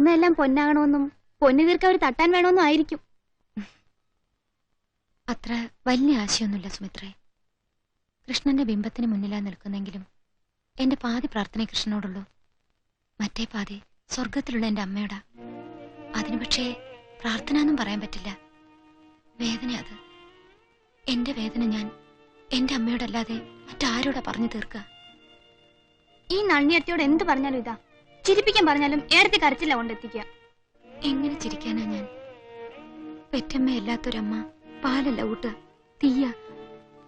സ്വർണ്ണം എല്ലാം പൊന്നാകണമെന്നും പൊന്നു തീർക്കാൻ ഒരു തട്ടാൻ വേണമെന്നും ആയിരിക്കും. അത്ര വലിയ ആശയൊന്നുമില്ല സുമിത്രേ. കൃഷ്ണന്റെ ബിംബത്തിന് മുന്നിലാ നിൽക്കുന്നെങ്കിലും എന്റെ പാതി പ്രാർത്ഥന കൃഷ്ണനോടുള്ളൂ. മറ്റേ പാതി സ്വർഗത്തിലുള്ള എന്റെ അമ്മയോടാ. അതിന് പക്ഷേ പ്രാർത്ഥന എന്നും പറയാൻ പറ്റില്ല. വേദന അത്. എന്റെ വേദന ഞാൻ എന്റെ അമ്മയോടല്ലാതെ മറ്റാരോടാ പറഞ്ഞു തീർക്കുക? ഈ നളിനിയത്തിയോട് എന്ത് പറഞ്ഞാലും ഇതാ. ചിരിപ്പിക്കാൻ പറഞ്ഞാലും ഏടത്തെ കരച്ചില്ല കൊണ്ടെത്തിക്കുക. എങ്ങനെ ചിരിക്കാനാ ഞാൻ? പെറ്റമ്മയല്ലാത്തൊരമ്മ പാലല്ല ഊട്ട, തീയ.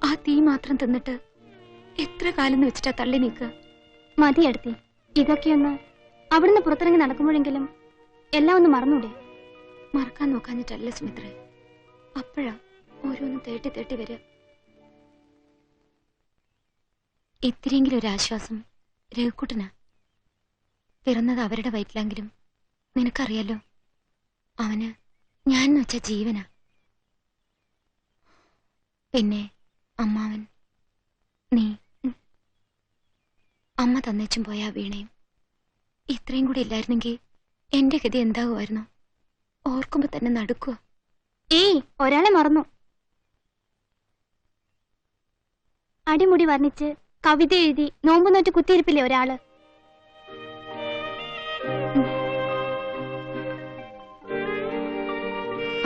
ആ തീ മാത്രം തിന്നിട്ട് എത്ര കാലം വെച്ചിട്ടാ തള്ളി നീക്കുക? മതിയെടുത്തി, ഇതൊക്കെയൊന്ന് അവിടുന്ന് പുറത്തിറങ്ങി നടക്കുമ്പോഴെങ്കിലും എല്ലാം ഒന്ന് മറന്നൂടെ? മറക്കാൻ നോക്കാഞ്ഞിട്ടല്ല സുമിത്ര, അപ്പോഴാ ഓരോന്നും തേട്ടി തേട്ടി വരിക. ഇത്തിരിയെങ്കിലും ഒരാശ്വാസം രഘുക്കുട്ടനാ. പിറന്നത് അവരുടെ വയറ്റിലെങ്കിലും നിനക്കറിയാലോ, അവന് ഞാൻ വെച്ച ജീവനാ. പിന്നെ അമ്മാവൻ, നീ, അമ്മ തന്നേച്ചും പോയാ വീണയും. ഇത്രയും കൂടി ഇല്ലായിരുന്നെങ്കിൽ എന്റെ ഗതി എന്താകുമായിരുന്നു? ഓർക്കുമ്പോ തന്നെ നടുക്കുക. ഏയ്, ഒരാളെ മറന്നു. അടിമുടി വർണ്ണിച്ച് കവിത എഴുതി നോമ്പ് നോറ്റ് കുത്തിയിരിപ്പില്ലേ ഒരാള്?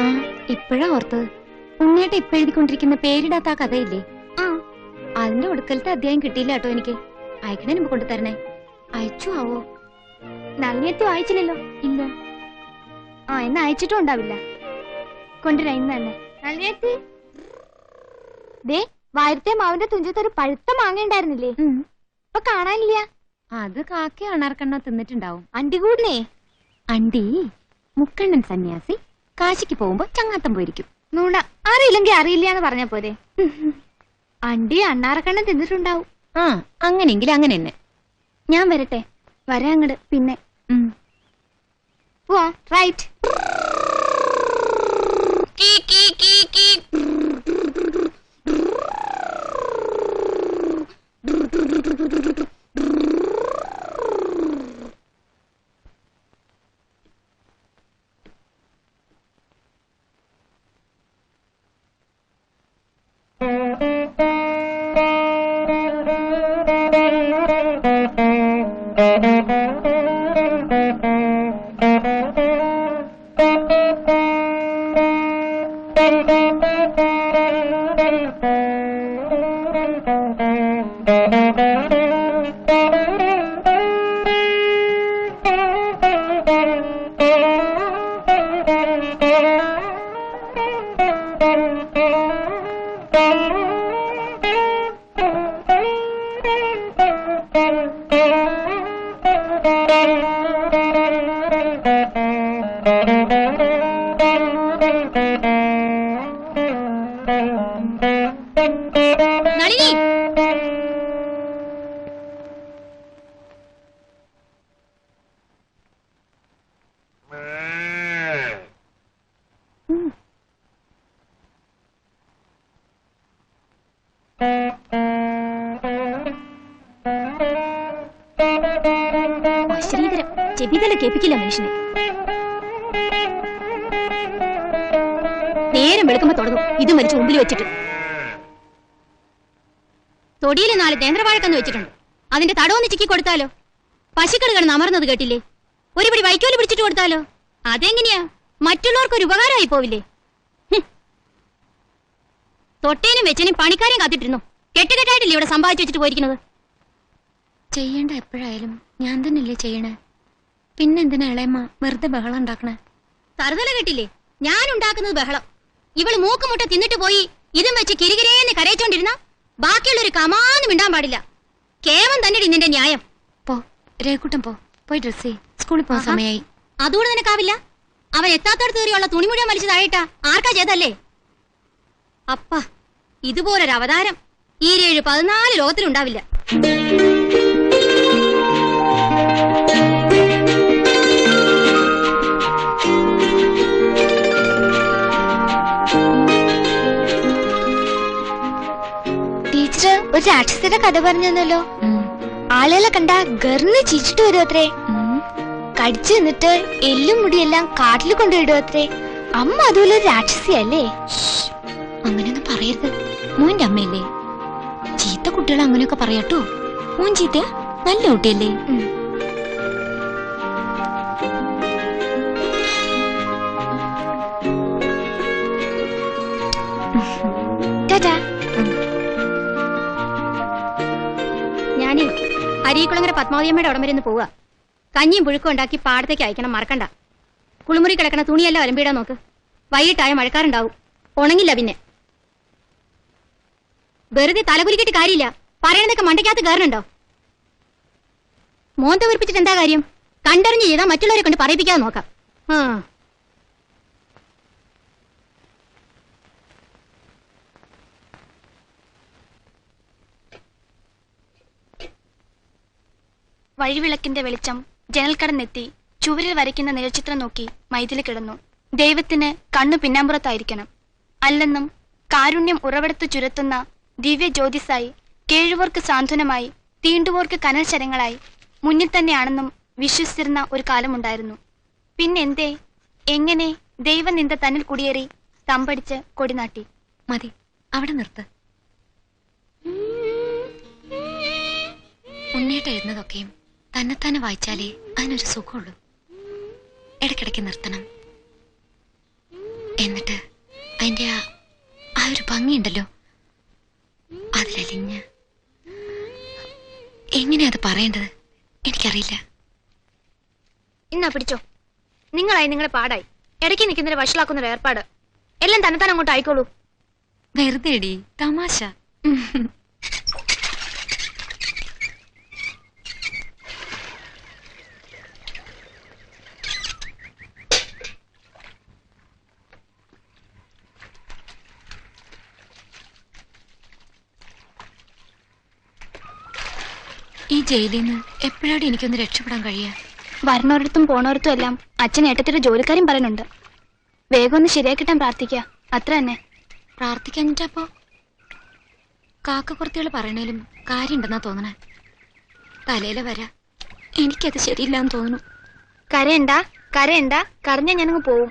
ആ, ഇപ്പോഴാ ഓർത്തത്. ഉണ്ണിയായിട്ട് ഇപ്പൊ എഴുതിക്കൊണ്ടിരിക്കുന്ന പേരിടാത്ത ആ കഥയില്ലേ? ആ, അതിന്റെ ഒടുക്കലത്തെ അധ്യായം കിട്ടിയില്ല കേട്ടോ എനിക്ക്. അയക്കണേ മുമ്പ് കൊണ്ടുതരണേ. അയച്ചു ആവോ? നളിനിയത്തി വായിച്ചില്ലല്ലോ. ഇല്ല. ആ, എന്നാ അയച്ചിട്ടും ഉണ്ടാവില്ല. കൊണ്ടുവരാ ഇന്ന് തന്നെ. നളിനിയത്തി, ദേ വാരത്തെ മാവിന്റെ തുഞ്ചത്തൊരു പഴുത്ത മാങ്ങ ഉണ്ടായിരുന്നില്ലേ? ഇപ്പൊ കാണാനില്ല. അത് കാക്ക അണാർക്കണ്ണ തിന്നിട്ടുണ്ടാവും. അണ്ടി കൂടനേ. അണ്ടി മുക്കണ്ണൻ സന്യാസി കാശിക്ക് പോകുമ്പോ ചങ്ങാത്തം പോയിരിക്കും. നൂണ, അറിയില്ലെങ്കിൽ അറിയില്ല എന്ന് പറഞ്ഞ പോരെ. അണ്ടി അണ്ണാറക്കണ്ണൻ തിന്നിട്ടുണ്ടാവും. ആ, അങ്ങനെയെങ്കിൽ അങ്ങനെ തന്നെ. ഞാൻ വരട്ടെ? വരാ അങ്ങട്. പിന്നെ പോവാ. റൈറ്റ്. ശ്രീധരൻ ചെവിതല കേൾപ്പിക്കില്ല മനുഷ്യനെ. നേരം വെളുക്കുമ്പോ തുടങ്ങും ഇത് മരിച്ച് മുമ്പിൽ വെച്ചിട്ട്. തൊടിയിൽ 4 നേന്ത്രവാഴക്കന്ന് വെച്ചിട്ടുണ്ട്. അതിന്റെ തടവൊന്ന് ചിക്കി കൊടുത്താലോ? പശുക്കൾ കിടന്ന് അമർന്നത് കേട്ടില്ലേ? ഒരു പിടി വൈക്കോല് പിടിച്ചിട്ട് കൊടുത്താലോ? അതെങ്ങനെയാ? മറ്റുള്ളവർക്കൊരു ഉപകാരമായി പോവില്ലേ? തൊട്ടേനും വെച്ചനും പണിക്കാരെയും കാത്തിട്ടിരുന്നു. കെട്ടുകെട്ടായിട്ടില്ലേ ഇവിടെ സമ്പാദിച്ചു വെച്ചിട്ട് പോയിരിക്കുന്നത്? ചെയ്യേണ്ട എപ്പോഴായാലും ഞാൻ തന്നെയല്ലേ ചെയ്യണേ. പിന്നെന്തിനാ ഇളയമ്മ വെറുതെ ബഹളം ഉണ്ടാക്കണേ? തറുതല കേട്ടില്ലേ? ഞാൻ ഉണ്ടാക്കുന്നത് ബഹളം. ഇവള് മൂക്കുമുട്ട തിന്നിട്ട് പോയി ഇതും വെച്ച് കിരികിരേന്ന് കരയിച്ചോണ്ടിരുന്ന ബാക്കിയുള്ളൊരു കമാന്ന് മിണ്ടാൻ പാടില്ല. കേവം തന്നെ നിന്റെ ന്യായം. പോ രഘുക്കുട്ടൻ, പോയി ഡ്രസ് ചെയ്യ്. സ്കൂളിൽ പോകാൻ സമയമായി. അതുകൂടെ നിനക്കാവില്ല. അവൻ എത്താത്തടത്ത് കയറിയുള്ള തുണി മുഴുവൻ വലിച്ചതായിട്ടാ ആർക്കാ ചെയ്തല്ലേ? അപ്പ ഇതുപോലൊരു അവതാരം ഈ 7-14 ലോകത്തിലുണ്ടാവില്ല. ടീച്ചർ ഒരു രാക്ഷസിയുടെ കഥ പറഞ്ഞല്ലോ. ആളുകളെ കണ്ട ഗർന്ന് ചിരിച്ചിട്ട് വരും അത്രേ. കടിച്ചു നിന്നിട്ട് എല്ലും മുടിയെല്ലാം കാട്ടിൽ കൊണ്ടുപോയിടും അത്രേ. അമ്മ അതുപോലെ ഒരു രാക്ഷസിയല്ലേ? അങ്ങനെയൊന്നും പറയരുത്. മോന്റെ അമ്മയല്ലേ, ചീത്ത കുട്ടികൾ അങ്ങനെയൊക്കെ പറയാട്ടോ. മോൻ ചീത്ത നല്ല കുട്ടിയല്ലേ? ഞാനേ അരീക്കുളങ്ങര പത്മാവതിയമ്മയുടെ ഉടം വരെ ഒന്ന് പോവുക. കഞ്ഞിയും പുഴുക്കും ഉണ്ടാക്കി പാടത്തേക്ക് അയക്കണം, മറക്കണ്ട. കുളിമുറി കിടക്കണ തുണിയെല്ലാം അലമ്പിടാൻ നോക്ക്. വൈകിട്ടായ മഴക്കാറുണ്ടാവും, ഉണങ്ങില്ല. പിന്നെ വെറുതെ തലകുലിക്കിട്ട് കാര്യമില്ല. പറയണതൊക്കെ മണ്ടയ്ക്കകത്ത് കയറണുണ്ടോ? മോന്ത വീർപ്പിച്ചിട്ട് എന്താ കാര്യം? കണ്ടറിഞ്ഞ് ചെയ്താൽ മറ്റുള്ളവരെ കൊണ്ട് പറയിപ്പിക്കാതെ നോക്കാം. വഴിവിളക്കിന്റെ വെളിച്ചം ജനൽക്കടന്നെത്തി ചുവരിൽ വരയ്ക്കുന്ന നിഴൽചിത്രം നോക്കി മൈഥിലി കിടന്നു. ദൈവത്തിന് കണ്ണു പിന്നാമ്പുറത്തായിരിക്കണം, അല്ലെന്നും കാരുണ്യം ഉറവെടുത്തു ചുരത്തുന്ന ദിവ്യ ജ്യോതിസായി, കേഴുവോർക്ക് സാന്ത്വനമായി, തീണ്ടുവോർക്ക് കനൽ ശരങ്ങളായി മുന്നിൽ തന്നെയാണെന്നും വിശ്വസിച്ചിരുന്ന ഒരു കാലമുണ്ടായിരുന്നു. പിന്നെന്തേ, എങ്ങനെ ദൈവനിന്ദ തന്നിൽ കുടിയേറി തമ്പടിച്ച് കൊടിനാട്ടി? മതി, അവിടെ നിർത്ത്. ഉണ്ണീട്ട് എഴുതുന്നതൊക്കെയും തന്നെത്താനെ വായിച്ചാലേ അതിനൊരു സുഖമുള്ളൂ. ഇടയ്ക്കിടയ്ക്ക് നിർത്തണം. എന്നിട്ട് അതിന്റെ ആ ഒരു ഭംഗിയുണ്ടല്ലോ, അതിലലിഞ്ഞ് എങ്ങനെയാ അത് പറയേണ്ടത് എനിക്കറിയില്ല. ഇന്നാ പിടിച്ചോ. നിങ്ങളായി നിങ്ങളുടെ പാടായി ഇടയ്ക്ക് നിൽക്കുന്നവരെ വഷളാക്കുന്നൊരു ഏർപ്പാട്. എല്ലാം തന്നെത്താൻ അങ്ങോട്ട് ആയിക്കോളൂ. വെറുതെടി, തമാശ. ഈ ജയിലിൽ നിന്ന് എപ്പോഴാണ് എനിക്കൊന്ന് രക്ഷപ്പെടാൻ കഴിയാ? വരണോടത്തും പോണോടത്തും എല്ലാം അച്ഛൻ ഏട്ടത്തിന്റെ ജോലിക്കാരും പറയുന്നുണ്ട്. വേഗം ഒന്ന് ശരിയാക്കിട്ടാൻ പ്രാർത്ഥിക്കുക, അത്ര തന്നെ. പ്രാർത്ഥിക്കാഞ്ഞിട്ടപ്പോ കാക്കക്കുറത്തികൾ പറയണേലും കാര്യമുണ്ടെന്നാ തോന്നണേ. തലയിലെ വര എനിക്കത് ശരിയില്ലാന്ന് തോന്നുന്നു. കരയണ്ട കരയണ്ട, കരഞ്ഞാ ഞാനങ്ങ് പോവും.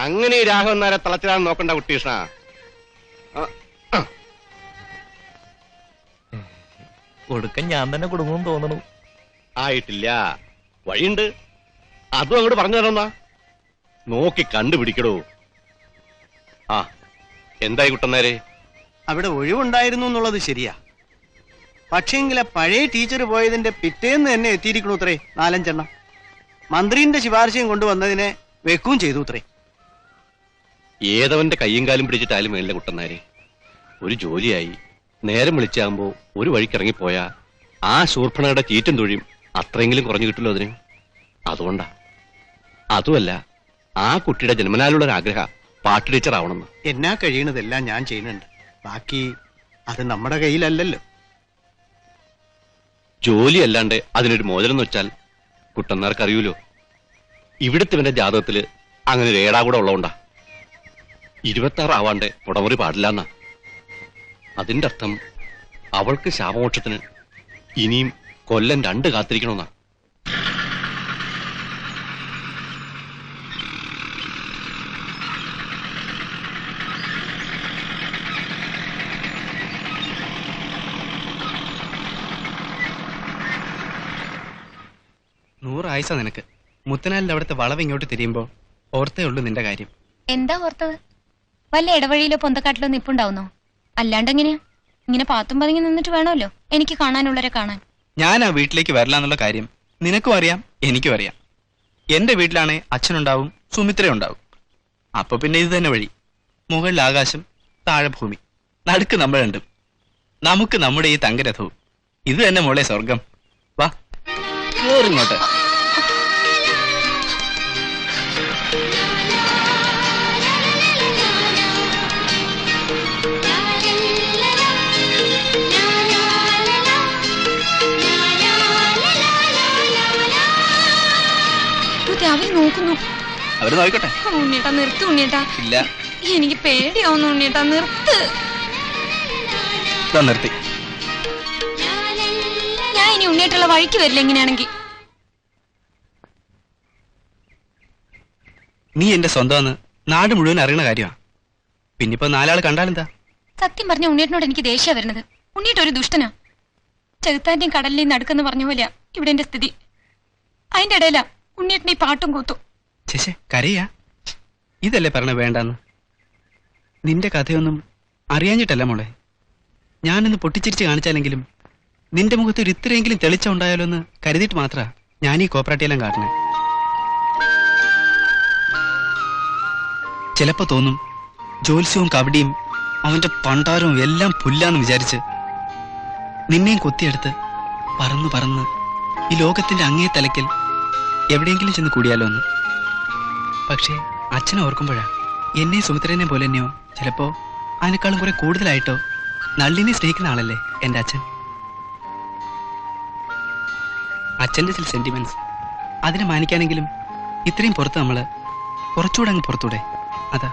അങ്ങനെ രാഘവൻ നാരെ തളച്ചിടാൻ നോക്കണ്ട കുട്ടീഷ്ണ. കൊടുക്കാൻ ഞാൻ തന്നെ കൊടുങ്ങും തോന്നണു. ആയിട്ടില്ല, വഴിയുണ്ട്. അതും അങ്ങോട്ട് പറഞ്ഞു തരണമെന്നാ. നോക്കി കണ്ടുപിടിക്കടോ. ആ, എന്തായി കുട്ടന്മാരെ? അവിടെ ഒഴിവുണ്ടായിരുന്നു എന്നുള്ളത് ശരിയാ. പക്ഷേങ്കിലെ പഴയ ടീച്ചർ പോയതിന്റെ പിറ്റേന്ന് തന്നെ എത്തിയിരിക്കണു അത്രേ 4-5 എണ്ണം. മന്ത്രിന്റെ ശുപാർശയും കൊണ്ടുവന്നതിനെ വെക്കുകയും ചെയ്തു അത്രേ. ഏതവന്റെ കയ്യും കാലും പിടിച്ചിട്ടാലും മേളിലെ കുട്ടന്മാരെ, ഒരു ജോലിയായി നേരം വിളിച്ചാകുമ്പോ ഒരു വഴിക്കിറങ്ങിപ്പോയാ ആ ശൂർപ്പണയുടെ ചീറ്റും തൊഴിയും അത്രയെങ്കിലും കുറഞ്ഞു കിട്ടുമല്ലോ അതിന്. അതുകൊണ്ടാ. അതുമല്ല, ആ കുട്ടിയുടെ ജന്മനാലുള്ളൊരു ആഗ്രഹം പാട്ട് ടീച്ചർ ആവണമെന്ന്. എന്നാ കഴിയണതെല്ലാം ഞാൻ ചെയ്യുന്നുണ്ട്. ബാക്കി അത് നമ്മുടെ കയ്യിലല്ലല്ലോ. ജോലി അല്ലാണ്ട് അതിനൊരു മോചനം എന്ന് വെച്ചാൽ കുട്ടന്മാർക്ക് അറിയൂലോ. ഇവിടുത്തെ ജാതകത്തില് അങ്ങനെ ഒരു ഏടാ കൂടെ ഉള്ളതുകൊണ്ടാ. 26 ആവാണ്ട് പുടമുറി പാടില്ലെന്നാ. അതിന്റെ അർത്ഥം അവൾക്ക് ശാപമോക്ഷത്തിന് ഇനിയും കൊല്ലം 2 കാത്തിരിക്കണമെന്നാ. നൂറായുസ നിനക്ക്. മുത്തനാലിന്റെ അവിടുത്തെ വളവ് ഇങ്ങോട്ട് തിരിയുമ്പോ ഓർത്തേ ഉള്ളൂ നിന്റെ കാര്യം. എന്താ ഓർത്തത്? വല്ല ഇടവഴിയിലോ പൊന്തക്കാട്ടിലോ നിപ്പുണ്ടാവുന്നോ? അല്ലാണ്ട് എങ്ങനെയാ? ഇങ്ങനെ പാത്തും പതുങ്ങി നിന്നിട്ട് വേണമല്ലോ എനിക്ക് കാണാനുള്ളവരെ കാണാൻ. ഞാൻ ആ വീട്ടിലേക്ക് വരില്ല കാര്യം നിനക്കും അറിയാം, എനിക്കും അറിയാം. എന്റെ വീട്ടിലാണെ അച്ഛനുണ്ടാവും, സുമിത്രയുണ്ടാവും. അപ്പൊ പിന്നെ ഇത് തന്നെ വഴി. മുകളിൽ ആകാശം, താഴെ ഭൂമി, നടുക്ക് നമ്മൾ രണ്ടും. നമുക്ക് നമ്മുടെ ഈ തങ്കരഥവും. ഇത് തന്നെ മോളെ സ്വർഗം. വാ, കേറിങ്ങോട്ട്. അവര് നോക്കുന്നു. അവര് നോക്കട്ടെ. ഉണ്ണിയേട്ടാ നിർത്ത് ഉണ്ണിയേട്ടാ. ഇല്ല, എനിക്ക് പേടിയാവുന്നു ഉണ്ണിയേട്ടാ, നിർത്ത്. നിർത്തി. ഞാൻ ഇനി ഉണ്ണിയേട്ടുള്ള വഴിക്ക് വരില്ല എങ്ങനെയാണെങ്കിൽ. നീ എന്റെ സ്വന്തമെന്ന് നാട് മുഴുവൻ അറിയണ കാര്യമാണ്. പിന്നിപ്പോ നാലാൾ കണ്ടാലെന്താ? സത്യം പറഞ്ഞ ഉണ്ണിയേട്ടനോട് എനിക്ക് ദേഷ്യ വരുന്നത്. ഉണ്ണിയേട്ട ഒരു ദുഷ്ടനാ. ചെകുത്താന്റെയും കടലിലെയും നടുക്കെന്ന് പറഞ്ഞ പോലെയാ ഇവിടെ എന്റെ സ്ഥിതി. അതിന്റെ ഇടയിലാ ഉണ്ണിയേട്ടനെ ഈ പാട്ടും കൂത്തും. ചേച്ചേ കരയാ? ഇതല്ലേ പറഞ്ഞ വേണ്ടെന്ന്? നിന്റെ കഥയൊന്നും അറിയാഞ്ഞിട്ടല്ല മോളെ. ഞാനിന്ന് പൊട്ടിച്ചിരിച്ച് കാണിച്ചാലെങ്കിലും നിന്റെ മുഖത്ത് ഒരു ഇത്രയെങ്കിലും തെളിച്ച ഉണ്ടായാലോ എന്ന് കരുതിയിട്ട് മാത്ര ഞാൻ ഈ കോപ്പറേറ്റീവെല്ലാം കാട്ടണേ. ചിലപ്പോ തോന്നും ജോത്സ്യവും കബഡിയും അവന്റെ പണ്ടാരവും എല്ലാം പുല്ലാന്ന് വിചാരിച്ച് നിന്നെയും കൊത്തിയെടുത്ത് പറന്ന് പറന്ന് ഈ ലോകത്തിന്റെ അങ്ങേ തലയ്ക്കൽ എവിടെയെങ്കിലും ചെന്ന് കൂടിയാലോ എന്ന്. പക്ഷേ അച്ഛനെ ഓർക്കുമ്പോഴാ എന്നെയും സുമിത്രനെ പോലെ തന്നെയോ ചിലപ്പോ അതിനേക്കാളും കുറെ കൂടുതലായിട്ടോ നള്ളിനെ സ്നേഹിക്കുന്ന ആളല്ലേ എന്റെ അച്ഛൻ. അച്ഛന്റെ ചില സെന്റിമെന്റ്സ് അതിനെ മാനിക്കാനെങ്കിലും ഇത്രയും പുറത്ത് നമ്മള് കുറച്ചുകൂടെ അങ്ങ് പുറത്തൂടെ? അതാ.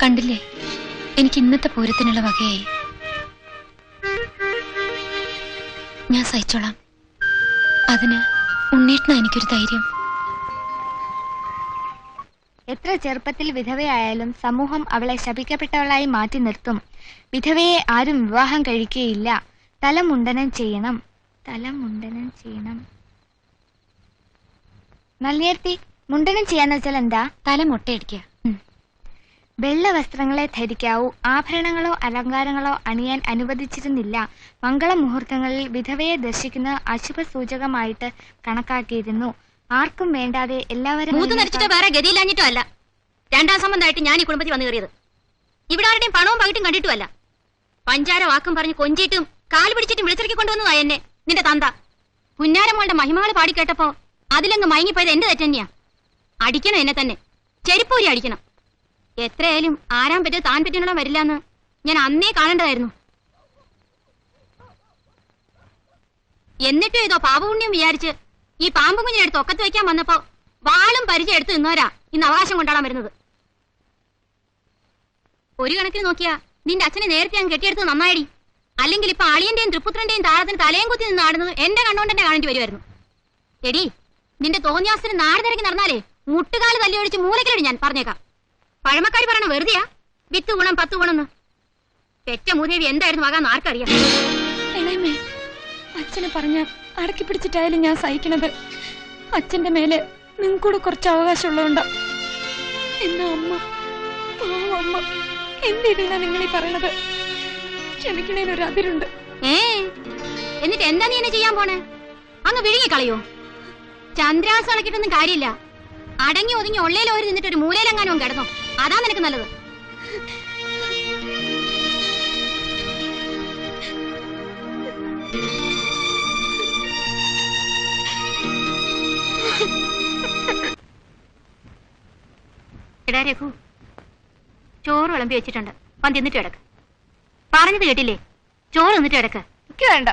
കണ്ടില്ലേ, എനിക്ക് ഇന്നത്തെ പൂരത്തിനുള്ള വകയായി. ഞാൻ സഹിച്ചോളാം. അതിന് ഉണ്ണേട്ടനാ എനിക്കൊരു ധൈര്യം. എത്ര ചെറുപ്പത്തിൽ വിധവയായാലും സമൂഹം അവളെ ശപിക്കപ്പെട്ടവളായി മാറ്റി നിർത്തും. വിധവയെ ആരും വിവാഹം കഴിക്കുകയില്ല. തലമുണ്ടനം ചെയ്യണം, തലമുണ്ടനം ചെയ്യണം. നല്ലിയർത്തി, മുണ്ടനം ചെയ്യാന്ന് വെച്ചാൽ എന്താ? തല മുട്ടയടിക്കുക. വെള്ള വസ്ത്രങ്ങളെ ധരിക്കാവൂ. ആഭരണങ്ങളോ അലങ്കാരങ്ങളോ അണിയാൻ അനുവദിച്ചിരുന്നില്ല. മംഗളമുഹൂർത്തങ്ങളിൽ വിധവയെ ദർശിക്കുന്ന അശുഭ സൂചകമായിട്ട് കണക്കാക്കിയിരുന്നു. ആർക്കും വേണ്ടാതെ എല്ലാവരും മൂത്ത് നടിച്ചിട്ടോ വേറെ ഗതിയില്ലാഞ്ഞിട്ടോ അല്ല രണ്ടാം സംബന്ധമായിട്ട് ഞാൻ ഈ കുടുംബത്തിൽ വന്നു കയറിയത്. ഇവിടെ ആരുടെയും പണവും പകിട്ടും കണ്ടിട്ടുമല്ല. പഞ്ചാര വാക്കും പറഞ്ഞ് കൊഞ്ചിട്ടും കാല് പിടിച്ചിട്ടും വിളിച്ചിറക്കി കൊണ്ടുവന്നതാ എന്നെ നിന്റെ തന്ത. പുന്നാരമോളുടെ മഹിമകള് പാടിക്കേട്ടപ്പോ അതിലങ്ങ് മയങ്ങിപ്പോയത് എന്റെ തെറ്റന്നെയാ. അടിക്കണം എന്നെ തന്നെ, ചെരുപ്പൂരി അടിക്കണം. എത്രയായാലും ആരാൻ പറ്റോ താൻ പറ്റിയുള്ള വരില്ലെന്ന് ഞാൻ അന്നേ കാണേണ്ടതായിരുന്നു. എന്നിട്ടും ഏതോ പാപപുണ്യം വിചാരിച്ച് ഈ പാമ്പ് കുഞ്ഞിനെടുത്ത് ഒക്കത്ത് വയ്ക്കാൻ വന്നപ്പോ വാളും പരിചയം എടുത്ത് നിന്നവരാ ഇന്ന് അവകാശം കൊണ്ടാടാൻ വരുന്നത്. ഒരു കണക്കിന് നോക്കിയാ നിന്റെ അച്ഛനെ നേരത്തെ ഞാൻ കെട്ടിയെടുത്ത് നന്നായിടി. അല്ലെങ്കിൽ ഇപ്പൊ അളിയന്റെയും തൃപ്പുത്രന്റെയും താഴത്തിന് തലയും കുത്തി നിന്ന് ആടുന്നത് എന്റെ കണ്ണുകൊണ്ട് തന്നെ കാണേണ്ടി വരുമായിരുന്നു. എടി, നിന്റെ തോന്നിയാസത്തിന് നാട് തിരക്കി നടന്നാലേ മുട്ടുകാല് തല്ലിയൊഴിച്ച് മൂലക്കിലടി ഞാൻ പറഞ്ഞേക്കാം. പഴമക്കാരി പറയണ വെറുതെയാ 10 ഗുണം 10 ഗുണമെന്ന്. പെറ്റ മൂദേവി എന്തായിരുന്നു ആകാന്ന് ആർക്കറിയാം. അച്ഛനെ പറഞ്ഞ അടക്കി പിടിച്ചിട്ടായാലും ഞാൻ സഹിക്കണത്. അച്ഛന്റെ മേലെ നിങ്ങൾക്കൂടെ കുറച്ച് അവകാശമുള്ളതുകൊണ്ടാ. എന്നാ അമ്മ, അമ്മ എന്തിനാ നിങ്ങളീ പറയണത്? ക്ഷമിക്കണേനൊരു അതിരുണ്ട്. എന്നിട്ട് എന്താ നീ എന്നെ ചെയ്യാൻ പോണേ? അങ്ങ് വിഴുങ്ങി കളയോ? ചന്ദ്രാസം അടക്കിട്ടൊന്നും കാര്യമില്ല. അടങ്ങി ഒതുങ്ങി ഒള്ളേലോരി നിന്നിട്ട് ഒരു മൂലയിലെങ്ങാനും കിടന്നോ, അതാ നിനക്ക് നല്ലത്. എടാ രഘു, ചോറ് വിളമ്പി വെച്ചിട്ടുണ്ട്, വന്ന് തിന്നിട്ട് കിടക്ക്. പറഞ്ഞത് കേട്ടില്ലേ? ചോറ് തിന്നിട്ട് കിടക്ക്. എനിക്ക് വേണ്ട.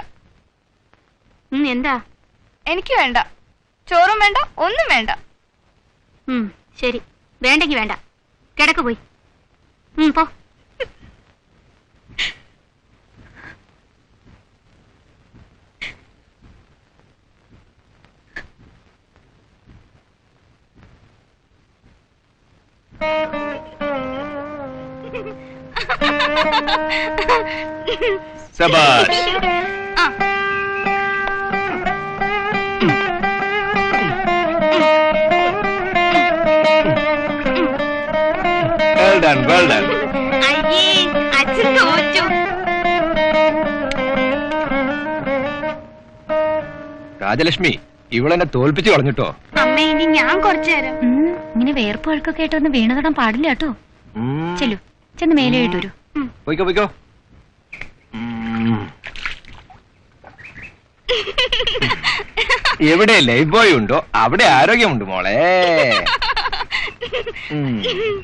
എന്താ? എനിക്ക് വേണ്ട. ചോറും വേണ്ട, ഒന്നും വേണ്ട. ശരി, വേണ്ടെങ്കി വേണ്ട, കിടക്ക് പോയി. പോ. ശബാഷ്. Well done, well done. അയ്യേ, അച്ഛൻ തോറ്റു. രാജലക്ഷ്മി, ഇവളെന്നെ തോൽപ്പിച്ചു കളഞ്ഞിട്ടോ. അമ്മ, ഇനി ഞാൻ കുറച്ചു നേരം. ഇങ്ങനെ വേർപ്പ് വഴക്കൊക്കെ ആയിട്ടൊന്ന് വീണ് തൊടാൻ പാടില്ല കേട്ടോ. ചെല്ലു, ചെന്ന് മേലെ ഇട്ടു. പോയിക്കോ പോയിക്കോ. എവിടെ ലൈഫ് ബോയ് ഉണ്ടോ അവിടെ ആരോഗ്യമുണ്ട് മോളെ.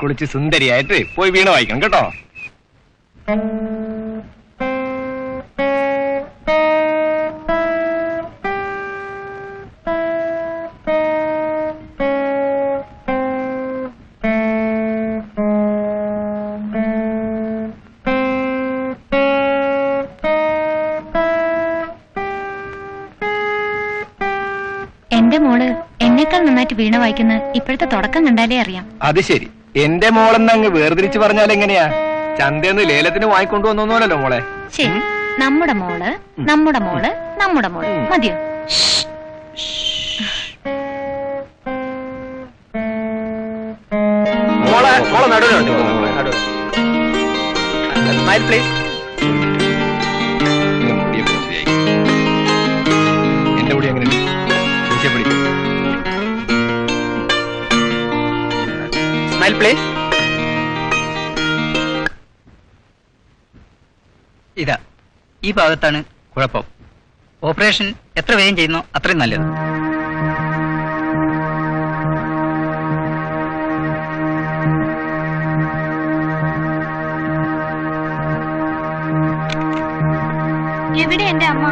കുളിച്ച് സുന്ദരിയായിട്ട് പോയി വീണ വായിക്കണം കേട്ടോ. എന്റെ മോള് എന്നേക്കാൾ നന്നായിട്ട് വീണ വായിക്കുന്ന ഇപ്പോഴത്തെ തുടക്കം കണ്ടാലേ അറിയാം. അത് ശരി, എന്റെ മോളെന്ന് അങ്ങ് വേർതിരിച്ച് പറഞ്ഞാൽ എങ്ങനെയാ? ചന്തന്ന് ലേലത്തിന് വാങ്ങിക്കൊണ്ടുവന്നോന്നല്ലോ മോളെ. ശരി, നമ്മുടെ മോള് നമ്മുടെ മോള് നമ്മുടെ മോള് മതിയോ? മോളെ മോളെ നടുവിലുണ്ട്. Smile please. എന്റെ കൂടി എങ്ങനെ സ്മൈൽ പ്ലീസ്. ഇതാ ഈ ഭാഗത്താണ് കുഴപ്പം. ഓപ്പറേഷൻ എത്ര വേഗം ചെയ്യുന്നോ അത്രയും നല്ലത്. എവിടെ എന്റെ അമ്മ?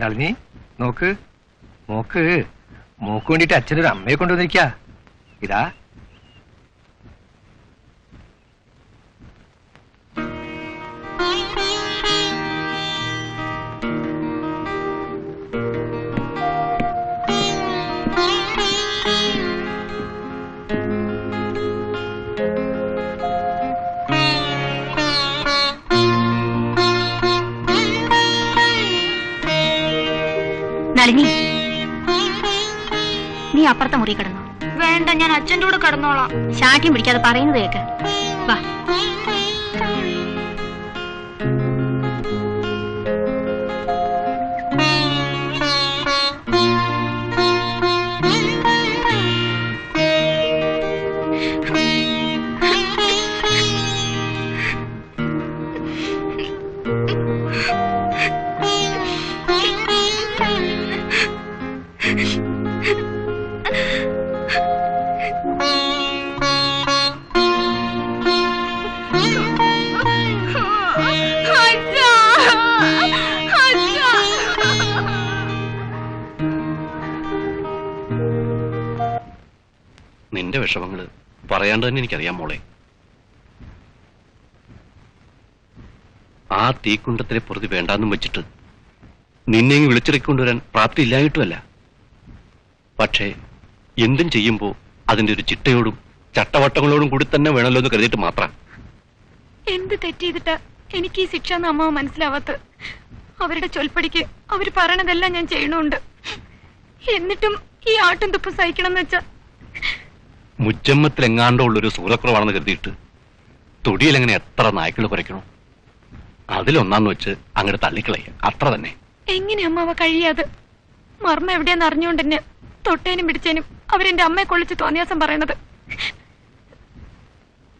നളിനി നോക്ക്, മോക്ക് മോക്ക് വേണ്ടിട്ട് അച്ഛനൊരു അമ്മയെ കൊണ്ടുവന്നിരിക്ക. ഇതാ നളിനി, നീ അപ്പുറത്തെ മുറി കിടന്നു. വേണ്ട, ഞാൻ അച്ഛൻ്റെ കൂടെ കിടന്നോളാം. ശാഠ്യം പിടിക്കാതെ പറയുന്നത് കേക്ക്. വാ. നിന്റെ വിഷമങ്ങള് പറയാണ്ട് തന്നെ എനിക്കറിയാം മോളെ. ആ തീക്കുണ്ടത്തിനെ പ്രതി വേണ്ടാന്നും വെച്ചിട്ട് നിന്നെ വിളിച്ചിറക്കൊണ്ടുവരാൻ പ്രാപ്തി ഇല്ലായിട്ടുമല്ല. പക്ഷേ എന്തും ചെയ്യുമ്പോ അതിന്റെ ഒരു ചിട്ടയോടും ചട്ടവട്ടങ്ങളോടും കൂടി തന്നെ വേണമല്ലോ എന്ന് കരുതിയിട്ട് മാത്രം. എന്ത് തെറ്റ് ചെയ്തിട്ടാ എനിക്ക് ഈ ശിക്ഷ അമ്മാവ് മനസ്സിലാവാത്ത? അവരുടെ ചൊൽപ്പടിക്ക് അവര് പറയണതെല്ലാം ഞാൻ ചെയ്യണുണ്ട്. എന്നിട്ടും ഈ ആട്ടും തുപ്പും സഹിക്കണം എന്ന് വെച്ചാ മുച്ചമ്മത്തിലെങ്ങാണ്ടോ ഉള്ളൊരു സൂറക്കുറവാണെന്ന് കരുതിയിട്ട് തൊടിയിലെങ്ങനെ എത്ര നായ്ക്കൾ കുറയ്ക്കണോ? അതിലൊന്നാന്ന് വെച്ച് അങ്ങോട്ട് തള്ളിക്കളയ, അത്ര തന്നെ. എങ്ങനെ അമ്മാവ കഴിയാതെ? മർമ്മ എവിടെയാന്ന് അറിഞ്ഞുകൊണ്ട് തന്നെ തൊട്ടേനും പിടിച്ചേനും അവരെന്റെ അമ്മയെ കൊള്ളിച്ച് തോന്നിയാസം പറയണത്.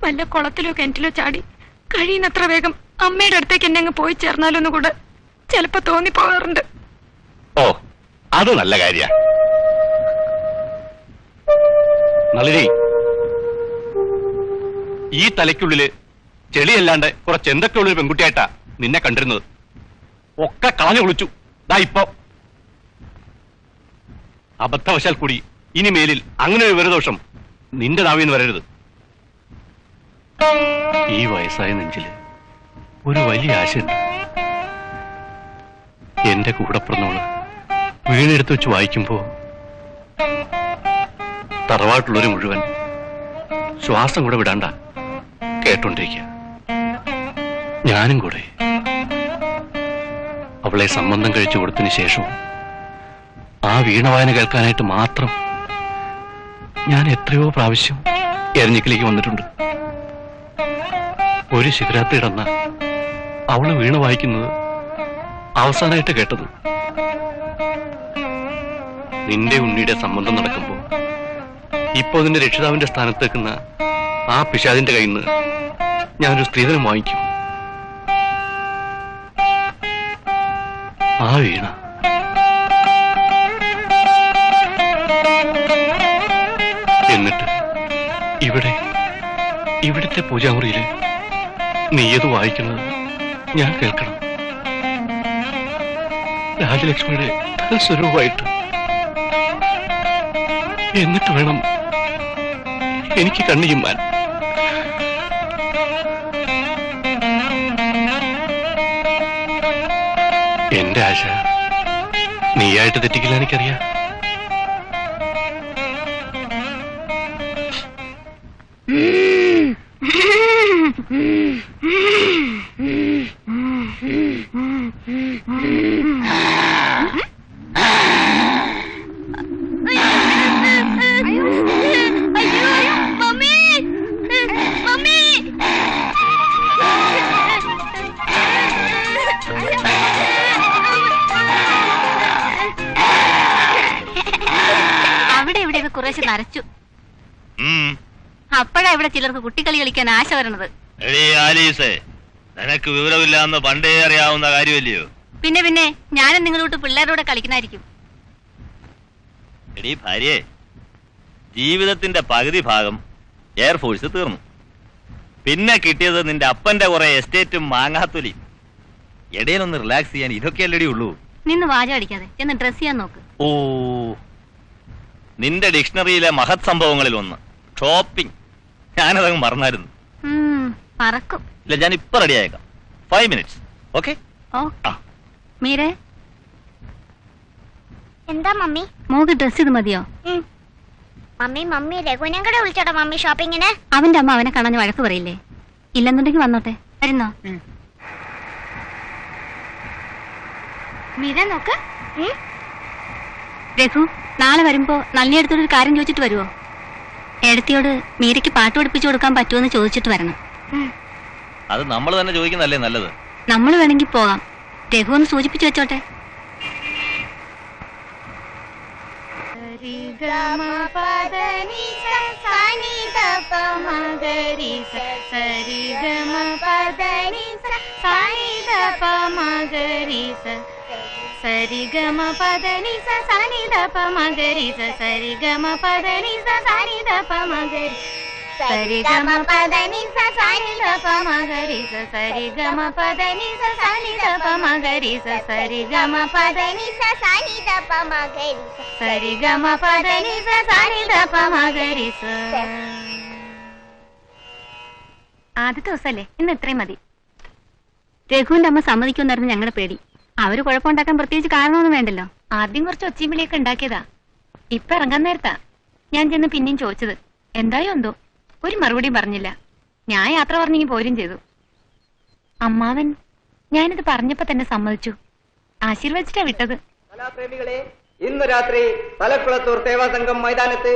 വല്ല കുളത്തിലോ കിണറ്റിലോ ചാടി കഴിയുന്നത്ര വേഗം അമ്മയുടെ അടുത്തേക്ക് എന്നെ അങ്ങ് പോയി ചേർന്നാലൊന്നും കൂടെ ചിലപ്പോ തോന്നിപ്പോകാറുണ്ട്. ഓ, അത് നല്ല കാര്യ. നളിനി, ഈ തലയ്ക്കുള്ളില് ചെളിയല്ലാണ്ട് കുറച്ച് എന്തൊക്കെയുള്ളൊരു പെൺകുട്ടിയായിട്ടാ നിന്നെ കണ്ടിരുന്നത്. ഒക്കെ കളഞ്ഞു കുളിച്ചു. ദാ ഇപ്പൊ അബദ്ധവശാൽ കൂടി ഇനി മേലിൽ അങ്ങനെ ഒരു വിവരദോഷം നിന്റെ നാവിന്ന് വരരുത്. ഈ വയസ്സായ നെഞ്ചില് ഒരു വലിയ ആശയുണ്ട്. എന്റെ കൂടെ പിറന്നവള് വീണെടുത്ത് വെച്ച് വായിക്കുമ്പോ തറവാട്ടുള്ളവര് മുഴുവൻ ശ്വാസം കൂടെ വിടാണ്ട കേട്ടോണ്ടിരിക്കുക. ഞാനും കൂടെ. അവളെ സംബന്ധം കഴിച്ചു കൊടുത്തതിന് ശേഷവും ആ വീണവായന കേൾക്കാനായിട്ട് മാത്രം ഞാൻ എത്രയോ പ്രാവശ്യം എരഞ്ഞിക്കലേക്ക് വന്നിട്ടുണ്ട്. ഒരു ശിവരാത്രി ഇടന്ന അവള് വീണ വായിക്കുന്നത് അവസാനമായിട്ട് കേട്ടത്. നിന്റെ ഉണ്ണിയുടെ സംബന്ധം നടക്കുമ്പോ ഇപ്പൊ നിന്റെ രക്ഷിതാവിന്റെ സ്ഥാനത്ത് വെക്കുന്ന ആ പിശാചിന്റെ കയ്യിൽ നിന്ന് ഞാനൊരു സ്ത്രീധനം വാങ്ങിക്കും. ആ വീണ എന്നിട്ട് ഇവിടുത്തെ പൂജാമുറിയില് നീയത് വായിക്കുന്നത് ഞാൻ കേൾക്കണം. രാജലക്ഷ്മിയുടെ സ്വരൂപമായിട്ട്. എന്നിട്ട് വേണം എനിക്ക് കണ്ണു ചിമ്മാൻ. എന്റെ ആശ നീയായിട്ട് തെറ്റിക്കില്ല എനിക്കറിയാം. അവിടെ ഇവിടെ കുറേശ്ശെ നരച്ചു. അപ്പോഴാ ഇവിടെ ചിലർക്ക് കുട്ടിക്കളി കളിക്കാൻ ആശ വരണത്. നിനക്ക് വിവരമില്ലാന്ന് പണ്ടേ അറിയാവുന്ന കാര്യമല്ലയോ? പിന്നെ ഞാനും നിങ്ങളോട്ട് പിള്ളേരോടെ കളിക്കണായിരിക്കും. എടീ ഭാര്യേ, ജീവിതത്തിന്റെ പകുതി ഭാഗം എയർഫോഴ്സ് തീർന്നു. പിന്നെ കിട്ടിയത് നിന്റെ അപ്പന്റെ കുറെ എസ്റ്റേറ്റും മാങ്ങാത്തൊലിയും. ഇടയിലൊന്ന് റിലാക്സ് ചെയ്യാൻ ഇതൊക്കെയല്ലടി ഉള്ളൂ. നിന്ന് വാചം അടിക്കാതെ ചെന്ന് ഡ്രസ് ചെയ്യാൻ നോക്ക്. ഓ, നിന്റെ ഡിക്ഷണറിയിലെ മഹത് സംഭവങ്ങളിൽ ഒന്ന് ഷോപ്പിംഗ്. ഞാനതങ്ങ് മറന്നായിരുന്നു. പറക്കും. ഇല്ല, ഞാൻ ഇപ്പൊ റെഡി ആയേക്കാം. 5 minutes. ഓക്കെ? മീരെ, എന്താ മമ്മി? മോക്ക് ഡ്രസ് ചെയ്ത് മതിയോ? മമ്മി രഘുവിനെ കൂടെ വിളിച്ചോട്ടോ മമ്മി ഷോപ്പിങ്ങിന്. അവന്റെ അമ്മ അവനെ കാണാൻ വഴക്ക് പറയില്ലേ? ഇല്ലെന്നുണ്ടെങ്കിൽ വന്നോട്ടെ. വരുന്നോ? മീര നോക്ക്. രഘു, നാളെ വരുമ്പോ നളിനിയെടുത്തൊരു കാര്യം ചോദിച്ചിട്ട് വരുവോ? എടത്തിയോട് മീരയ്ക്ക് പാട്ട് പഠിപ്പിച്ചു കൊടുക്കാൻ പറ്റുമെന്ന് ചോദിച്ചിട്ട് വരണം. അത് നമ്മൾ തന്നെ ചോദിക്കുന്നല്ലേ നല്ലത്. നമ്മൾ വേണമെങ്കിൽ പോകാം. രഘു ഒന്ന് സൂചിപ്പിച്ചു വെച്ചോട്ടെ. സരിഗമ പദനി സനി ദപ മഗരി സരിഗമ പദനി സനി ദപ മഗരി സരിഗമ പദനി സനി ദപ മഗരി സരിഗമ പദനി സനി ദപ മഗരി സരിഗമ പദനി സനി ദപ മഗരി സരിഗമ പദനി സനി ദപ മഗരി. ആദ്യത്തെ ദിവസമല്ലേ, ഇന്ന് ഇത്രയും മതി. രഘുവിന്റെ അമ്മ സമ്മതിക്കുമെന്നായിരുന്നു ഞങ്ങളുടെ പേടി. അവര് കുഴപ്പമുണ്ടാക്കാൻ പ്രത്യേകിച്ച് കാരണമൊന്നും വേണ്ടല്ലോ. ആദ്യം കുറച്ച് ഒച്ചയും വിളിയൊക്കെ ഉണ്ടാക്കിയതാ. ഇപ്പൊ ഇറങ്ങാൻ നേരത്താ ഞാൻ ചെന്ന് പിന്നെയും ചോദിച്ചത്. എന്തായോ എന്തോ ഒരു മറുപടിയും പറഞ്ഞില്ല. ഞാൻ യാത്ര പറഞ്ഞെങ്കിൽ പോരും ചെയ്തു. അമ്മാവൻ ഞാനിത് പറഞ്ഞപ്പോ തന്നെ സമ്മതിച്ചു. ആശീർവദിച്ചിട്ടാ വിട്ടത്. കലാപ്രേമികളെ, ഇന്ന് രാത്രി തലക്കുളത്തൂർ സേവാസംഘം മൈതാനത്ത്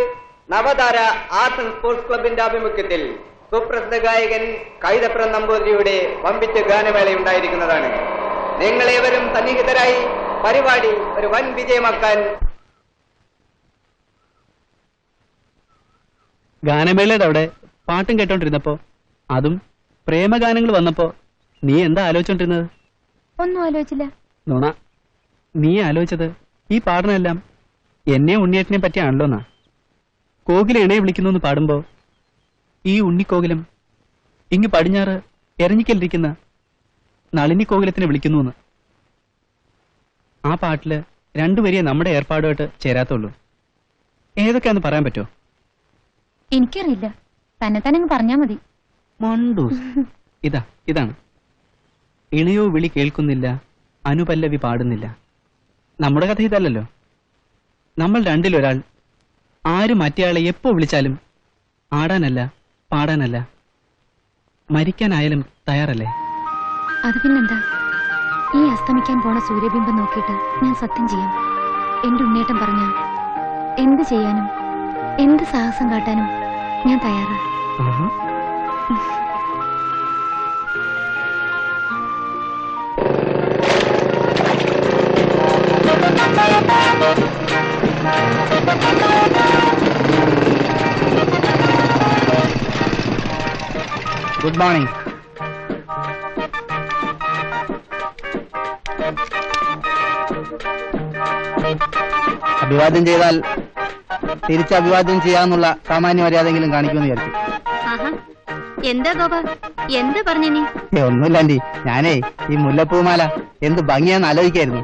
നവതാര ആർട്സ് ആൻഡ് സ്പോർട്സ് ക്ലബിന്റെ ആഭിമുഖ്യത്തിൽ സുപ്രസിദ്ധ ഗായകൻ കൈതപ്രം നമ്പൂതിരിയുടെ വമ്പിച്ച ഗാനമേള ഉണ്ടായിരിക്കുന്നതാണ്. നിങ്ങളേവരും സന്നിഹിതരായി പരിപാടി ഒരു വൻ വിജയമാക്കാൻ. ഗാനമേളയുടെ അവിടെ പാട്ടും കേട്ടോണ്ടിരുന്നപ്പോ, അതും പ്രേമഗാനങ്ങൾ വന്നപ്പോ നീ എന്താ ആലോചിച്ചോണ്ടിരുന്നത്? ഒന്നും ആലോചിച്ചില്ല. നുണ. നീ ആലോചിച്ചത് ഈ പാടനെല്ലാം എന്നെ ഉണ്ണിയേട്ടനെ പറ്റിയാണല്ലോന്നാ. കോകില ഇണയെ വിളിക്കുന്നു പാടുമ്പോ ഈ ഉണ്ണിക്കോകിലം ഇങ്ങ് പടിഞ്ഞാറ് എരഞ്ഞിക്കലിരിക്കുന്ന നളിനി കോകിലത്തിനെ വിളിക്കുന്നു. ആ പാട്ടില് രണ്ടുപേരെ നമ്മുടെ ഏർപ്പാടുമായിട്ട് ചേരാത്തുള്ളൂ. ഏതൊക്കെയാന്ന് പറയാൻ പറ്റുമോ? എനിക്കറിയില്ല, തന്നെ തന്നെ പറഞ്ഞാ മതി. മണ്ടൂസ്. ഇതാണ്. ഇണയോ വിളി കേൾക്കുന്നില്ല, അനുപല്ലവി പാടുന്നില്ല. നമ്മുടെ കഥ ഇതല്ലല്ലോ. നമ്മൾ രണ്ടിലൊരാൾ ആര് മറ്റേയാളെ എപ്പോ വിളിച്ചാലും ആടാനല്ല, പാടാനല്ല, മരിക്കാനായാലും തയ്യാറല്ലേ? അത് പിന്നെന്താ, ഈ അസ്തമിക്കാൻ പോണ സൂര്യബിംബം നോക്കിയിട്ട് ഞാൻ സത്യം ചെയ്യാം. എന്റെ ഉണ്ണേട്ടൻ പറഞ്ഞ എന്ത് ചെയ്യാനും എന്ത് സാഹസം കാട്ടാനും ഞാൻ തയ്യാറാ. Good morning. അഭിവാദ്യം ചെയ്താൽ തിരിച്ച് അഭിവാദ്യം ചെയ്യാന്നുള്ള സാമാന്യ മര്യാദയെങ്കിലും കാണിക്കുമെന്ന് വിചാരിച്ചു. എന്താ ഗോപ, എന്താ പറഞ്ഞു നീ? ഒന്നുമില്ല ആന്റി, ഞാനേ ഈ മുല്ലപ്പൂമാല എന്ത് ഭംഗിയാന്ന് ആലോചിക്കായിരുന്നു.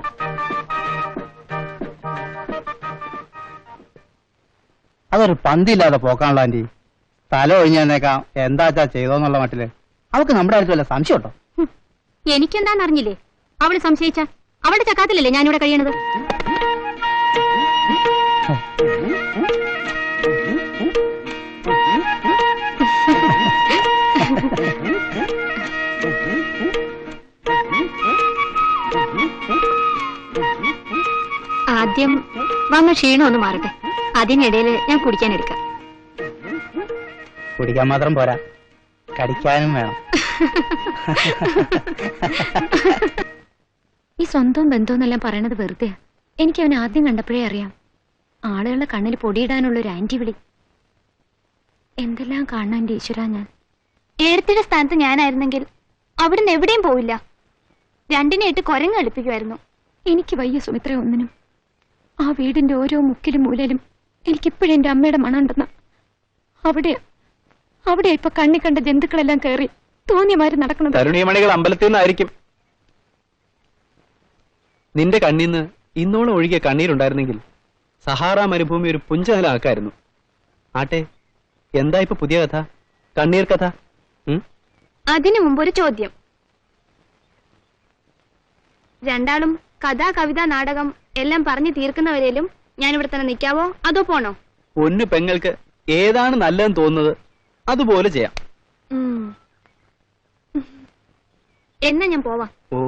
അതൊരു പന്തില്ലാതെ പോക്കാണല്ലോ ആന്റി. തല ഒഴിഞ്ഞു തന്നേക്കാം, എന്താച്ചാ ചെയ്തോന്നുള്ള മട്ടില്. അവൾക്ക് നമ്മുടെ അടുത്ത് വല്ല സംശയം ഉണ്ടോ? എനിക്കെന്താന്ന് അറിഞ്ഞില്ലേ? അവള് സംശയിച്ച അവളുടെ ചക്കാത്തിലല്ലേ ഞാനിവിടെ കഴിയണത്. ആദ്യം വന്ന ക്ഷീണം ഒന്ന് മാറട്ടെ, അതിനിടയിൽ ഞാൻ കുടിക്കാൻ എടുക്കാം. കുടിക്കാൻ മാത്രം പോരാ, കടിക്കാനും വേണം. ഈ സ്വന്തവും ബന്ധവും പറയണത് വെറുതെ. എനിക്ക് അവനെ ആദ്യം കണ്ടപ്പോഴേ അറിയാം. ആളുകളുടെ കണ്ണിൽ പൊടിയിടാനുള്ള ഒരു ആന്റി വിളി. എന്തെല്ലാം കാണാൻ എന്റെ ഈശ്വരാ. ഞാൻ ഏടത്തിയുടെ സ്ഥാനത്ത് ഞാനായിരുന്നെങ്കിൽ അവിടുന്ന് എവിടെയും പോവില്ല. രണ്ടിനെ ഇട്ട് കുരങ്ങ് കളിപ്പിക്കുമായിരുന്നു. എനിക്ക് വയ്യ സുമിത്ര ഒന്നിനും. ആ വീടിന്റെ ഓരോ മുക്കിലും മൂലയിലും എനിക്കിപ്പോഴും എന്റെ അമ്മയുടെ മണമുണ്ടെന്ന. അവിടെ ഇപ്പൊ കണ്ണി കണ്ട ജന്തുക്കളെല്ലാം കയറി തോന്നിയമാര് നടക്കണം. തരുണീമണികൾ അമ്പലത്തിൽ നിന്നായിരിക്കും. നിന്റെ കണ്ണീന്ന് ഇന്നോളം ഒഴുകിയ കണ്ണീരുണ്ടായിരുന്നെങ്കിൽ സഹാറ മരുഭൂമി ഒരു പുഞ്ചനലാക്കായിരുന്നു. ആട്ടെ, എന്താ ഇപ്പൊ പുതിയ കഥ, കണ്ണീർ കഥ? അതിനു മുമ്പൊരു ചോദ്യം. രണ്ടാളും കഥ, കവിത, നാടകം എല്ലാം പറഞ്ഞു തീർക്കുന്നവരേലും ഞാനിവിടെ തന്നെ നിൽക്കാവോ അതോ പോണോ? പൊന്നു പെങ്ങൾക്ക് ഏതാണ് നല്ലതെന്ന് തോന്നുന്നത് അതുപോലെ ചെയ്യാം. എന്നാ ഞാൻ പോവാം. ഓ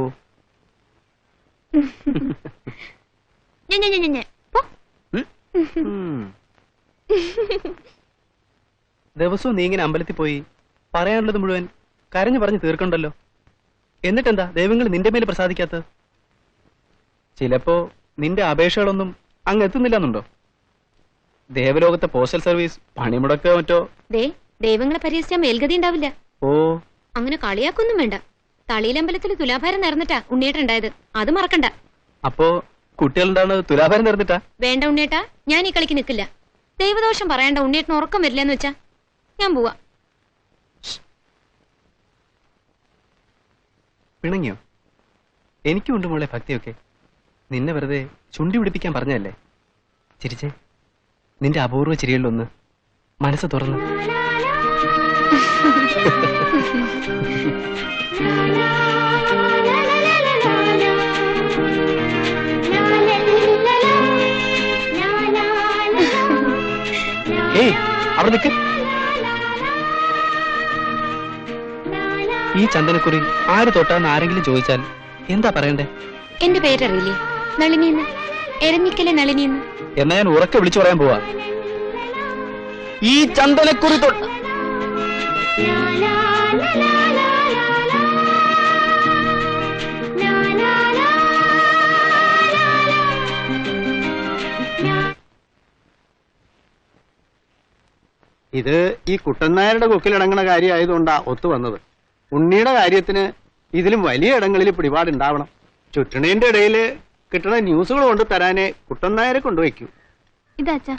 ദിവസവും നീ ഇങ്ങനെ അമ്പലത്തിൽ പോയി പറയാനുള്ളത് മുഴുവൻ കരഞ്ഞു പറഞ്ഞു തീർക്കണ്ടല്ലോ. എന്നിട്ടെന്താ ദൈവങ്ങൾ നിന്റെ മേലെ പ്രസാദിക്കാത്തത്? ചിലപ്പോ നിന്റെ അപേക്ഷകളൊന്നും അങ്ങ് എത്തുന്നില്ലെന്നുണ്ടോ? ദേവലോകത്തെ പോസ്റ്റൽ സർവീസ് പണിമുടക്കോ മറ്റോ? ദൈവങ്ങളെ പരിഹസിച്ചാൽ മേൽഗതി ഉണ്ടാവില്ല. ഓ, അങ്ങനെ കളിയാക്കൊന്നും വേണ്ട. തളിയിലമ്പലത്തിൽ തുലാഭാരം നേർന്നിട്ടാ ഉണ്ണിയേട്ടുണ്ടായത്, അത് മറക്കണ്ട. അപ്പോ കുട്ടികളുണ്ടാണ് തുലാഭാരം നേർന്നിട്ടാ? വേണ്ട ഉണ്ണിയേട്ടാ, ഞാൻ ഈ കളിക്ക് നിൽക്കില്ല. ദൈവദോഷം പറയണ്ട. ഉണ്ണിയേട്ടന് ഉറക്കം വരില്ലെന്ന് വെച്ചാ ഞാൻ പോവാ. പിണങ്ങിയോ? എനിക്കുണ്ട് മോളെ ഭക്തിയൊക്കെ. നിന്നെ വെറുതെ ചുണ്ടി പിടിപ്പിക്കാൻ പറഞ്ഞതല്ലേ. ചിരിച്ചേ, നിന്റെ അപൂർവ ചിരികളിലൊന്ന് മനസ്സ് തുറന്ന്. ഏയ്, അവിടെ നിൽക്ക്. ഈ ചന്ദനക്കുറി ആര് തൊട്ടാന്ന് ആരെങ്കിലും ചോദിച്ചാൽ എന്താ പറയണ്ടേ? എന്റെ പേരറിയില്ലേ? നളിനിന്ന്, എരഞ്ഞിക്കലെ നളിനിന്ന്. എന്നാ ഞാൻ ഉറക്കെ വിളിച്ചു പറയാൻ പോവാ. ഈ ചന്ദനക്കുറി തൊട്ട് ഇത് ഈ കുട്ടനായരുടെ കൊക്കിലിടങ്ങണ കാര്യമായതുകൊണ്ടാ ഒത്തു വന്നത്. ഉണ്ണിയുടെ കാര്യത്തിന് ഇതിലും വലിയ ഇടങ്ങളിൽ പിടിപാടുണ്ടാവണം. ചുറ്റണീന്റെ ഇടയിൽ കിട്ടുന്ന ന്യൂസുകൾ കൊണ്ട് തരാനേ കുട്ടനായരെ കൊണ്ടുവയ്ക്കൂ. ഇതാച്ചാ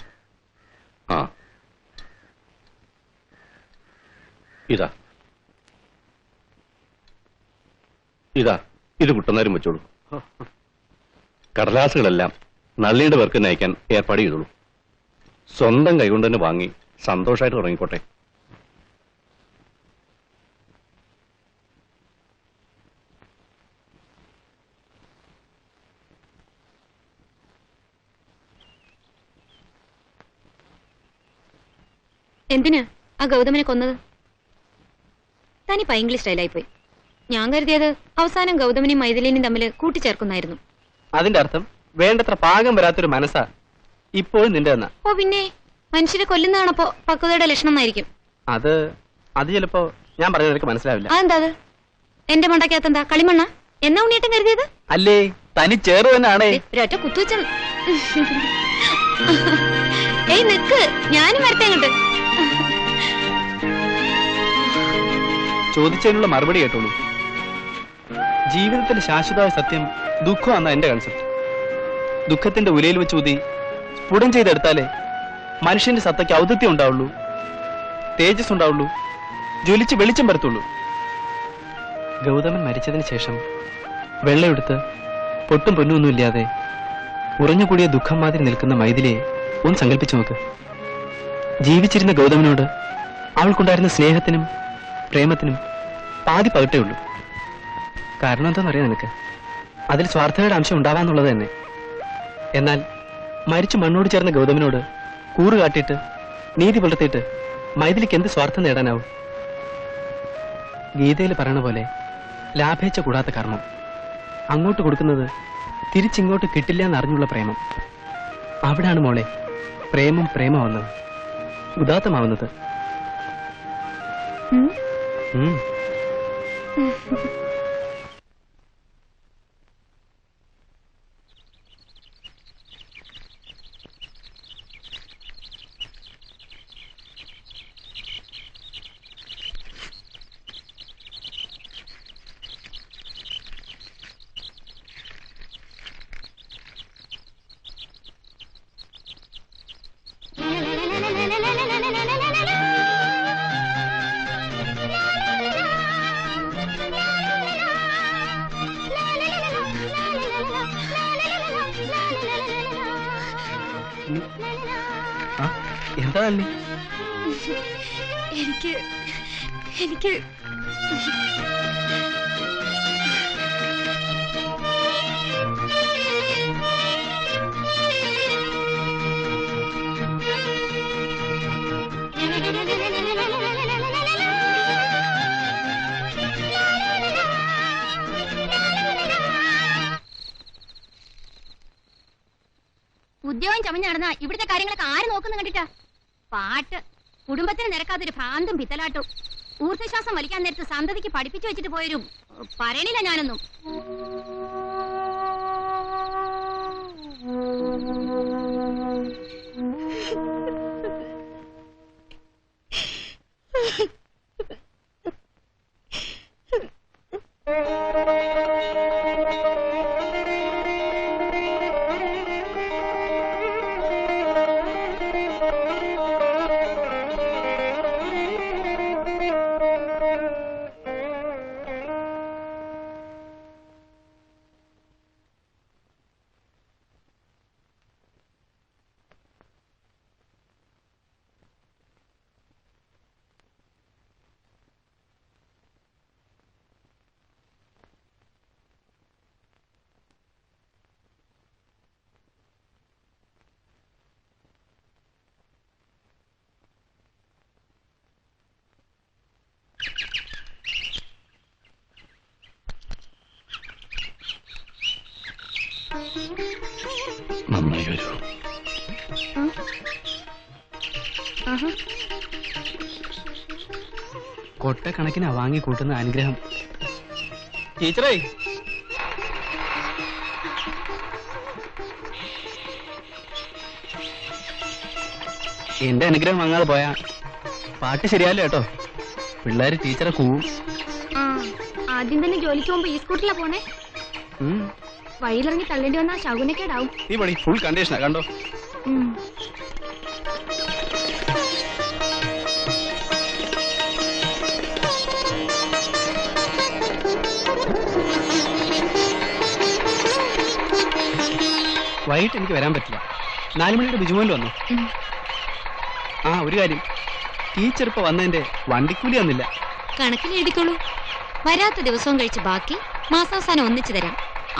ഇത് കുട്ടനാരും വെച്ചോളൂ. കടലാസുകളെല്ലാം നള്ളിയുടെ പേർക്ക് നയിക്കാൻ ഏർപ്പാട് ചെയ്തോളൂ. സ്വന്തം കൈകൊണ്ട് തന്നെ വാങ്ങി സന്തോഷമായിട്ട് തുടങ്ങിക്കോട്ടെ. എന്തിനാ ആ ഗൗതമനെ കൊന്നത്? തനി പൈങ്കിളി സ്റ്റൈലായി പോയി. ഞാൻ കരുതിയത് അവസാനം ഗൗതമനും മൈഥിലിനും തമ്മിൽ കൂട്ടിച്ചേർക്കുന്നായിരുന്നു. അതിന്റെ അർത്ഥം വേണ്ടത്ര പാകം വരാത്തൊരു മനസ്സാ ഇപ്പോഴും നിന്റെ എന്നാ. ഓ പിന്നെ മനുഷ്യരെ കൊല്ലുന്നതാണപ്പോ പക്വതയുടെ ലക്ഷണം എന്നായിരിക്കും. അത് ചിലപ്പോ ഞാൻ പറഞ്ഞത് നിനക്ക് മനസ്സിലാവില്ല. അതെന്താ? അത് എന്റെ മണ്ടക്കകത്തെന്താ കളിമണ്ണ എന്നാ ഉണ്ണിയേട്ടൻ കരുതിയത്? അല്ലേ, തനി ചേറ് തന്നെയാണേ. ഒരൊറ്റ കുത്തുവെച്ച. ഏയ് നിക്ക്, ഞാനും വരട്ടെ അങ്ങോട്ട്. ചോദിച്ചതിനുള്ള മറുപടി കേട്ടോളൂ. ജീവിതത്തിൽ ശാശ്വതമായ സത്യം ദുഃഖമാണെന്ന എന്റെ കൺസെപ്റ്റ്. ദുഃഖത്തിന്റെ ഉലയിൽ വെച്ച് ഊതി സ്ഫുടം ചെയ്തെടുത്താലേ മനുഷ്യന്റെ സത്തയ്ക്ക് ഔദിത്യം ഉണ്ടാവുള്ളൂ, തേജസ് ഉണ്ടാവുള്ളൂ, ജ്വലിച്ച് വെളിച്ചം വരത്തുള്ളൂ. ഗൗതമൻ മരിച്ചതിന് ശേഷം വെള്ളയെടുത്ത് പൊട്ടും പൊന്നൊന്നും ഇല്ലാതെ ഉറഞ്ഞുകൂടിയ ദുഃഖം മാതിരി നിൽക്കുന്ന മൈഥിലിയെ ഒന്ന് സങ്കല്പിച്ചു നോക്ക്. ജീവിച്ചിരുന്ന ഗൗതമനോട് അവൾക്കുണ്ടായിരുന്ന സ്നേഹത്തിനും പ്രേമത്തിനും പാതി പകട്ടേ ഉള്ളൂ. കാരണം എന്താണെന്നറിയാം നിനക്ക്? അതിൽ സ്വാർത്ഥതയുടെ അംശം ഉണ്ടാവാന്നുള്ളത് തന്നെ. എന്നാൽ മരിച്ചു മണ്ണോട് ചേർന്ന ഗൗതമനോട് കൂറ് കാട്ടിയിട്ട് നീതി പുലർത്തിയിട്ട് മൈഥിലിക്ക് എന്ത് സ്വാർത്ഥം നേടാനാവും? ഗീതയിൽ പറയണ പോലെ ലാഭേച്ഛ കൂടാത്ത കർമ്മം, അങ്ങോട്ട് കൊടുക്കുന്നത് തിരിച്ചിങ്ങോട്ട് കിട്ടില്ല എന്നറിഞ്ഞുള്ള പ്രേമം. അവിടാണ് മോളെ പ്രേമം പ്രേമമാവുന്നത്, ഉദാത്തമാവുന്നത്. എന്താ അല്ലേ? എനിക്ക് ഉദ്യോഗം ചമഞ്ഞ് നടന്ന ഇവിടുത്തെ കാര്യങ്ങളൊക്കെ ആര് നോക്കുന്നു കണ്ടിട്ടാ? പാട്ട് കുടുംബത്തിന് നിരക്കാത്തൊരു ഭ്രാന്തും പിത്തലാട്ടും. ഊർജ്ജശ്വാസം വലിക്കാൻ നേരത്ത് സന്തതിക്ക് പഠിപ്പിച്ചു വെച്ചിട്ട് പോയൊരു പറയണില്ല ഞാനൊന്നും. നന്നായി വരൂ. കൊട്ടക്കണക്കിനാ വാങ്ങി കൂട്ടുന്ന അനുഗ്രഹം. ടീച്ചറേ, എന്റെ അനുഗ്രഹം വാങ്ങാതെ പോയാ പാട്ട് ശരിയല്ല കേട്ടോ. പിള്ളേര് ടീച്ചറെ കൂവും. ആദ്യം തന്നെ ജോലിക്ക് പോകുമ്പോ ഈ സ്കൂട്ടറിലാ പോണേ. വഴിയിലിറങ്ങി തള്ളേണ്ടി വന്നാ ശകുനക്കേടാവും. ഈ പണി ഫുൾ കണ്ടീഷനാ കണ്ടോ. വൈകിട്ട് എനിക്ക് വരാൻ പറ്റില്ല. 4 മണിയുടെ ബിജുമോനിൽ വന്നു. ഒരു കാര്യം, ടീച്ചർ ഇപ്പൊ വന്നതിന്റെ വണ്ടിക്കൂലി വന്നില്ല. കണക്കിൽ എഴുതിക്കോളൂ. വരാത്ത ദിവസവും കഴിച്ച് ബാക്കി മാസാവസാനം ഒന്നിച്ചു തരാം.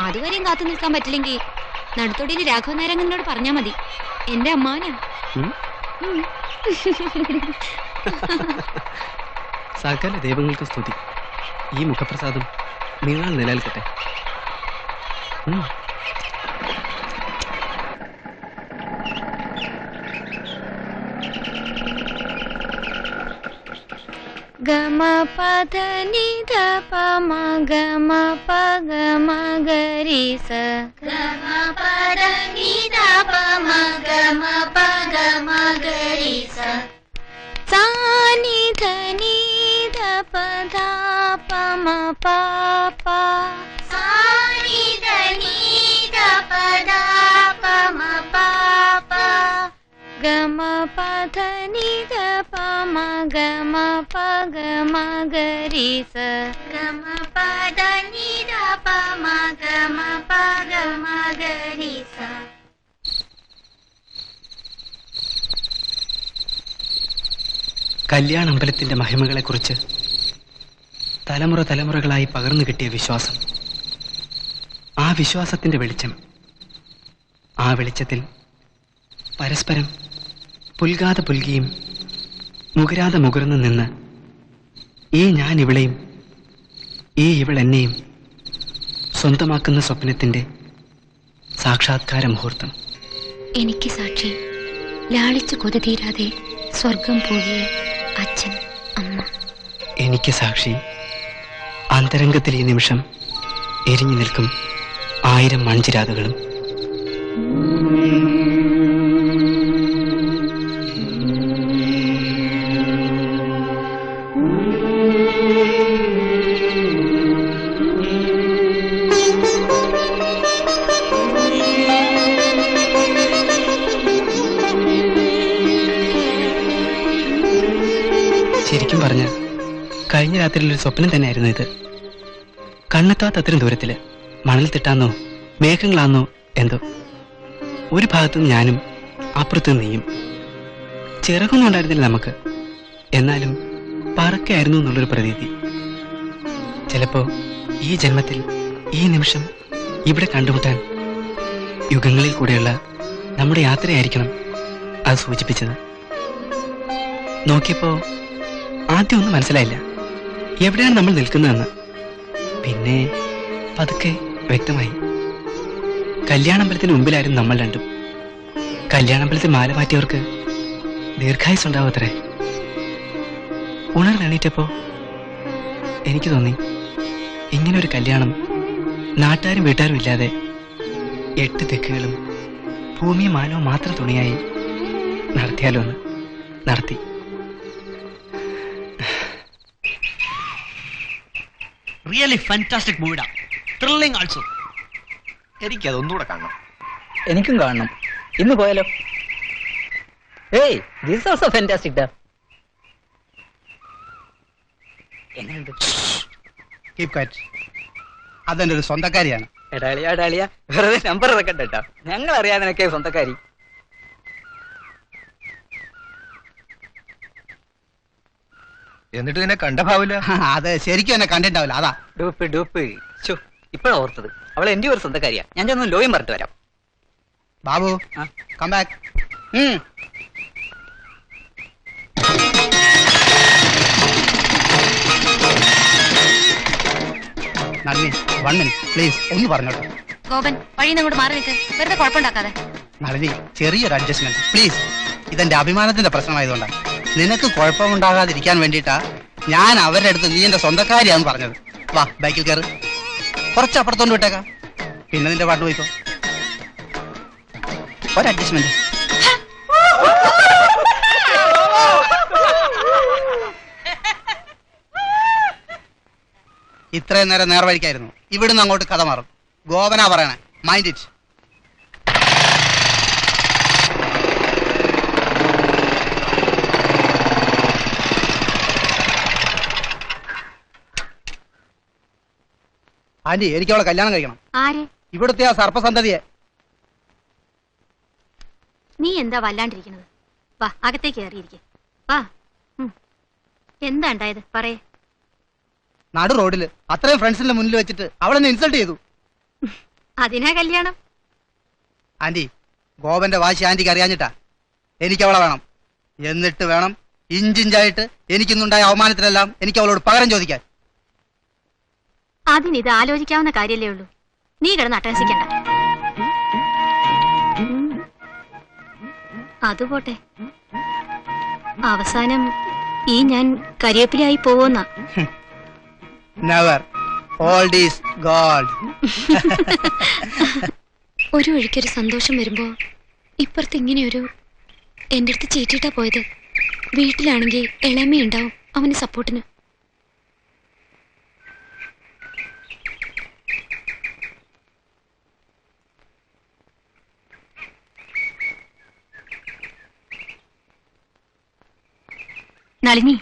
അതുവരെയും കാത്തു നിൽക്കാൻ പറ്റില്ലെങ്കിൽ നടുത്തൊടിയിൽ രാഘവ നായരങ്ങനോട് പറഞ്ഞാ മതി. എന്റെ അമ്മാനാ. സകല ദൈവങ്ങൾക്ക് സ്തുതി. ഈ മുഖപ്രസാദം നിങ്ങൾ നിലനിൽക്കട്ടെ. ഗമ പദ നിധ പമ ഗമ പഗ മഗരി സ ഗമ പദ നിധ പമ ഗമ പഗ മഗരി സ സാ നിധ നിധ പദ പമ പാപ സാ നിധ നിധ പദ പമ പാപ ഗമ പദ നിധ പമ ഗമ പഗ മഗരി സ ഗമ പദ നിധ പമ ഗമ പഗ മഗരി സ. കല്യാണമ്പലത്തിന്റെ മഹിമകളെക്കുറിച്ച് തലമുറ തലമുറകളായി പകർന്നു കിട്ടിയ വിശ്വാസം, ആ വിശ്വാസത്തിന്റെ വെളിച്ചം, ആ വെളിച്ചത്തിൽ പരസ്പരം പുൽകാതെ പുൽകിയും മുകരാതെ മുകർന്നു നിന്ന് ഈ ഞാൻ ഇവളെയും ഈ ഇവൾ എന്നെയും സ്വന്തമാക്കുന്ന സ്വപ്നത്തിന്റെ സാക്ഷാത്കാര മുഹൂർത്തം. എനിക്ക് സാക്ഷി ലാളിച്ചു കൊതി തീരാതെ സ്വർഗം പോകിയ അച്ഛൻ അമ്മ. എനിക്ക് സാക്ഷി അന്തരംഗത്തിൽ ഈ നിമിഷം എരിഞ്ഞു നിൽക്കും 1000 മൺചിരാതുകളും. ശരിക്കും പറഞ്ഞ കഴിഞ്ഞ രാത്രിയിലൊരു സ്വപ്നം തന്നെയായിരുന്നു ഇത്. കണ്ണെത്താത്ത അത്രയും ദൂരത്തില് മണൽ തിട്ടാന്നോ മേഘങ്ങളാന്നോ എന്തോ. ഒരു ഭാഗത്തുനിന്ന് ഞാനും അപ്പുറത്തു നീയും. ചിറകൊന്നും ഉണ്ടായിരുന്നില്ല നമുക്ക്, എന്നാലും പറക്കായിരുന്നു എന്നുള്ളൊരു പ്രതീതി. ചിലപ്പോ ഈ ജന്മത്തിൽ ഈ നിമിഷം ഇവിടെ കണ്ടുമുട്ടാൻ യുഗങ്ങളിൽ കൂടെയുള്ള നമ്മുടെ യാത്രയായിരിക്കണം അത് സൂചിപ്പിച്ചത്. നോക്കിയപ്പോ ആദ്യം ഒന്നും മനസ്സിലായില്ല എവിടെയാണ് നമ്മൾ നിൽക്കുന്നതെന്ന്. പിന്നെ പതുക്കെ വ്യക്തമായി. കല്യാണമ്പലത്തിന് മുമ്പിലായിരുന്നു നമ്മൾ രണ്ടും. കല്യാണമ്പലത്തിൽ മാല മാറ്റിയവർക്ക് ദീർഘായുസ് ഉണ്ടാവത്രേ. ഉണർന്നെണീറ്റപ്പോ എനിക്ക് തോന്നി ഇങ്ങനൊരു കല്യാണം നാട്ടുകാരും വീട്ടുകാരും ഇല്ലാതെ 8 ദിക്കുകളും ഭൂമിയും മാനവും മാത്രം തുണിയായി നടത്തിയാലോ എന്ന്. നടത്തി. റിയലി ഫാന്റാസ്റ്റിക് മൂവിഡാ. Thrilling also. എനിക്കത് ഒന്നുകൂടെ കാണണം. എനിക്കും കാണണം. ഇന്ന് പോയാലോ? ഏയ് ദിസ് ഓൾസോ ഫാന്റാസ്റ്റിക് ഡാ. എങ്ങനെയുണ്ട്? Keep quiet. അതെന്റെ ഒരു സ്വന്തക്കാരിയാണ്. എടാളിയാ വെറുതെ നമ്പർ ഇറക്കണ്ട കേട്ടോ. ഞങ്ങൾ അറിയാതിനൊക്കെ സ്വന്തക്കാരി. എന്നിട്ട് നിന്നെ കണ്ട ഭാവില്ല. അത് ശരിക്കും എന്നെ കണ്ടിട്ടാവില്ല. അതാ ഡൂപ്പ്. ഇപ്പഴാ ഓർത്തത്. അവൾ എന്റെ ഒരു സ്വന്തക്കാരിയാ. ഞാൻ ചെന്ന് ലോയും പറഞ്ഞിട്ട് വരാം. Babu come back. Nalini 1 minute please. ഒന്ന് പറഞ്ഞോട്ടെ. ഗോപൻ വഴിയിൽ നിന്ന് മാറി നിൽക്ക്. വെറുതെ കുഴപ്പമുണ്ടാക്കാതെ. നളിനി ചെറിയൊരു അഡ്ജസ്റ്റ്മെന്റ് പ്ലീസ്. ഇതെന്റെ അഭിമാനത്തിന്റെ പ്രശ്നമായതുകൊണ്ടാണ്. നിനക്ക് കുഴപ്പമുണ്ടാകാതിരിക്കാൻ വേണ്ടിയിട്ടാ ഞാൻ അവരുടെ അടുത്ത് നീ എന്റെ സ്വന്തക്കാരിയാന്ന് പറഞ്ഞത്. വാ ബൈക്കിൽ കയറ്. കുറച്ച് അപ്പുറത്തോണ്ട് വിട്ടേക്കാം. പിന്നെ നിന്റെ പാട്ട് പോയിക്കോ. ഒരു അഡ്ജസ്റ്റ്മെന്റ്. ഇത്രയും നേരം നേർവഴിക്കായിരുന്നു. ഇവിടുന്ന് അങ്ങോട്ട് കഥ മാറും. ഗോപനാ പറയണേ. Mind it. ആന്റി എനിക്ക് അവളെ കല്യാണം കഴിക്കണം. ആരെ? ഇവിടുത്തെ ആ സർപ്പസന്തതിയെ. നീ എന്താ വല്ലാണ്ടിരിക്കുന്നത്? വാ അകത്തേക്ക് കയറിയിരിക്കെ. വാ. എന്താ ഉണ്ടായത് പറയേ. നടു റോഡില് അത്രയും ഫ്രണ്ട്സിന്റെ മുന്നിൽ വെച്ചിട്ട് അവളെന്നെ ഇൻസൾട്ട് ചെയ്തു. അതിനാ കല്യാണം? ആന്റി ഗോപന്റെ വാശി ആന്റിക്ക് അറിയാഞ്ഞിട്ടാ. എനിക്ക് അവളെ വേണം. എന്നിട്ട് വേണം ഇഞ്ചിഞ്ചായിട്ട് എനിക്കിന്നുണ്ടായ അവമാനത്തിലെല്ലാം എനിക്ക് അവളോട് പകരം ചോദിക്കാൻ. അതിനിത് ആലോചിക്കാവുന്ന കാര്യല്ലേ ഉള്ളൂ. നീ കിടന്ന് അട്ടഹസിക്കണ്ട. അതുപോട്ടെ, അവസാനം ഈ ഞാൻ കരിവേപ്പിലായി പോവോന്ന. നെവർ. Old is gold. ഒരു ഒഴുക്കൊരു സന്തോഷം വരുമ്പോ ഇപ്പുറത്ത് ഇങ്ങനെയൊരു എന്റെ അടുത്ത് ചീറ്റിട്ടാ പോയത്. വീട്ടിലാണെങ്കിൽ ഇളമയുണ്ടാവും അവന് സപ്പോർട്ടിന്. നളിനി,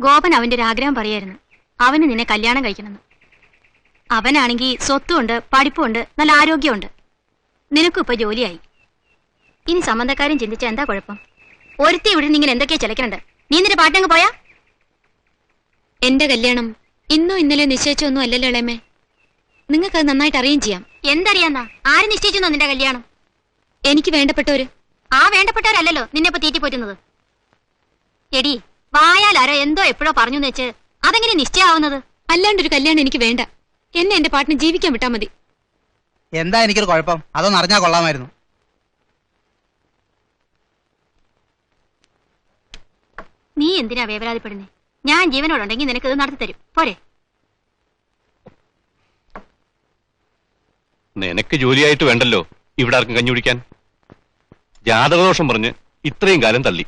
ഗോപൻ അവന്റെ ഒരു ആഗ്രഹം പറയായിരുന്നു. അവന് നിന്നെ കല്യാണം കഴിക്കണമെന്ന്. അവനാണെങ്കിൽ സ്വത്തുണ്ട്, പഠിപ്പുണ്ട്, നല്ല ആരോഗ്യമുണ്ട്. നിനക്കും ഇപ്പൊ ജോലിയായി. ഇനി സംബന്ധക്കാരും ചിന്തിച്ച എന്താ കുഴപ്പം? ഒരുത്തി ഇവിടെ നിന്ന് ഇങ്ങനെ എന്തൊക്കെയാ ചിലക്കണുണ്ട്. നീ നിന്റെ പാട്ടങ്ങ് പോയാ? എന്റെ കല്യാണം ഇന്നോ ഇന്നലെയോ നിശ്ചയിച്ചൊന്നും അല്ലല്ലോ ഇളമേ. നിങ്ങൾക്കത് നന്നായിട്ട് അറിയുകയും ചെയ്യാം. എന്തറിയാന്നാ? ആര് നിശ്ചയിച്ചെന്നോ നിന്റെ കല്യാണം? എനിക്ക് വേണ്ടപ്പെട്ടവര്. ആ വേണ്ടപ്പെട്ടവരല്ലോ നിന്നെ ഇപ്പൊ തീറ്റിപ്പോറ്റുന്നത്. എടി, വായാലാരോ എന്തോ എപ്പോഴോ പറഞ്ഞു വെച്ച് അതെങ്ങനെ നിശ്ചയാവുന്നത്? അല്ലാണ്ടൊരു കല്യാണം എനിക്ക് വേണ്ട. എന്നെ എന്റെ പാട്ടിന് ജീവിക്കാൻ വിട്ടാ മതി. എന്താ എനിക്കൊരു കുഴപ്പം? അതൊന്നും അറിഞ്ഞാ കൊള്ളാമായിരുന്നു. നീ എന്തിനാ വേവലാതിപ്പെടുന്നേ? ഞാൻ ജീവനോടുണ്ടെങ്കിൽ നിനക്ക് ഇത് നടത്തി തരും. പോരെ? നിനക്ക് ജോലിയായിട്ട് വേണ്ടല്ലോ ഇവിടെ ആർക്കും കഞ്ഞി കുടിക്കാൻ. ജാതകദോഷം പറഞ്ഞ് ഇത്രയും കാലം തള്ളി.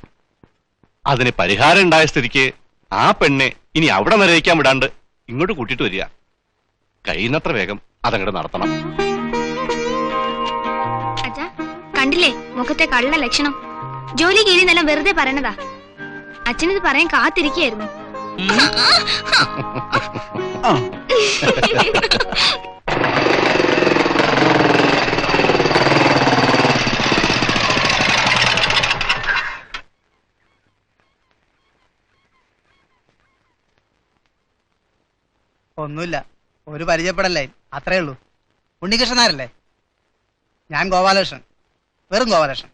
അതിന് പരിഹാരം ഉണ്ടായ സ്ഥിതിക്ക് ആ പെണ്ണെ ഇനി അവിടെ നിലയിക്കാൻ വിടാണ്ട് ഇങ്ങോട്ട് കൂട്ടിയിട്ട് വരിക. കഴിയുന്നത്ര വേഗം അതങ്ങോട്ട് നടത്തണം. അച്ഛാ, കണ്ടില്ലേ മുഖത്തെ കള്ള ലക്ഷണം? ജോലി കീഴിന്നെല്ലാം വെറുതെ പറയണതാ. അച്ഛനിത് പറയാൻ കാത്തിരിക്കുകയായിരുന്നു. ഒന്നുമില്ല, ഒരു പരിചയപ്പെടല്ലേ, അത്രേ ഉള്ളൂ. ഉണ്ണികൃഷ്ണനാരല്ലേ? ഞാൻ ഗോപാലകൃഷ്ണൻ, വെറും ഗോപാലകൃഷ്ണൻ.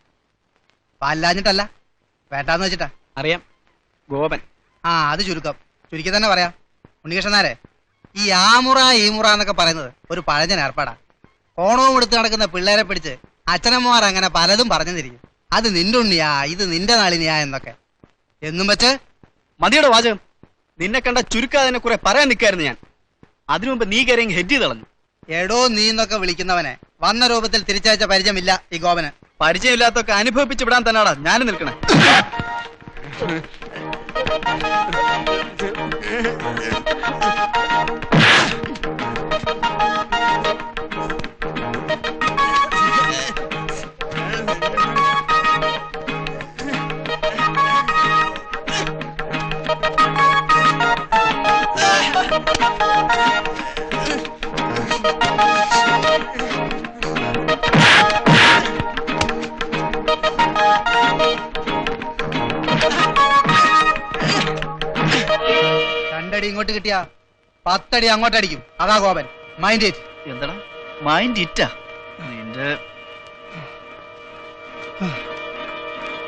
പാലില്ലാഞ്ഞിട്ടല്ല, വേണ്ടാന്ന് വെച്ചിട്ടാ. അറിയാം, ഗോപൻ. ആ, അത് ചുരുക്കം. ചുരുക്കി തന്നെ പറയാം. ഉണ്ണികൃഷ്ണനാരെ, ഈ ആമുറ ഈമുറ എന്നൊക്കെ പറയുന്നത് ഒരു പഴഞ്ഞൻ ഏർപ്പാടാ. ഓണവും എടുത്ത് നടക്കുന്ന പിള്ളേരെ പിടിച്ച് അച്ഛനമ്മമാർ അങ്ങനെ പലതും പറഞ്ഞു തിരിക്കും. അത് നിന്റെ ഉണ്ണിയാ, ഇത് നിന്റെ നളിനിയാ എന്നൊക്കെ. എന്നും വെച്ച് മതിയുടെ വാചകം. നിന്നെ കണ്ട ചുരുക്കാതെ കുറെ പറയാൻ നിൽക്കായിരുന്നു ഞാൻ. അതിനു മുമ്പ് നീ കയറി ഹെഡ് ചെയ്ത് കളഞ്ഞു. എടോ നീ എന്നൊക്കെ വിളിക്കുന്നവനെ വന്ന രൂപത്തിൽ തിരിച്ചയച്ച പരിചയമില്ല ഈ ഗോപന്. പരിചയമില്ലാത്തൊക്കെ അനുഭവിപ്പിച്ച് വിടാൻ തന്നെയാടാ ഞാനും നിൽക്കണേ. രണ്ടടി ഇങ്ങോട്ട് കിട്ടിയാ 10 അടി അങ്ങോട്ടടിക്കും. അതാ ഗോപൻ. Mind it. എന്താടാ മൈൻഡ് ഇറ്റാ നിന്റെ?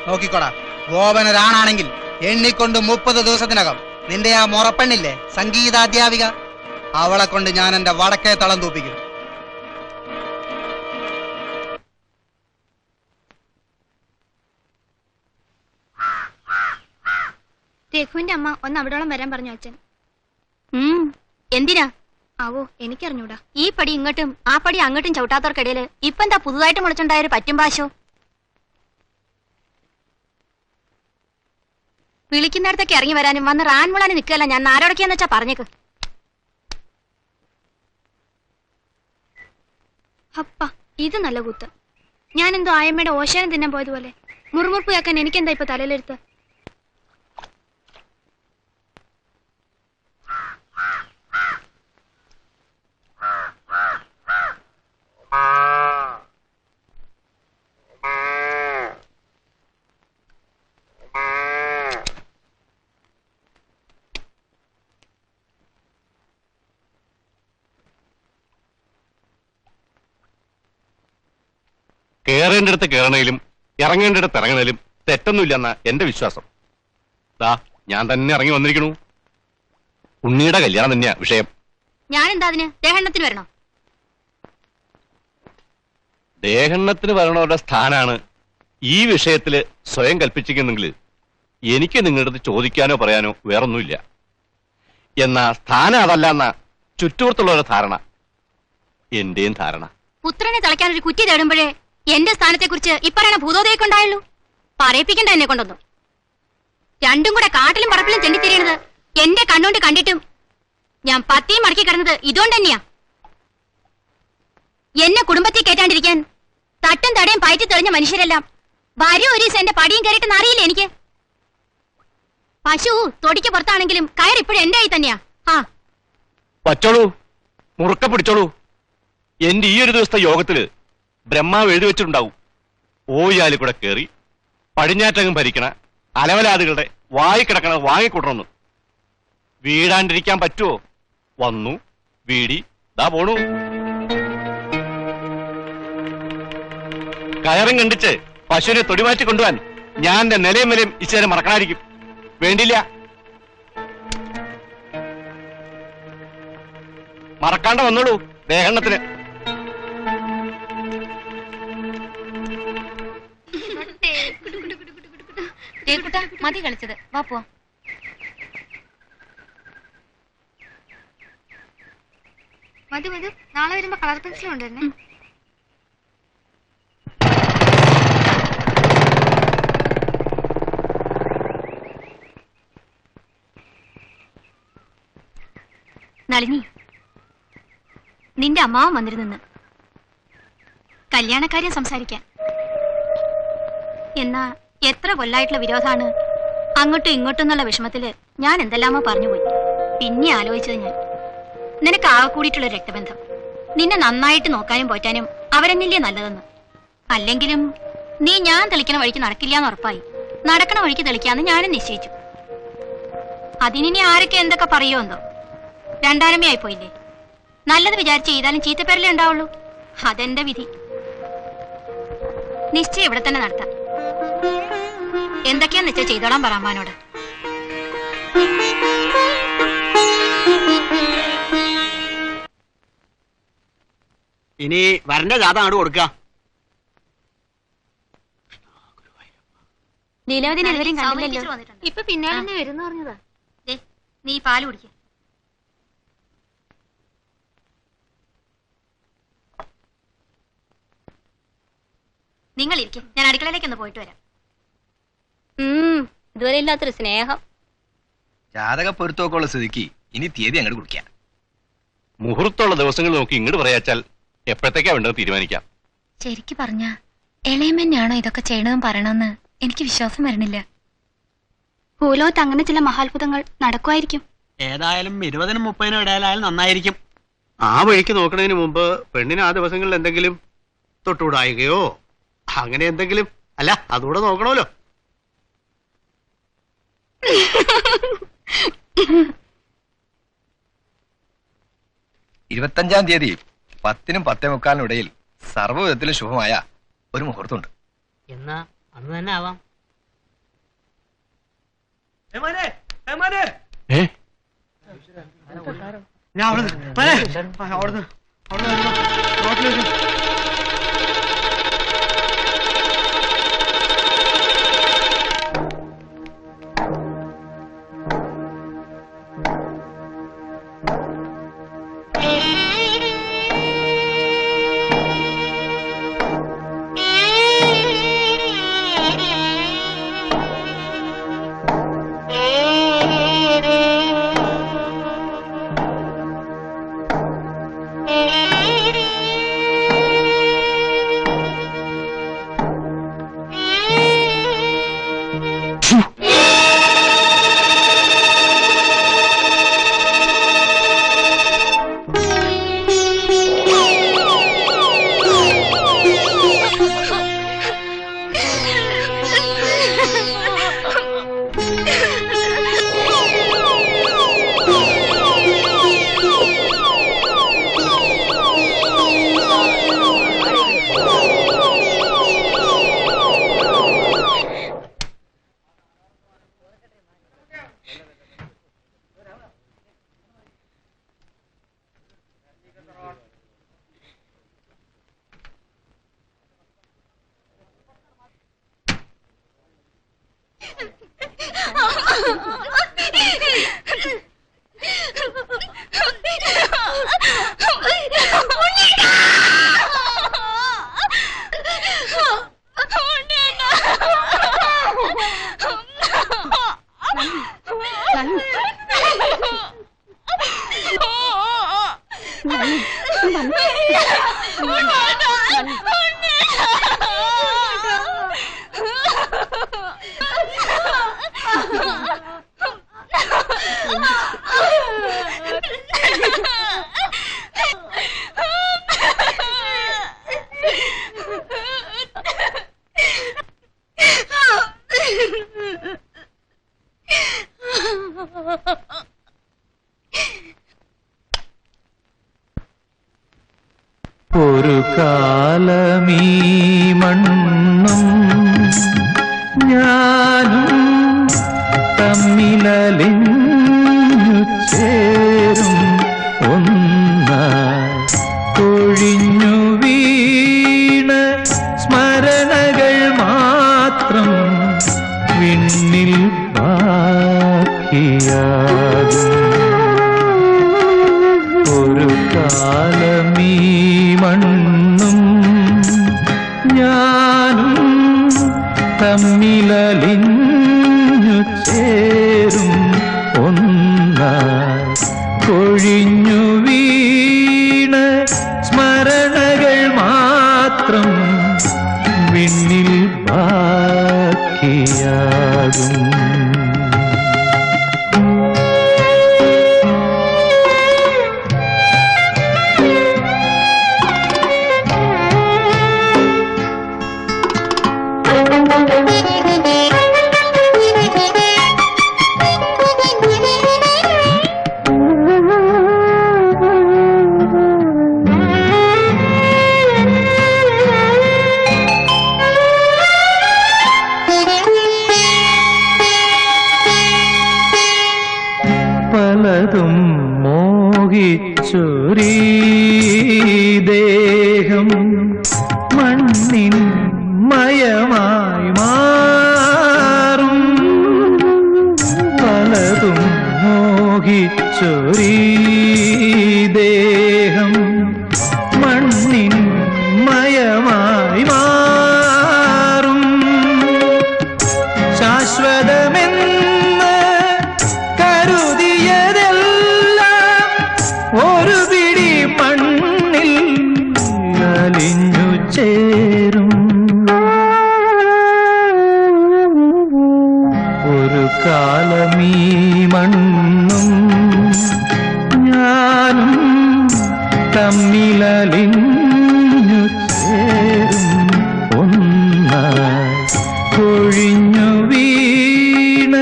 നോക്കിക്കോടാ, ഗോപൻ ഒരാണാണെങ്കിൽ എണ്ണിക്കൊണ്ട് 30 ദിവസത്തിനകം നിന്റെ ആ മുറപ്പെണ്ണില്ലേ സംഗീതാധ്യാപിക, അവളെ കൊണ്ട് ഞാൻ എന്റെ വടക്കേ തളം തൂപ്പിക്കും. രഘുവിന്റെ അമ്മ ഒന്ന് അവിടോളം വരാൻ പറഞ്ഞു അച്ഛൻ. എന്തിനാ? ആവോ, എനിക്കറിഞ്ഞൂടാ. ഈ പടി ഇങ്ങോട്ടും ആ പടി അങ്ങോട്ടും ചവിട്ടാത്തവർക്കിടയില് ഇപ്പൊ എന്താ പുതുതായിട്ട് മുളച്ചുണ്ടായൊരു പറ്റും പാശോ? വിളിക്കുന്നിടത്തൊക്കെ ഇറങ്ങി വരാനും വന്ന് റാൻമുളാന് നിൽക്കല്ല ഞാൻ ആരോടൊക്കെയാന്ന് വെച്ചാ പറഞ്ഞേക്ക്. അപ്പ ഇത് നല്ല കൂത്ത്. ഞാൻ എന്തോ ആയമ്മയുടെ ഓശാനം തിന്നാൻ പോയതുപോലെ. മുറുമുറുപ്പ് കേൾക്കാൻ എനിക്കെന്താ ഇപ്പൊ തലയിലെടുത്ത്? കയറേണ്ടിടത്ത് കയറണേലും ഇറങ്ങേണ്ടിടത്ത് ഇറങ്ങണേലും തെറ്റൊന്നുമില്ലെന്ന എന്റെ വിശ്വാസം. ഞാൻ തന്നെ ഇറങ്ങി വന്നിരിക്കണു. ഉണ്ണിയുടെ കല്യാണം തന്നെയാ വിഷയം. ഞാൻ എന്താ അതിന് ദേഹണ്ണത്തിന് വരണോ? ദേഹണ്ണത്തിന് വരണവരുടെ സ്ഥാനാണ് ഈ വിഷയത്തില് സ്വയം കൽപ്പിച്ചിരിക്കുന്നെങ്കിൽ എനിക്ക് നിങ്ങളുടെ അടുത്ത് ചോദിക്കാനോ പറയാനോ വേറൊന്നുമില്ല. എന്നാ സ്ഥാനം അതല്ല എന്നാ ചുറ്റുപുറത്തുള്ളവരുടെ ധാരണ, എന്റെയും ധാരണ. പുത്രനെ തളയ്ക്കാൻ ഒരു കുറ്റി തേടുമ്പോഴേ എന്റെ സ്ഥാനത്തെ കുറിച്ച് ഇപ്പറയണ ഭൂതോദയൊക്കെ ഉണ്ടായുള്ളൂ. പറയിപ്പിക്കണ്ട എന്നെ കൊണ്ടൊന്നും. രണ്ടും കൂടെ കാട്ടിലും പറപ്പിലും ചെണ്ടിത്തിരിയണത് എന്റെ കണ്ണുകൊണ്ട് കണ്ടിട്ടും ഞാൻ പത്തിയും മടക്കി കിടന്നത് ഇതുകൊണ്ട് തന്നെയാ. എന്നെ കുടുംബത്തിൽ കയറ്റാണ്ടിരിക്കാൻ തട്ടും തടയും പയറ്റി തെളിഞ്ഞ മനുഷ്യരെല്ലാം വരും ഒരു ദിവസം എന്റെ പടിയും കയറിയിട്ടെന്ന് അറിയില്ല എനിക്ക്. പശു തൊടിക്ക് പുറത്താണെങ്കിലും കയറിപ്പോഴും എന്റെ കൈ തന്നെയാ. ആ പറ്റോളൂ, മുറുക്ക പിടിച്ചോളൂ. എന്റെ ഈ ഒരു ദിവസത്തെ യോഗത്തില് ബ്രഹ്മാവ് എഴുതി വെച്ചിട്ടുണ്ടാവും, ഓയാലി കൂടെ കയറി പടിഞ്ഞാറ്റങ്ങും ഭരിക്കണ അലവലാദികളുടെ വായി കിടക്കണ വാങ്ങിക്കൂട്ടണമെന്ന്. വീടാണ്ടിരിക്കാൻ പറ്റുമോ? വന്നു വീടി ദാ പോണു. കയറും കണ്ടിച്ച് പശുവിനെ തൊടിമാറ്റി കൊണ്ടുപോവാൻ ഞാൻ എന്റെ നിലയും വിലയും ഇച്ചേരം മറക്കണായിരിക്കും. വേണ്ടില്ല, മറക്കാണ്ട് വന്നോളൂ ദേഹണ്ണത്തിന്. മതി കളിച്ചത്, വാ പോവാം. മതി മതി, നാളെ വരുമ്പോ കളർ പെൻസിൽ കൊണ്ടുവരണേ. നളിനി, നിന്റെ അമ്മാവൻ വന്നിരുന്നു കല്യാണക്കാര്യം സംസാരിക്കാൻ. എന്നാ എത്ര കൊല്ലായിട്ടുള്ള വിരോധാണ്. അങ്ങോട്ടും ഇങ്ങോട്ടും എന്നുള്ള വിഷമത്തില് ഞാൻ എന്തെല്ലാമോ പറഞ്ഞുപോയി. പിന്നെ ആലോചിച്ചത് ഞാൻ, നിനക്ക് ആകെ കൂടിയിട്ടുള്ള രക്തബന്ധം, നിന്നെ നന്നായിട്ട് നോക്കാനും പോറ്റാനും അവരെന്നില്ലേ നല്ലതെന്ന്. അല്ലെങ്കിലും നീ ഞാൻ തെളിക്കണ വഴിക്ക് നടക്കില്ലാന്ന് ഉറപ്പായി. നടക്കണ വഴിക്ക് തെളിക്കാന്ന് ഞാനും നിശ്ചയിച്ചു. അതിനി ആരൊക്കെ എന്തൊക്കെ പറയോ എന്തോ. രണ്ടാരമ്മയായി പോയില്ലേ. നല്ലത് വിചാരിച്ച് ചെയ്താലും ചീത്തപ്പേരലേ ഉണ്ടാവുള്ളൂ. അതെന്റെ വിധി. നിശ്ചയം ഇവിടെ തന്നെ നടത്താം. എന്തൊക്കെയാന്ന് വെച്ചാൽ ചെയ്തോളാൻ പറ അമ്മാനോട്. ഇനി വരന്റെ ജാഥ അങ്ങോട്ട് കൊടുക്കുക. ലീലാവതിനെ ഇതുവരെയും കണ്ടില്ലല്ലോ. ഇപ്പൊ പിന്നാലെ വരുന്ന പറഞ്ഞതാ. നീ പാല് കുടിക്ക. നിങ്ങൾ ഇരിക്കെ, ഞാൻ അടുക്കളയിലേക്ക് ഒന്ന് പോയിട്ട് വരാം. ഇതുവരെ ഇല്ലാത്തൊരു സ്നേഹം. ജാതക പൊരുത്തമൊക്കെയുള്ള സ്ഥിതിക്ക് ഇനി തീയതി അങ്ങോട്ട് കുടിക്കാം. മുഹൂർത്തമുള്ള ദിവസങ്ങൾ നോക്കി ഇങ്ങോട്ട് പറയാച്ചാൽ എപ്പോഴത്തേക്കാ വേണ്ടത് തീരുമാനിക്കാം. ശരിക്ക് പറഞ്ഞ ഇളയമ്മന്നെയാണോ ഇതൊക്കെ ചെയ്യണമെന്ന് പറയണമെന്ന് എനിക്ക് വിശ്വാസം വരണില്ല. ഭൂലോകത്ത് അങ്ങനെ ചില മഹാത്ഭുതങ്ങൾ നടക്കുമായിരിക്കും. ഏതായാലും 20-നും 30-നും ഇടയിലായാലും നന്നായിരിക്കും. ആ വഴിക്ക് നോക്കണതിന് മുമ്പ് പെണ്ണിന് ആ ദിവസങ്ങളിൽ എന്തെങ്കിലും തൊട്ടുകൂടായികയോ അങ്ങനെ എന്തെങ്കിലും, അല്ല അതുകൂടെ നോക്കണമല്ലോ. 25-ാം തീയതി 10-നും 10:45-നും ഇടയിൽ സർവ്വവിധത്തിലും ശുഭമായ ഒരു മുഹൂർത്തമുണ്ട്. എന്നാ അന്ന് തന്നെ ആവാം. ഞാൻ അവിടുന്ന് ഒരു കാലമീ മണ്ണും ഞാനും തമ്മിലലിഞ്ഞു ചേരും ഒന്നായി ഒഴിഞ്ഞു വീണ സ്മരണകൾ മാത്രം വിണ്ണിൽ ബാക്കിയാകും. ഒരു കാലമീ മണ്ണും ഞാനും തമ്മിലലിഞ്ഞു ചേരും ഒന്നായി കൊഴിഞ്ഞു വീണ സ്മരണകൾ മാത്രം വിണ്ണിൽ ബാക്കിയാകും. പലതും മോഹിച്ചൊരീ ദേഹം മണ്ണിൻ മയമായി മാറും. പലതും മോഹിച്ചൊരീ ദേഹം മണ്ണിൻ മയമായി മാറും. ശാശ്വതമെന്ന് കരുതിയതെല്ലാം ഒരു പിടി മണ്ണിൽ അലിഞ്ഞു ചേരും. ഒരു കാലമീ മണ്ണും ഞാനും തമ്മിലലിഞ്ഞു ചേരും ഒന്നായി കൊഴിഞ്ഞു വീണ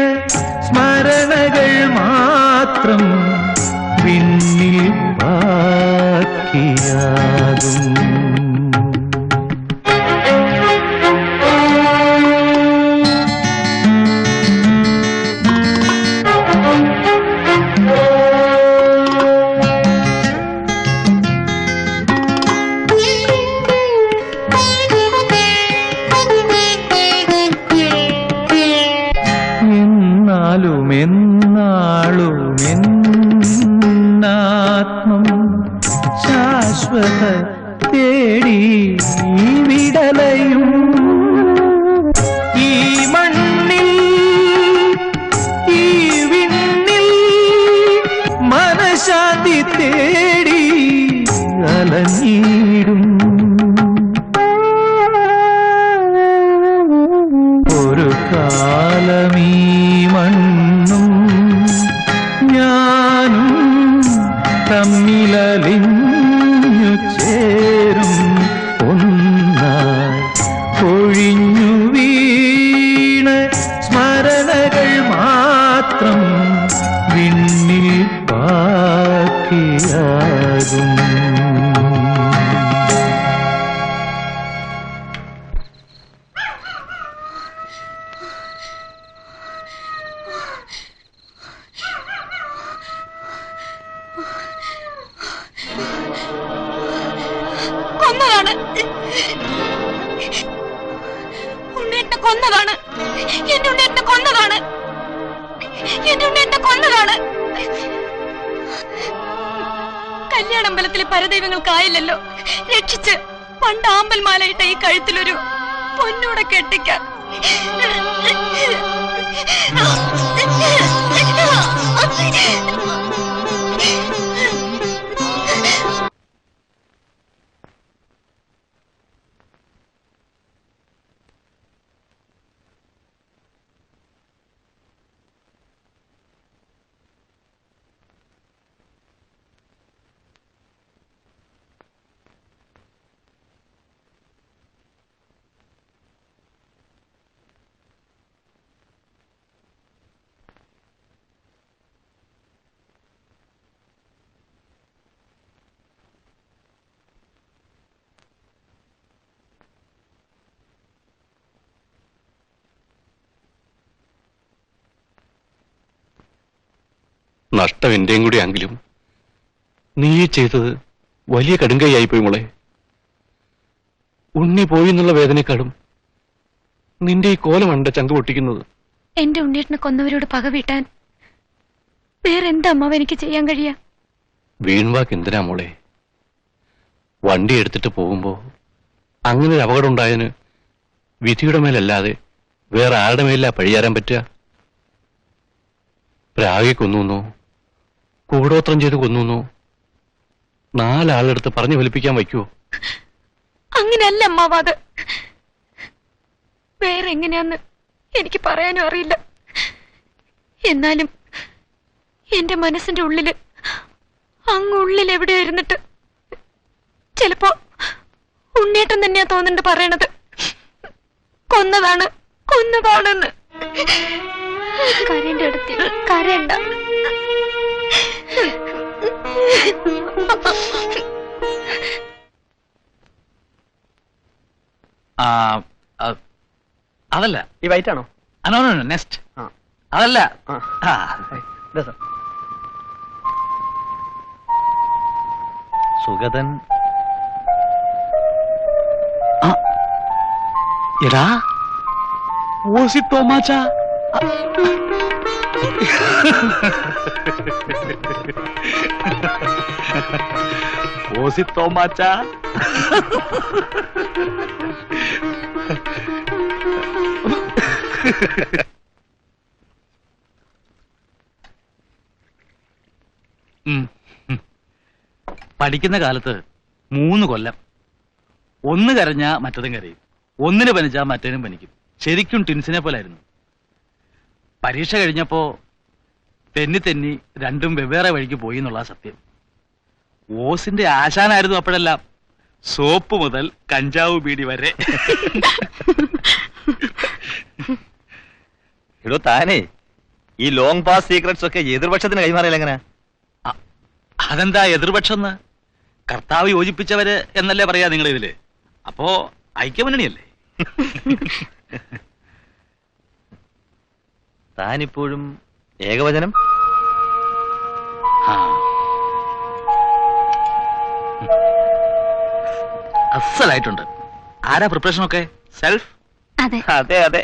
സ്മരണകൾ മാത്രം വിണ്ണിൽ ബാക്കിയാകും. എന്നാളുമെന്നാളുമെന്നാത്മം ശാശ്വത തേടി വിടലയും ഈ മണ്ണിൽ ഈ വിണ്ണിൽ മനഃശാന്തി തേടി അലഞ്ഞിടും. ഒരു കാലമീ മണ്ണും ഞാനും തമ്മിലലിഞ്ഞു ചേരും ഒന്നായി കൊഴിഞ്ഞു വീണ സ്മരണകൾ മാത്രം വിണ്ണിൽ ബാക്കിയാകും. കൊന്നതാണ് ഉണ്ണേട്ടനെ കൊന്നതാണ്. എന്റെ ഉണ്ണേട്ടനെ കൊന്നതാണ്. എന്റെ ഉണ്ണേട്ടനെ കൊന്നതാണ്. കല്യാണമ്പലത്തിലെ പരദൈവങ്ങൾക്കായില്ലല്ലോ രക്ഷിച്ച് പണ്ട് ആമ്പൽമാലയിട്ട ഈ കഴുത്തിലൊരു പൊന്നൂടെ കെട്ടിക്കാൻ. നഷ്ടം എന്റെയും കൂടി ആണെങ്കിലും നീ ചെയ്തത് വലിയ കടുങ്കൈയായിപ്പോയി മോളെ. ഉണ്ണി പോയി എന്നുള്ള വേദനക്കാളും നിന്റെ ഈ കോലമണ്ട ചങ്ക് പൊട്ടിക്കുന്നത്. എന്റെ ഉണ്ണീട്ടിനെ കൊന്നവരോട് പക വീട്ടാൻ വേറെന്താ അമ്മാവ് എനിക്ക് ചെയ്യാൻ കഴിയാ? വീൺവാക്ക് എന്തിനാ മോളെ? വണ്ടി എടുത്തിട്ട് പോകുമ്പോ അങ്ങനെ ഒരു അപകടം ഉണ്ടായതിന് വിധിയുടെ മേലല്ലാതെ വേറെ ആരുടെ മേലിലാ പഴിയാരാൻ പറ്റുക? പ്രാഗെ കൊന്നു, കൂടോത്രം ചെയ്ത് കൊന്നു, 4 ആളെടുത്ത് പറഞ്ഞു ഫലിപ്പിക്കാൻ വയ്ക്കുവോ? അങ്ങനെയല്ല അമ്മാവ്, അത് വേറെ എങ്ങനെയാന്ന് എനിക്ക് പറയാനും അറിയില്ല. എന്നാലും എന്റെ മനസ്സിന്റെ ഉള്ളില് അങ്ങുള്ളിൽ എവിടെ ഇരുന്നിട്ട് ചിലപ്പോ ഉണ്ണേട്ടൻ തന്നെയാ തോന്നുന്നുണ്ട് പറയണത് കൊന്നതാണെന്ന്. കരണ്ട അടുത്ത് കരണ്ട. അതല്ല ഈ വൈറ്റ് ആണോ? നെക്സ്റ്റ് അതല്ല. സുഗതൻ എടാ ഓസി തോമാച്ച. ഓസി തോമാച്ച. പഠിക്കുന്ന കാലത്ത് 3 കൊല്ലം ഒന്ന് കരഞ്ഞാ മറ്റതും കരയും, ഒന്നിന് പനിച്ചാ മറ്റേനും പനിക്കും. ശരിക്കും ടിൻസിനെ പോലായിരുന്നു. പരീക്ഷ കഴിഞ്ഞപ്പോ തെന്നി രണ്ടും വെവ്വേറെ വഴിക്ക് പോയി എന്നുള്ള സത്യം. ഓസിന്റെ ആശാനായിരുന്നു അപ്പോഴെല്ലാം, സോപ്പ് മുതൽ കഞ്ചാവ് ബീഡി വരെ. എടോ താനേ ഈ ലോങ് പാസ് സീക്രട്സ് ഒക്കെ എതിർപക്ഷത്തിന് കൈമാറിയില്ല എങ്ങനെ? അതെന്താ എതിർപക്ഷം? കർത്താവ് യോജിപ്പിച്ചവര് എന്നല്ലേ പറയാ നിങ്ങൾ ഇതില്? അപ്പോ ഐക്യമുന്നണിയല്ലേ? താനിപ്പോഴും ഏകവചനം? അസലായിട്ടുണ്ട്. ആരാ പ്രിപ്പറേഷൻ ഒക്കെ? സെൽഫ്? അതെ അതെ അതെ.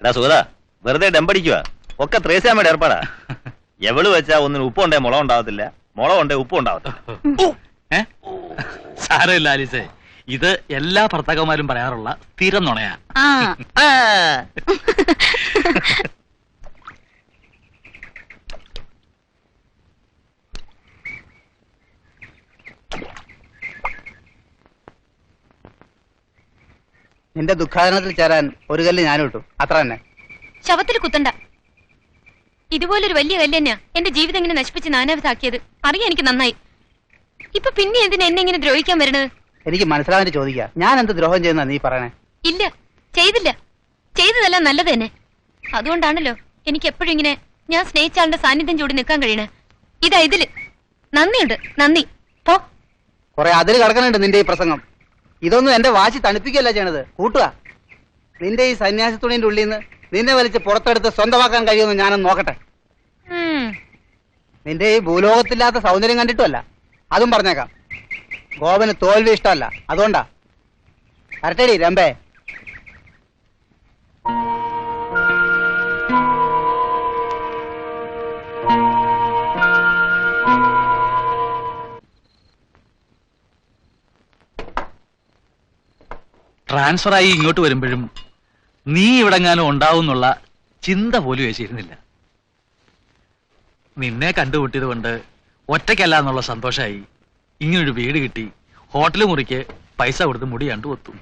എടാ സുഗത, വെറുതെ ഡമ്പടിക്കുക. ഒക്കെ ത്രേസ്യാമ്മയുടെ ഏർപ്പാടാ. എവള് വെച്ചാ ഒന്നിന് ഉപ്പുണ്ടേ മുള ഉണ്ടാവത്തില്ല, മുള ഉണ്ടേ ഉപ്പും ഉണ്ടാവത്തില്ല. സാരമില്ല ആലിസേ, ഇത് എല്ലാ ഭർത്താക്കന്മാരും പറയാറുള്ള സ്ഥിരം നുണയാ. നിന്റെ ദുഃഖാടനത്തിൽ ചേരാൻ ഒരു കല്ല് ഞാനും ഇട്ടു, അത്ര തന്നെ. ശവത്തിൽ കുത്തണ്ട. ഇതുപോലൊരു വലിയ കല്ല് തന്നെയാ എന്റെ ജീവിതം ഇങ്ങനെ നശിപ്പിച്ച് നാനാവിധാക്കിയത്. അറിയാൻ എനിക്ക് നന്നായി. ഇപ്പൊ പിന്നെ എന്തിനാ എന്നെ ഇങ്ങനെ ദ്രോഹിക്കാൻ വരണത്? എനിക്ക് മനസ്സിലാവാൻ ചോദിക്കുക, ഞാൻ എന്ത് ദ്രോഹം ചെയ്യുന്ന നീ പറയണേ? ഇല്ല, ചെയ്തില്ല. ചെയ്തതെല്ലാം നല്ലത് തന്നെ. അതുകൊണ്ടാണല്ലോ എനിക്ക് എപ്പോഴും ഇങ്ങനെ ഞാൻ സ്നേഹിച്ച ആളുടെ സാന്നിധ്യം ചൂടി നിൽക്കാൻ കഴിയണേ. ഇതാ ഇതില് നന്ദിയുണ്ട്. നന്ദി. പോ. കുറെ അതിൽ കിടക്കണുണ്ട് നിന്റെ ഈ പ്രസംഗം. ഇതൊന്നും എന്റെ വാശി തണുപ്പിക്കുകയല്ല ചെയ്യണത്, കൂട്ടുക. നിന്റെ ഈ സന്യാസി തുണിന്റെ ഉള്ളിൽ നിന്ന് നിന്നെ വലിച്ച് പുറത്തെടുത്ത് സ്വന്തമാക്കാൻ കഴിയുമെന്ന് ഞാനൊന്ന് നോക്കട്ടെ. നിന്റെ ഈ ഭൂലോകത്തില്ലാത്ത സൗന്ദര്യം കണ്ടിട്ടുമല്ല, അതും പറഞ്ഞേക്കാം. ഗോപന് തോൽവി ഇഷ്ടമല്ല, അതുകൊണ്ടാ. കരട്ടടി രമ്പേ. ട്രാൻസ്ഫറായി ഇങ്ങോട്ട് വരുമ്പോഴും നീ ഇവിടെങ്ങാനും ഉണ്ടാവുന്നുള്ള ചിന്ത പോലും യോജിച്ചിരുന്നില്ല. നിന്നെ കണ്ടുമുട്ടിയത് കൊണ്ട് ഒറ്റയ്ക്കല്ല എന്നുള്ള സന്തോഷമായി ഇങ്ങനൊരു വീട് കിട്ടി. ഹോട്ടൽ മുറിക്ക് പൈസ കൊടുത്ത് മുടി കണ്ടു ഒത്തു.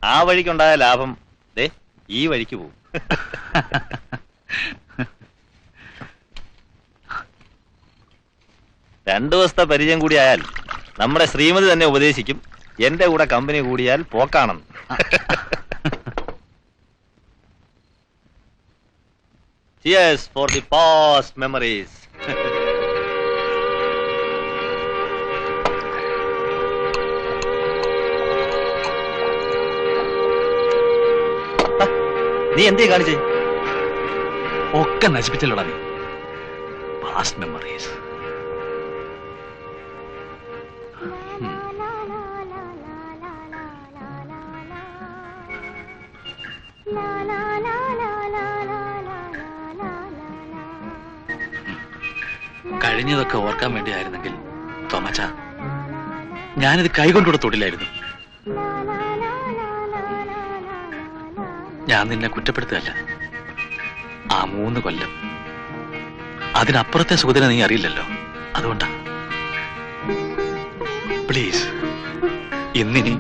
ആ വഴിക്കുണ്ടായ ലാഭം ദേ ഈ വഴിക്ക് പോകും. രണ്ടു ദിവസത്തെ പരിചയം കൂടിയായാൽ നമ്മുടെ ശ്രീമതി തന്നെ ഉപദേശിക്കും എന്റെ കൂടെ കമ്പനി കൂടിയാൽ പോക്കാണെന്ന്. Cheers for the past memories. നീ എന്തേ കാണിച്ചേ? ഒക്കെ നശിപ്പിച്ചല്ലോടാ നീ. Last memories. കഴിഞ്ഞതൊക്കെ ഓർക്കാൻ വേണ്ടിയായിരുന്നെങ്കിൽ തോമച്ച ഞാനിത് കൈകൊണ്ടുകൂടെ തൊടില്ലായിരുന്നു. ഞാൻ നിന്നെ കുറ്റപ്പെടുത്തുകയല്ല. ആ 3 കൊല്ലം അതിനപ്പുറത്തെ സുഖത്തിനെ നീ അറിയില്ലല്ലോ, അതുകൊണ്ടാ. പ്ലീസ്, ഇന്നിനി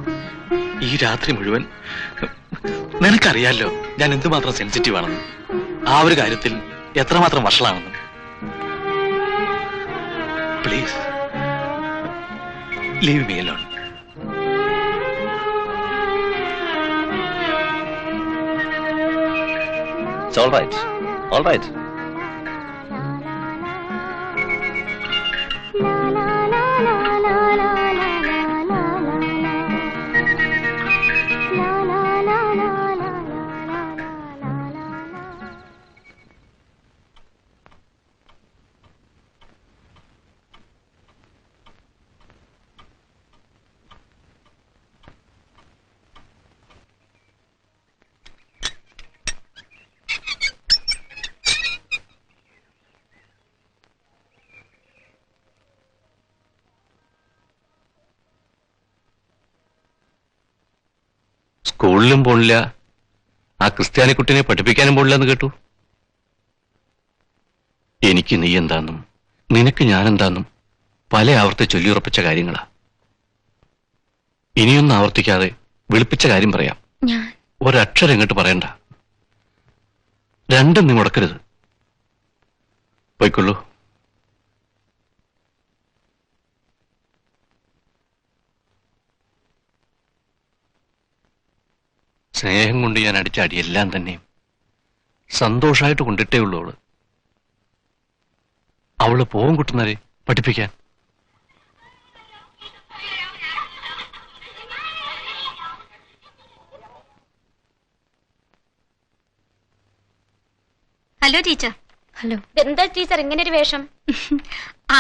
ഈ രാത്രി മുഴുവൻ നിനക്കറിയാലോ ഞാൻ എന്തുമാത്രം സെൻസിറ്റീവ് ആണെന്ന്, ആ ഒരു കാര്യത്തിൽ എത്രമാത്രം വഷളാണെന്ന്. Please leave me alone. It's all right. All right. സ്കൂളിലും പോണില്ല, ആ ക്രിസ്ത്യാനി കുട്ടിനെ പഠിപ്പിക്കാനും പോണില്ല എന്ന് കേട്ടു. എനിക്ക് നീ എന്താന്നും നിനക്ക് ഞാനെന്താന്നും പല ആവർത്തി ചൊല്ലിയുറപ്പിച്ച കാര്യങ്ങളാ. ഇനിയൊന്നും ആവർത്തിക്കാതെ വിളിപ്പിച്ച കാര്യം പറയാം. ഒരക്ഷരം ഇങ്ങോട്ട് പറയണ്ട. രണ്ടും നീ മുടക്കരുത്. പോയിക്കൊള്ളൂ. സ്നേഹം കൊണ്ട് ഞാൻ അടിച്ച അടിയെല്ലാം തന്നെയും സന്തോഷമായിട്ട് കൊണ്ടിട്ടേ ഉള്ളൂ അവള്. അവള് പോവും കുട്ടുന്നവരെ പഠിപ്പിക്കാൻ. Hello teacher. ഹലോ. എന്താ ടീച്ചർ ഇങ്ങനെ ഒരു വേഷം?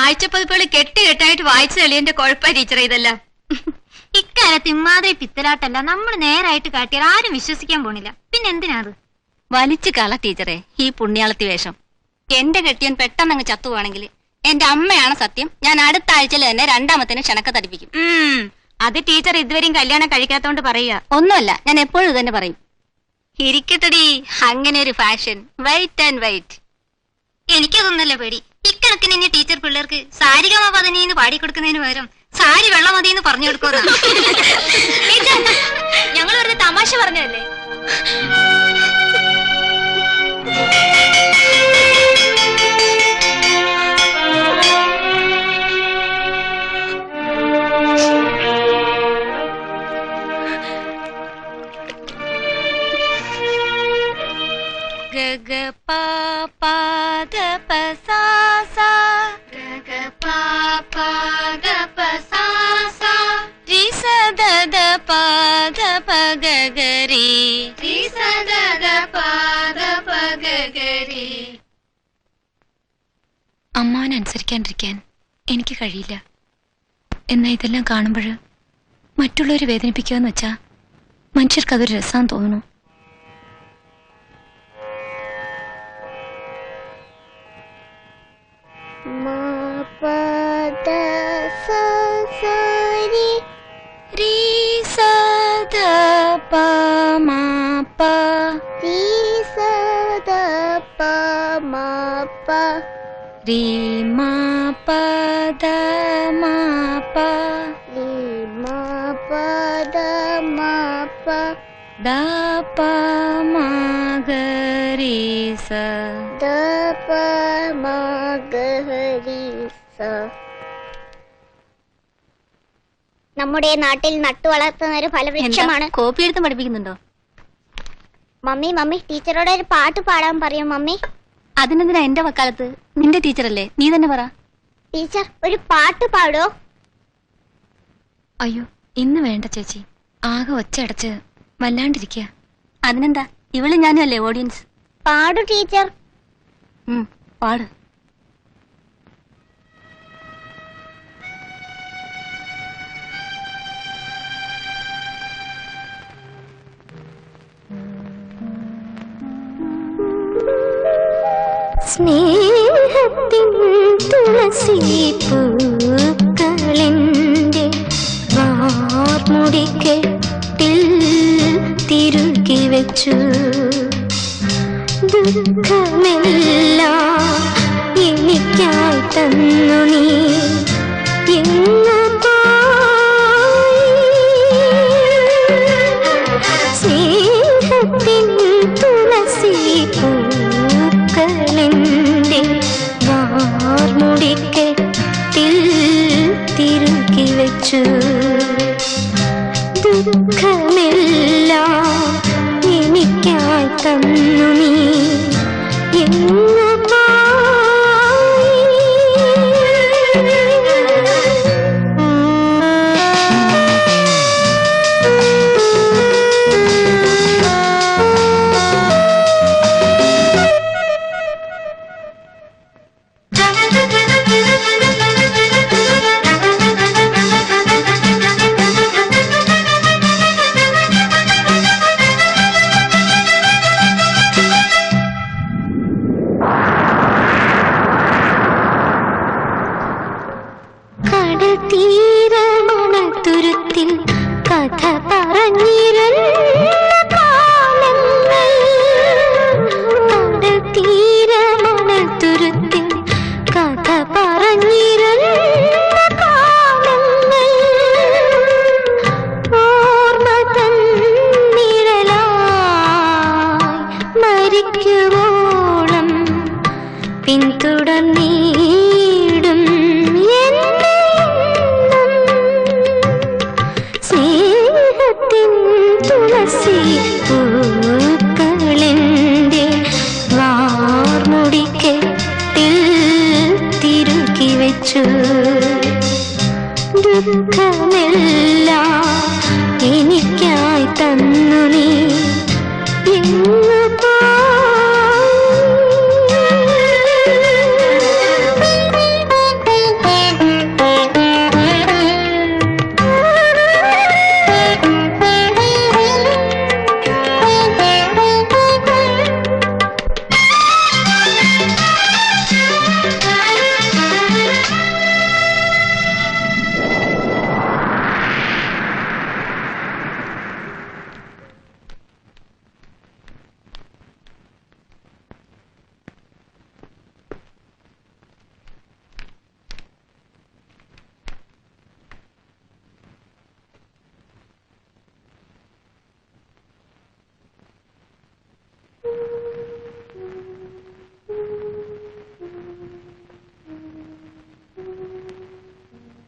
ആഴ്ചപ്പതിപ്പുകൾ കെട്ടായിട്ട് വായിച്ചു തെളിയന്റെ കുഴപ്പ ടീച്ചർ ഇതെല്ലാം. ഇക്കാലത്ത് ഇമ്മാതിരി പിത്തലാട്ടല്ല നമ്മൾ നേരായിട്ട് കാട്ടിയാൽ ആരും വിശ്വസിക്കാൻ പോണില്ല. പിന്നെ എന്തിനാത് വലിച്ചു കള ടീച്ചറെ ഈ പുണ്യാളത്തി വേഷം. എന്റെ കെട്ടിയൻ പെട്ടെന്ന് അങ്ങ് ചത്തുവാണെങ്കിൽ എന്റെ അമ്മയാണ് സത്യം. ഞാൻ അടുത്ത ആഴ്ചയിൽ തന്നെ 2ാമത്തേന് ക്ഷണക്ക തടിപ്പിക്കും. അത് ടീച്ചർ ഇതുവരെയും കല്യാണം കഴിക്കാത്തോണ്ട് പറയുക ഒന്നുമല്ല. ഞാൻ എപ്പോഴും ഇത് തന്നെ പറയും. ഇരിക്കട്ടടി അങ്ങനെ ഒരു ഫാഷൻ. Wait and wait. എനിക്കതൊന്നല്ല പേടി. ഇക്കണക്കിന് ഇനി ടീച്ചർ പിള്ളേർക്ക് സാരികമ പതിനീന്ന് പാടിക്കൊടുക്കുന്നതിന് പകരം സാരി വെള്ളം മതിയെന്ന് പറഞ്ഞു കൊടുക്കുന്ന ഞങ്ങൾ വെറുതെ തമാശ പറഞ്ഞതല്ലേ. ഗഗ പാപ ഗ പ സ സ ഗഗ പാപ ഗ പ സ സ രി സ ദ ദ പ ധ പ ഗ ഗ രി രി സ ദ ദ പ ധ പ ഗ ഗ രി. അമ്മാവനെ അനുസരിക്കാണ്ടിരിക്കാൻ എനിക്ക് കഴിയില്ല. എന്നാ ഇതെല്ലാം കാണുമ്പോൾ മറ്റുള്ളവരെ വേദനിപ്പിക്കുക എന്ന് വെച്ചാ മനുഷ്യർക്ക് അതൊരു രസമാണെന്ന് തോന്നുന്നു. നമ്മുടെ നാട്ടിൽ നട്ടു വളർത്തുന്ന ഒരു ഫലവൃക്ഷമാണ്. കോപ്പി എടുത്ത് പഠിപ്പിക്കുന്നുണ്ടോ? മമ്മി മമ്മി ടീച്ചറോട് ഒരു പാട്ട് പാടാൻ പറയും മമ്മി. അതിനെന്തിനാ എന്റെ വക്കാലത്ത്? നിന്റെ ടീച്ചറല്ലേ, നീ തന്നെ പറ. ടീച്ചർ ഒരു പാട്ട് പാടോ? അയ്യോ ഇന്ന് വേണ്ട ചേച്ചി, ആകെ ഒച്ചയടച്ച് വല്ലാണ്ടിരിക്കുക. അതിനെന്താ, ഇവള് ഞാനും അല്ലേ ഓഡിയൻസ്. പാടു ടീച്ചർ. പാട്. സ്നേഹത്തിൻ തുളസി പൂക്കളെന്റെ വാർമുടിക്കെട്ടിൽ തിരുകി വെച്ചു. ദുഃഖമെല്ലാം എനിക്കായി തന്നു നീ എങ്ങു പോയി. സ്നേഹത്തിൻ തുളസി പൂക്കളെന്റെ വാർമുടിക്കെട്ടിൽ തിരുകി വെച്ചു. ദുഃഖമെല്ലാം എനിക്കായി തന്നു നീ എങ്ങു തീരമണത്തുരുത്തിൽ കഥ പറഞ്ഞിരുന്ന കാലങ്ങൾ. കടൽ തീരമണത്തുരുത്തിൽ കഥ പറഞ്ഞിരുന്ന കാലങ്ങൾ. ഓർമ്മ തൻ നിഴലായി മരിക്കുവോളം പിന്തുടർന്നിടും തുളസി പൂക്കളെന്റെ വാർമുടിക്കെട്ടിൽ തിരുകി വെച്ചു. ദുഃഖമെല്ലാം എനിക്കായി തന്നു നീ എങ്ങു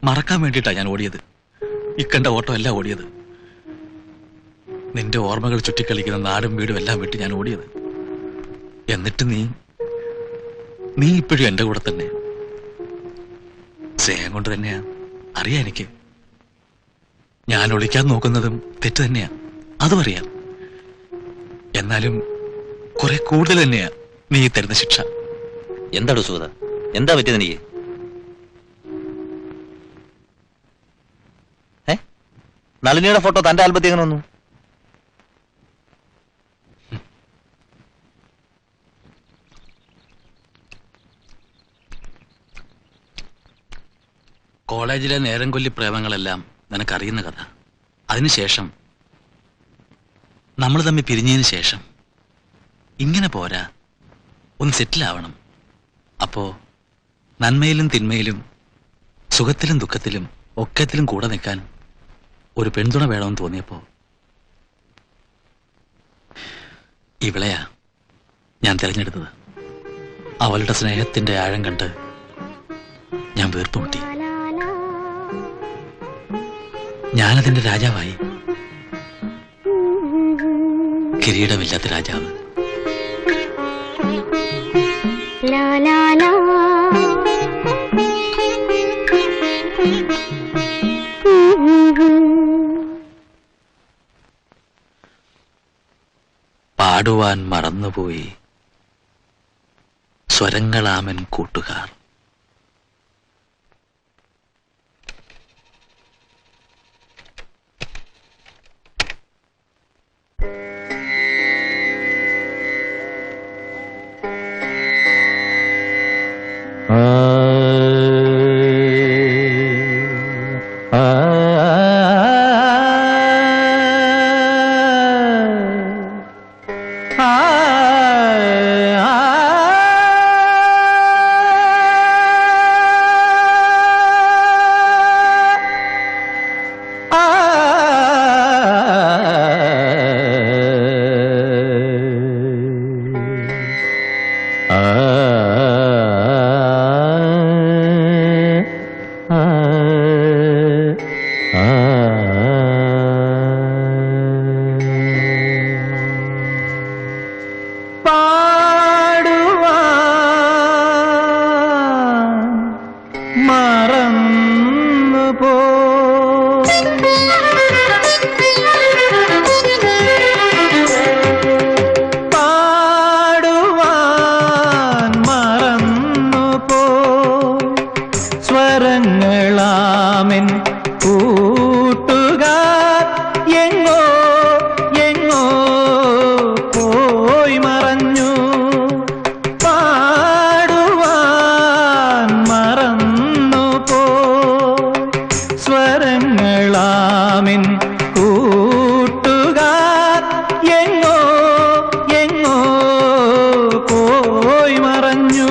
മറക്കാൻ വേണ്ടിയിട്ടാ ഞാൻ ഓടിയത്. ഇക്കണ്ട ഓട്ടം എല്ലാം ഓടിയത്. നിന്റെ ഓർമ്മകൾ ചുറ്റിക്കളിക്കുന്ന നാടും വീടും എല്ലാം വിട്ട് ഞാൻ ഓടിയത്. എന്നിട്ട് നീ ഇപ്പോഴും എന്റെ കൂടെ തന്നെ. സ്നേഹം കൊണ്ട് തന്നെയാ, അറിയാം എനിക്ക്. ഞാൻ ഒളിക്കാൻ നോക്കുന്നതും തെറ്റ് തന്നെയാ, അതും അറിയാം. എന്നാലും കുറെ കൂടുതൽ തന്നെയാ നീ തരുന്ന ശിക്ഷ. എന്താടോ സുഗത, എന്താ പറ്റിയത് എനിക്ക്? നളിനിയുടെ ഫോട്ടോ തന്റെ ആൽബത്തിൽ എങ്ങനെ വന്നു? കോളേജിലെ നേരം കൊല്ലി പ്രേമങ്ങളെല്ലാം നിനക്കറിയുന്ന കഥ. അതിനുശേഷം നമ്മൾ തമ്മിൽ പിരിഞ്ഞതിന് ശേഷം ഇങ്ങനെ പോരാ, ഒന്ന് സെറ്റിലാവണം. അപ്പോ നന്മയിലും തിന്മയിലും സുഖത്തിലും ദുഃഖത്തിലും ഒക്കത്തിലും കൂടെ നിൽക്കാൻ ഒരു പെൺതുണ വേണമെന്ന് തോന്നിയപ്പോ ഇവളെയാ ഞാൻ തിരഞ്ഞെടുത്തത്. അവളുടെ സ്നേഹത്തിന്റെ ആഴം കണ്ട് ഞാൻ വീർപ്പുമുട്ടി. ഞാനതിന്റെ രാജാവായി. കിരീടമില്ലാത്ത രാജാവ്. പാടുവാൻ മറന്നുപോയി സ്വരങ്ങളാമൻ കൂട്ടുകാർ. മറന്നു പോ പാടുവാൻ മറന്നു പോ സ്വരങ്ങളാമൻ കൂട്ടുകാർ എങ്ങോ എങ്ങോ പോയി മറഞ്ഞു പാടുവാൻ മറന്നു പോ സ്വരങ്ങളാമിൻ കൂട്ടുകാർ എങ്ങോ എങ്ങോ പോയി മറഞ്ഞു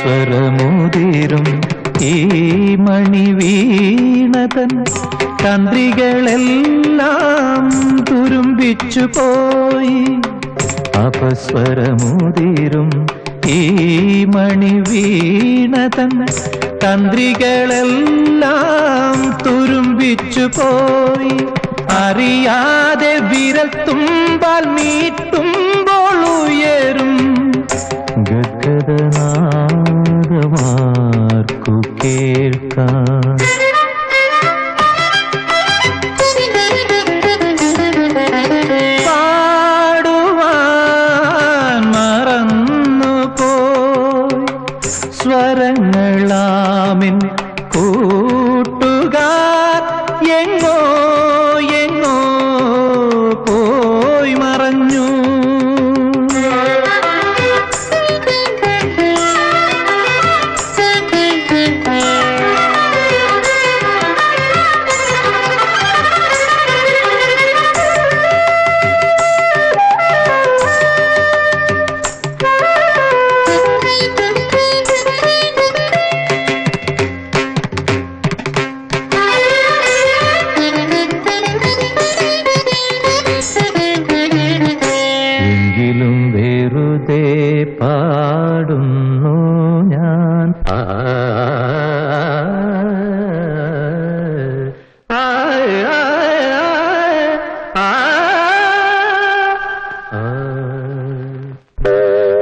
അപസ്വരമുതിരും ഈ മണിവീണതൻ തന്ത്രികളെല്ലാം തുരുമ്പിച്ചു പോയി അപസ്വരമുതിരും ഈ മണിവീണതൻ തന്ത്രികളെല്ലാം തുരുമ്പിച്ചു പോയി അറിയാതെ വിരൽത്തുമ്പാൽ മീട്ടുമ്പോൾ ഉയരും ഗദ്ഗദനാദമാർക്കു കേൾക്കാം പാടുവാൻ മറന്നു പോയി സ്വരങ്ങളാമിൻ കൂട്ടുകാർ എങ്ങോ എങ്ങോ പോയി മറഞ്ഞു എങ്കിലും വെറുതെ പാടുന്നു ഞാൻ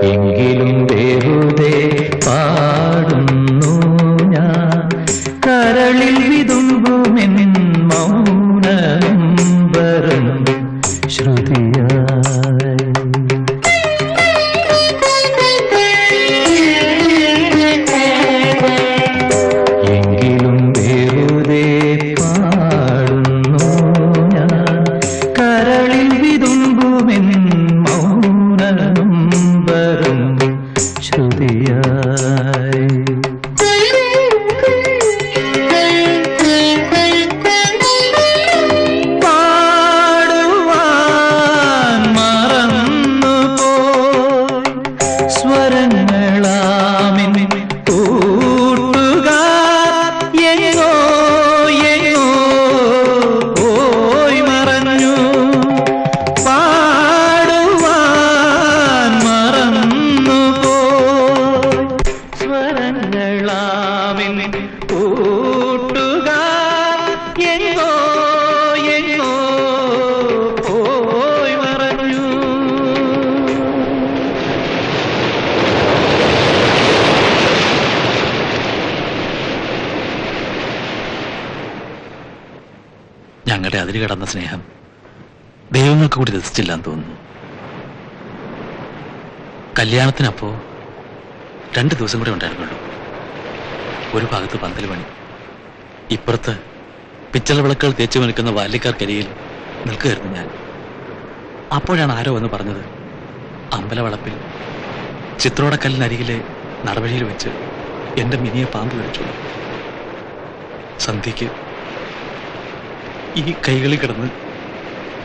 എങ്കിലും വെറുതെ പാടുന്നു ഞാൻ കരളിൽ വിതുമ്പുമെൻ മൗനംബരം ശ്രുതിയായി എങ്കിലും വെറുതെ പാടുന്നു ഞാൻ കരളിൽ വിതുമ്പുമെൻ മൗനംബരം ശ്രുതിയായി പാടുവാൻ മറന്നു പോയി സ്വരങ്ങളാമിൻ കൂട്ടുകാർ എങ്ങോ എങ്ങോ പോയി മറഞ്ഞു പാടുവാൻ മറന്നു പോയി സ്വരങ്ങളാമിൻ കൂട്ടുകാർ എങ്ങോ എങ്ങോ പോയി മറഞ്ഞു ഞങ്ങളുടെ അതിര് കടന്ന സ്നേഹം ദൈവങ്ങൾക്ക് കൂടി രസിച്ചില്ലാന്ന് തോന്നുന്നു. കല്യാണത്തിനപ്പോ 2 ദിവസം കൂടെ ഉണ്ടായിരുന്നുള്ളൂ. ഒരു ഭാഗത്ത് പന്തൽ പണി, ഇപ്പുറത്ത് പിച്ചള വിളക്കുകൾ തേച്ചു നിൽക്കുന്ന ബാല്യക്കാർക്കരിയിൽ നിൽക്കുകയായിരുന്നു ഞാൻ. അപ്പോഴാണ് ആരോ വന്ന് പറഞ്ഞത്, അമ്പലവളപ്പിൽ ചിത്രോടക്കല്ലിനരികിലെ നടവഴിയിൽ വെച്ച് എന്റെ മിനിയെ പാമ്പ് കടിച്ചു. സന്ധ്യയ്ക്ക് ഈ കൈകളിൽ കിടന്ന്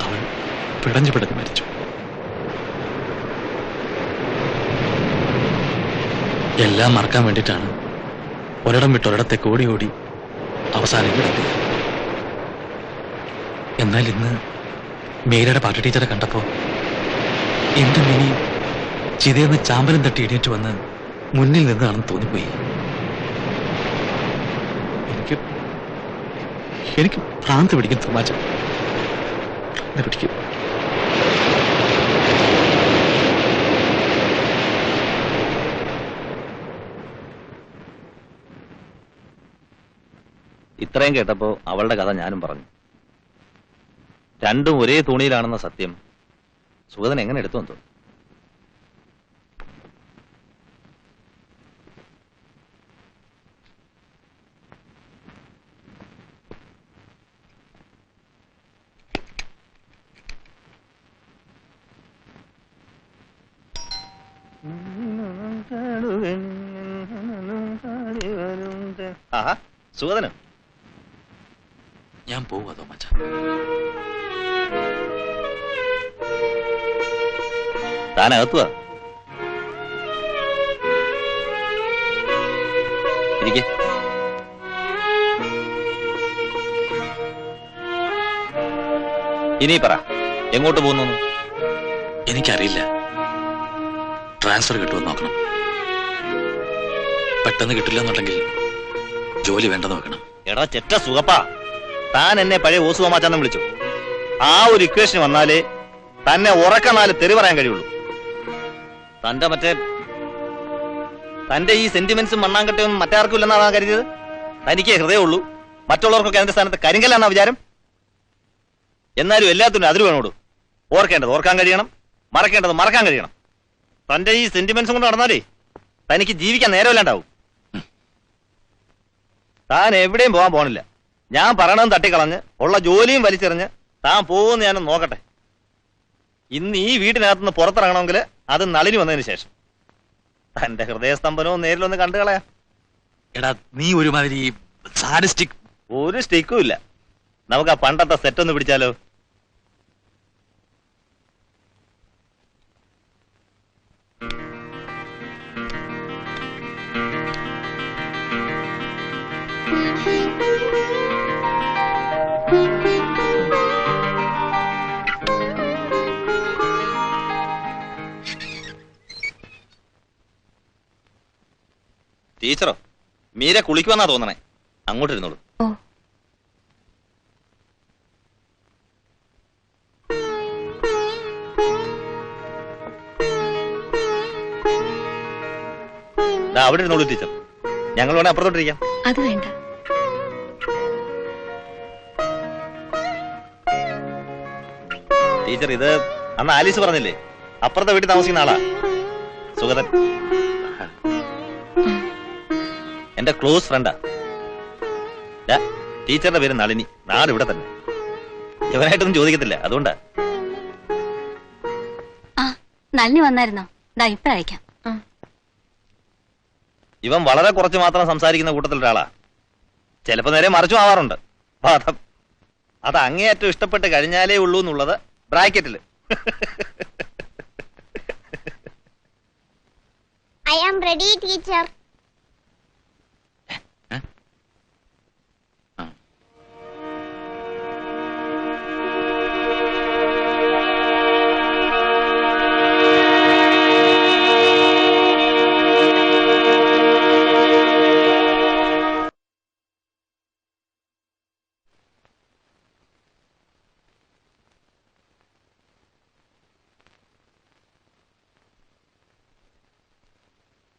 അവൾ പിടഞ്ഞു പിടഞ്ഞു മരിച്ചു. എല്ലാം മറക്കാൻ വേണ്ടിയിട്ടാണ് ഒരിടം വിട്ടൊരിടത്തേക്ക് ഓടി ഓടി അവസാനം ഇവിടെ എത്തിയത്. എന്നാൽ ഇന്ന് മീരയുടെ പാട്ട് ടീച്ചറെ കണ്ടപ്പോ എന്റെ മിനി ചിതയെന്ന് ചാമ്പലം തട്ടി എണീറ്റ് വന്ന് മുന്നിൽ നിന്നാണെന്ന് തോന്നിപ്പോയി. എനിക്ക് ഭ്രാന്ത് പിടിക്കും തമാശ പിടിക്കും. ഇത്രയും കേട്ടപ്പോ അവളുടെ കഥ ഞാനും പറഞ്ഞു. രണ്ടും ഒരേ തുണിയിലാണെന്ന സത്യം സുഗതൻ എങ്ങനെ എടുത്തു വന്നു? ആഹാ, സുഗതന് ഞാൻ പോവാ തോമാച്ച. താനകത്തുവാ ഇരിക്കെ. ഇനി പറ, എങ്ങോട്ട് പോകുന്നു? എനിക്കറിയില്ല. ട്രാൻസ്ഫർ കിട്ടുമെന്ന് നോക്കണം. പെട്ടെന്ന് കിട്ടില്ല എന്നുണ്ടെങ്കിൽ ജോലി വേണ്ടെന്ന് വെക്കണം. എടാ ചെറ്റ സുഖപ്പാ, താൻ എന്നെ പഴയ ഓസുമാച്ചാന്ന് വിളിച്ചു. ആ ഒരു ഇക്വേഷൻ വന്നാലേ തന്നെ ഉറക്ക 4 തെറി പറയാൻ കഴിയുള്ളൂ. തന്റെ ഈ സെന്റിമെന്റ്സും മണ്ണാങ്കട്ടയൊന്നും മറ്റാർക്കും ഇല്ലെന്നാണ് കരുതിയത്. തനിക്കേ ഹൃദയമുള്ളൂ, മറ്റുള്ളവർക്കൊക്കെ അതിന്റെ സ്ഥാനത്ത് കരിങ്കല്ലാന്നാ വിചാരം. എന്നാലും എല്ലാത്തിനും അതിര് വേണോടൂ. ഓർക്കേണ്ടത് ഓർക്കാൻ കഴിയണം, മറക്കേണ്ടത് മറക്കാൻ കഴിയണം. തന്റെ ഈ സെന്റിമെന്റ്സും കൊണ്ട് നടന്നാലേ തനിക്ക് ജീവിക്കാൻ നേരമില്ലാണ്ടാവും. താൻ എവിടെയും പോകാൻ പോണില്ല. ഞാൻ പറയണതും തട്ടിക്കളഞ്ഞ് ഉള്ള ജോലിയും വലിച്ചെറിഞ്ഞ് താൻ പോകുമെന്ന് ഞാനൊന്ന് നോക്കട്ടെ. ഇന്ന് ഈ വീട്ടിനകത്തുനിന്ന് പുറത്തിറങ്ങണമെങ്കിൽ അത് നളിനി വന്നതിന് ശേഷം. തന്റെ ഹൃദയസ്തംഭനവും നേരിലൊന്ന് കണ്ടു കളയാ. എടാ നീ ഒരുമാതിരി സാഡിസ്റ്റിക്. ഒരു സ്റ്റിക്കും ഇല്ല. നമുക്ക് ആ പണ്ടത്തെ സെറ്റ് ഒന്ന് പിടിച്ചാലോ? ടീച്ചറോ? മീര കുളിക്കുവെന്നാ തോന്നണേ. അങ്ങോട്ടിരുന്നോളൂ. അവിടെ ഇരുന്നോളൂ ടീച്ചർ. ഞങ്ങൾ വേണേ അപ്പുറത്തോട്ടിരിക്കാം. അത് വേണ്ട. ടീച്ചർ, ഇത് അന്ന് ആലീസ് പറഞ്ഞില്ലേ, അപ്പുറത്തെ വീട്ടിൽ താമസിക്കുന്ന ആളാ സുഗതൻ. എന്റെ ക്ലോസ് ഫ്രണ്ടാ. ടീച്ചറുടെ പേര് നളിനി. നാട് ഇവിടെ തന്നെ. ഇവനായിട്ടൊന്നും ചോദിക്കത്തില്ല, അതുകൊണ്ടാ. നളിനി വന്നായിരുന്നോ? ദാ ഇപ്പഴയക്കാം. ഇവൻ വളരെ കുറച്ച് മാത്രം സംസാരിക്കുന്ന കൂട്ടത്തിൽ ഒരാളാ. ചിലപ്പോ നേരെ മറിച്ചും ആവാറുണ്ട്. വാദം അത് അങ്ങേയറ്റം ഇഷ്ടപ്പെട്ട് കഴിഞ്ഞാലേ ഉള്ളൂ എന്നുള്ളത് ബ്രാക്കറ്റില്. I am ready, teacher.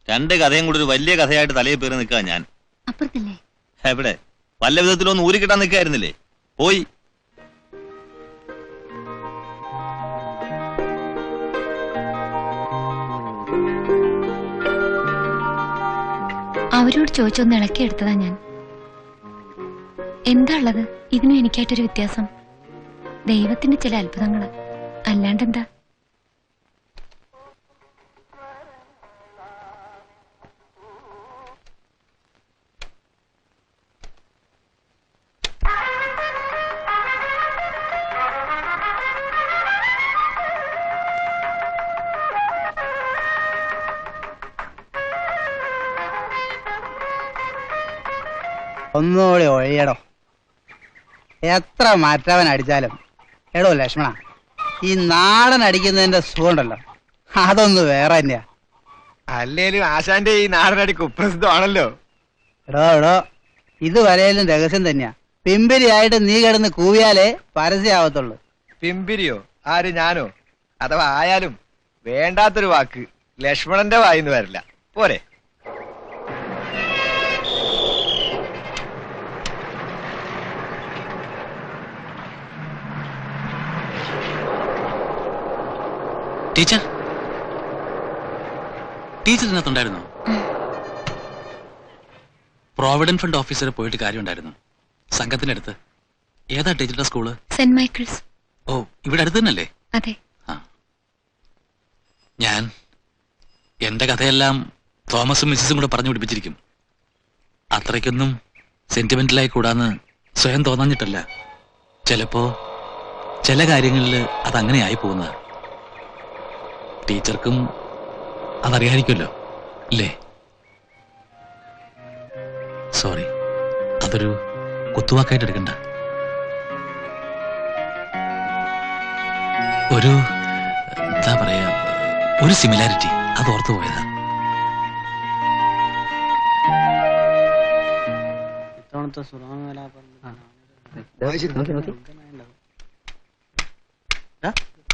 രണ്ട് കഥയും കൂടി ഒരു വലിയ കഥയായിട്ട് തലയിൽ പേര് നിൽക്കുക ഞാൻ. അപ്പുറത്തല്ലേ? എവിടെ? വല്ല വിധത്തിലൊന്ന് ഊരിക്കിട്ടാൻ നിൽക്കായിരുന്നില്ലേ? പോയി. അവരോട് ചോദിച്ചൊന്ന് ഇളക്കിയെടുത്തതാ ഞാൻ. എന്താ ഉള്ളത് ഇതിനും എനിക്കായിട്ടൊരു വ്യത്യാസം? ദൈവത്തിന്റെ ചില അത്ഭുതങ്ങള്, അല്ലാണ്ടെന്താ? ഒന്നുകൂടി ഒഴിയടോ. എത്ര മറ്റവൻ അടിച്ചാലും എടോ ലക്ഷ്മണ, ഈ നാടൻ അടിക്കുന്നതിന്റെ സുഖമുണ്ടല്ലോ, അതൊന്ന് വേറെ തന്നെയാ. അല്ലേലും ആശാന്റെ ഈ നാടനടി കുപ്രസിദ്ധമാണല്ലോ. എടോ ഇത് വരയിലും രഹസ്യം തന്നെയാ. പിമ്പിരിയായിട്ട് നീ കിടന്ന് കൂവിയാലേ പരസ്യമാവത്തുള്ളൂ. പിമ്പിരിയോ? ആര്, ഞാനോ? അഥവാ ആയാലും വേണ്ടാത്തൊരു വാക്ക് ലക്ഷ്മണന്റെ വായിന്ന് വരില്ല. പോരെ? ടീച്ചർ ഇതിനകത്തുണ്ടായിരുന്നോ? പ്രോവിഡന്റ് ഫണ്ട് ഓഫീസറെ പോയിട്ട് കാര്യമുണ്ടായിരുന്നു. സംഘത്തിനടുത്ത്. ഏതാ ടീച്ചറുടെ സ്കൂള്? Saint Michael's. ഓ, ഇവിടെ അടുത്ത് തന്നെയല്ലേ? അതെ. ഞാൻ എന്റെ കഥയെല്ലാം തോമസും മിസ്സിസും കൂടെ പറഞ്ഞു പിടിപ്പിച്ചിരിക്കും. അത്രയ്ക്കൊന്നും സെന്റിമെന്റലായി കൂടാന്ന് സ്വയം തോന്നാഞ്ഞിട്ടല്ല. ചിലപ്പോ ചില കാര്യങ്ങളിൽ അതങ്ങനെ ആയി പോകുന്ന ടീച്ചർക്കും അതറിയായിരിക്കുമല്ലോ അല്ലേ? സോറി, അതൊരു കുത്തുവാക്കായിട്ട് എടുക്കണ്ട. ഒരു എന്താ പറയാ, ഒരു സിമിലാരിറ്റി, അത് ഓർത്തു പോയതാ.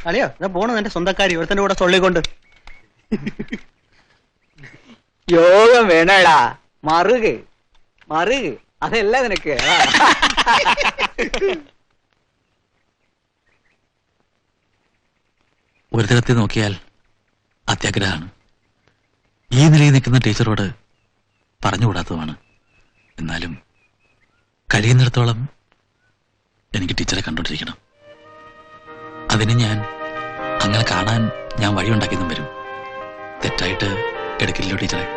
കളിയോ പോണു എന്റെ സ്വന്തക്കാരി ഒരുത്തന്റെ കൂടെ തൊള്ളിക്കൊണ്ട്. യോഗം വേണടാ, മറുക് മറുക്, അതല്ല നിനക്ക്. ഒരു തരത്തിൽ നോക്കിയാൽ അത്യാഗ്രഹമാണ്. ഈ നിലയിൽ നിൽക്കുന്ന ടീച്ചറോട് പറഞ്ഞുകൂടാത്തതാണ്. എന്നാലും കഴിയുന്നിടത്തോളം എനിക്ക് ടീച്ചറെ കണ്ടോണ്ടിരിക്കണം. അതിന് ഞാൻ അങ്ങനെ കാണാൻ ഞാൻ വഴിയുണ്ടാക്കിയെന്നും വരും. തെറ്റായിട്ട് എടുക്കില്ലല്ലോ ടീച്ചറെ?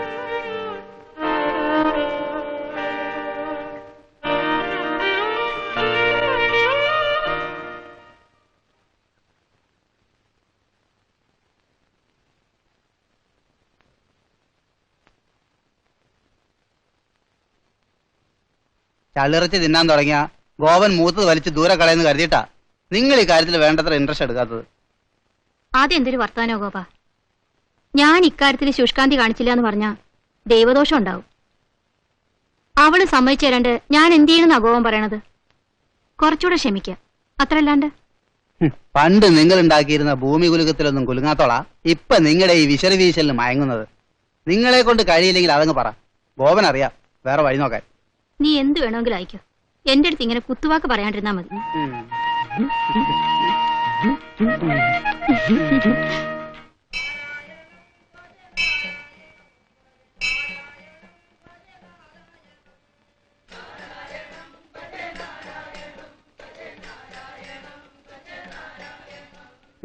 ചള്ളിറച്ചി തിന്നാൻ തുടങ്ങിയ ഗോവൻ മൂത്തത് വലിച്ച് ദൂരെ കളയെന്ന് കരുതിയിട്ടാ നിങ്ങൾ ഈ കാര്യത്തിൽ വേണ്ടത്ര ഇൻട്രസ്റ്റ് എടുക്കാത്തത്. ആദ്യം എന്തൊരു വർത്താനോ ഗോപ. ഞാൻ ഇക്കാര്യത്തിൽ ശുഷ്കാന്തി കാണിച്ചില്ല എന്ന് പറഞ്ഞാ ദൈവദോഷം ഉണ്ടാവും. അവള് സമ്മതിച്ചു തരാണ്ട് ഞാൻ എന്ത് ചെയ്യണമെന്നാ ഗോവൻ പറയണത്? കുറച്ചുകൂടെ ക്ഷമിക്കുക, അത്രയല്ലാണ്ട്. പണ്ട് നിങ്ങൾ ഉണ്ടാക്കിയിരുന്ന ഭൂമി കുലുക്കത്തിലൊന്നും കുലുങ്ങാത്തോളാ ഇപ്പൊ നിങ്ങളുടെ ഈ വിശറി വീശലിന് മയങ്ങുന്നത്. നിങ്ങളെ കൊണ്ട് കഴിയില്ലെങ്കിൽ അതങ്ങ് പറ. ഗോപൻ അറിയാം വേറെ വഴി നോക്കാൻ. നീ എന്ത് വേണമെങ്കിലും അയക്കോ. എന്റെ അടുത്ത് ഇങ്ങനെ കുത്തുവാക്ക് പറയാണ്ടിരുന്നാ മതി.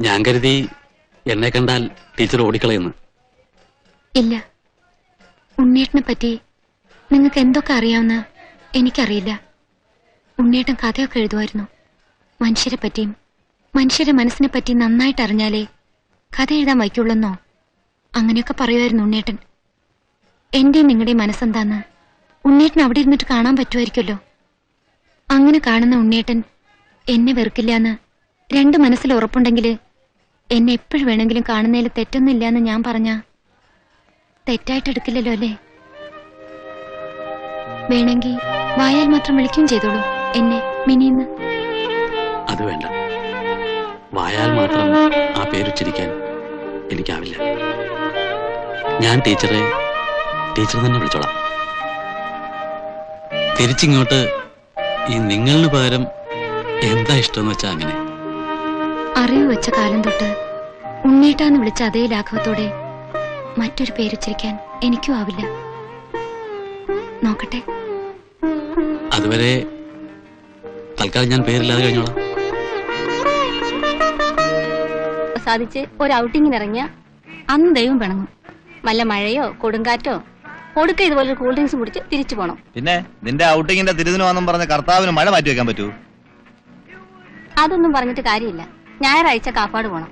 ഞാൻ കരുതി എന്നെ കണ്ടാൽ ടീച്ചർ ഓടിക്കളയുന്നു. ഇല്ല, ഉണ്ണേട്ടനെ പറ്റി നിങ്ങൾക്ക് എന്തൊക്കെ അറിയാവുന്ന എനിക്കറിയില്ല. ഉണ്ണേട്ടൻ കഥയൊക്കെ എഴുതുമായിരുന്നു. മനുഷ്യരെ പറ്റിയും മനുഷ്യരുടെ മനസ്സിനെ പറ്റി നന്നായിട്ട് അറിഞ്ഞാലേ കഥ എഴുതാൻ വയ്ക്കുള്ളെന്നോ അങ്ങനെയൊക്കെ പറയുമായിരുന്നു ഉണ്ണേട്ടൻ. എന്റെയും നിങ്ങളുടെയും മനസ്സെന്താന്ന് ഉണ്ണേട്ടൻ അവിടെ ഇരുന്നിട്ട് കാണാൻ പറ്റുമായിരിക്കുമല്ലോ. അങ്ങനെ കാണുന്ന ഉണ്ണേട്ടൻ എന്നെ വെറുക്കില്ലാന്ന് രണ്ട് മനസ്സിൽ ഉറപ്പുണ്ടെങ്കിൽ എന്നെ എപ്പോഴും വേണമെങ്കിലും കാണുന്നതിൽ തെറ്റൊന്നുമില്ലാന്ന് ഞാൻ പറഞ്ഞ തെറ്റായിട്ട് എടുക്കില്ലല്ലോ അല്ലേ? വേണമെങ്കിൽ വായാൽ മാത്രം വിളിക്കുകയും ചെയ്തോളൂ എന്നെ മിനിന്ന്. അത് വേണ്ട, വായാൽ മാത്രം ആ പേരുച്ചരിക്കാൻ എനിക്കാവില്ല. ഞാൻ ടീച്ചർ തന്നെ വിളിച്ചോളാം. തിരിച്ചിങ്ങോട്ട് ഈ നിങ്ങളിന് പകരം എന്താ ഇഷ്ടമെന്ന് വെച്ചാ അങ്ങനെ. അറിവ് വെച്ച കാലം തൊട്ട് ഉണ്ണേട്ടാന്ന് വിളിച്ച അതേ ലാഘവത്തോടെ മറ്റൊരു പേരുച്ചരിക്കാൻ എനിക്കും ആവില്ല. നോക്കട്ടെ. അതുവരെ തൽക്കാലം ഞാൻ പേരില്ലാതെ കഴിഞ്ഞോളാം. സാധിച്ച് ഒരു ഔട്ടിങ്ങിന് ഇറങ്ങിയ അന്ന് ദൈവം പിണങ്ങും. വല്ല മഴയോ കൊടുങ്കാറ്റോ ഒടുക്ക ഇതുപോലെ കൂൾ ഡ്രിങ്ക്സ് കുടിച്ച് തിരിച്ചു പോണം. പിന്നെ നിന്റെ ഔട്ടിങ്ങിന്റെ തിരുദിനമാണെന്നും പറഞ്ഞ കർത്താവിന് മഴ മാറ്റി വെക്കാൻ പറ്റൂ? അതൊന്നും പറഞ്ഞിട്ട് കാര്യമില്ല. ഞായറാഴ്ച കാപ്പാട് പോണം.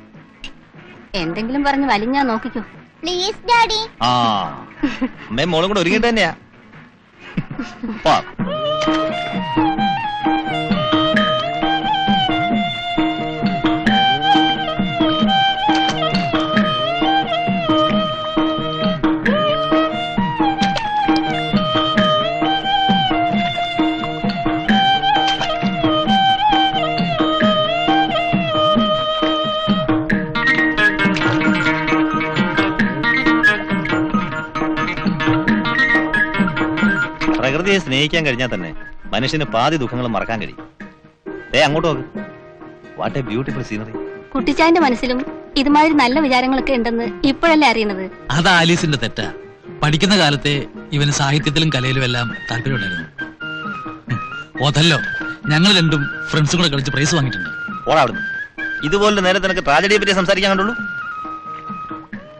എന്തെങ്കിലും പറഞ്ഞ് വലിഞ്ഞാ നോക്കിക്കോ. Please daddy. ആ അമ്മയും മോളും കൂടെ ഒരുങ്ങിട്ട് തന്നെയാ. പ്രകൃതിയെ സ്നേഹിക്കാൻ കഴിഞ്ഞാൽ തന്നെ മനുഷ്യന് പാതി ദുഃഖങ്ങളും മറക്കാൻ കഴിയും. അങ്ങോട്ട് നോക്ക്. What a beautiful scenery. കുട്ടിച്ചാന്റെ മനസ്സിലും ഇതുമാതിരി നല്ല വിചാരങ്ങളൊക്കെ ഉണ്ടെന്ന് ഇപ്പോഴല്ലേ അറിയണത്. അത് ആലീസിന്റെ തെറ്റാ. പഠിക്കുന്ന കാലത്തെ ഇവന് സാഹിത്യത്തിലും കലയിലും എല്ലാം താല്പര്യമുണ്ടായിരുന്നു. ഓതല്ലോ ഞങ്ങൾ രണ്ടും ഫ്രണ്ട്സും കൂടെ കളിച്ച് പ്രൈസ് വാങ്ങിയിട്ടുണ്ട്. ഓടാവിടുന്നു. ഇതുപോലെ നേരെ നിനക്ക് ട്രാജഡിയെ പറ്റി സംസാരിക്കാൻ കണ്ടുള്ളൂ.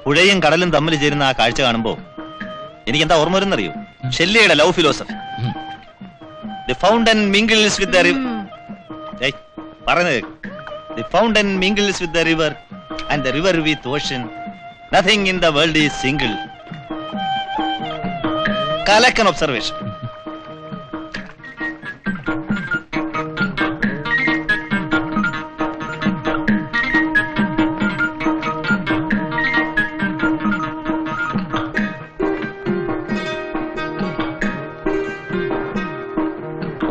പുഴയും കടലും തമ്മിൽ ചേരുന്ന ആ കാഴ്ച കാണുമ്പോ എനിക്ക് എന്താ ഓർമ്മ വരുന്നറിയോ? ഷെല്ലിയുടെ love philosophy. The fountain mingles with the river. പറയുന്നത് The fountain mingles with the river and the river with ocean. Nothing in the world is single. Kalak an observation.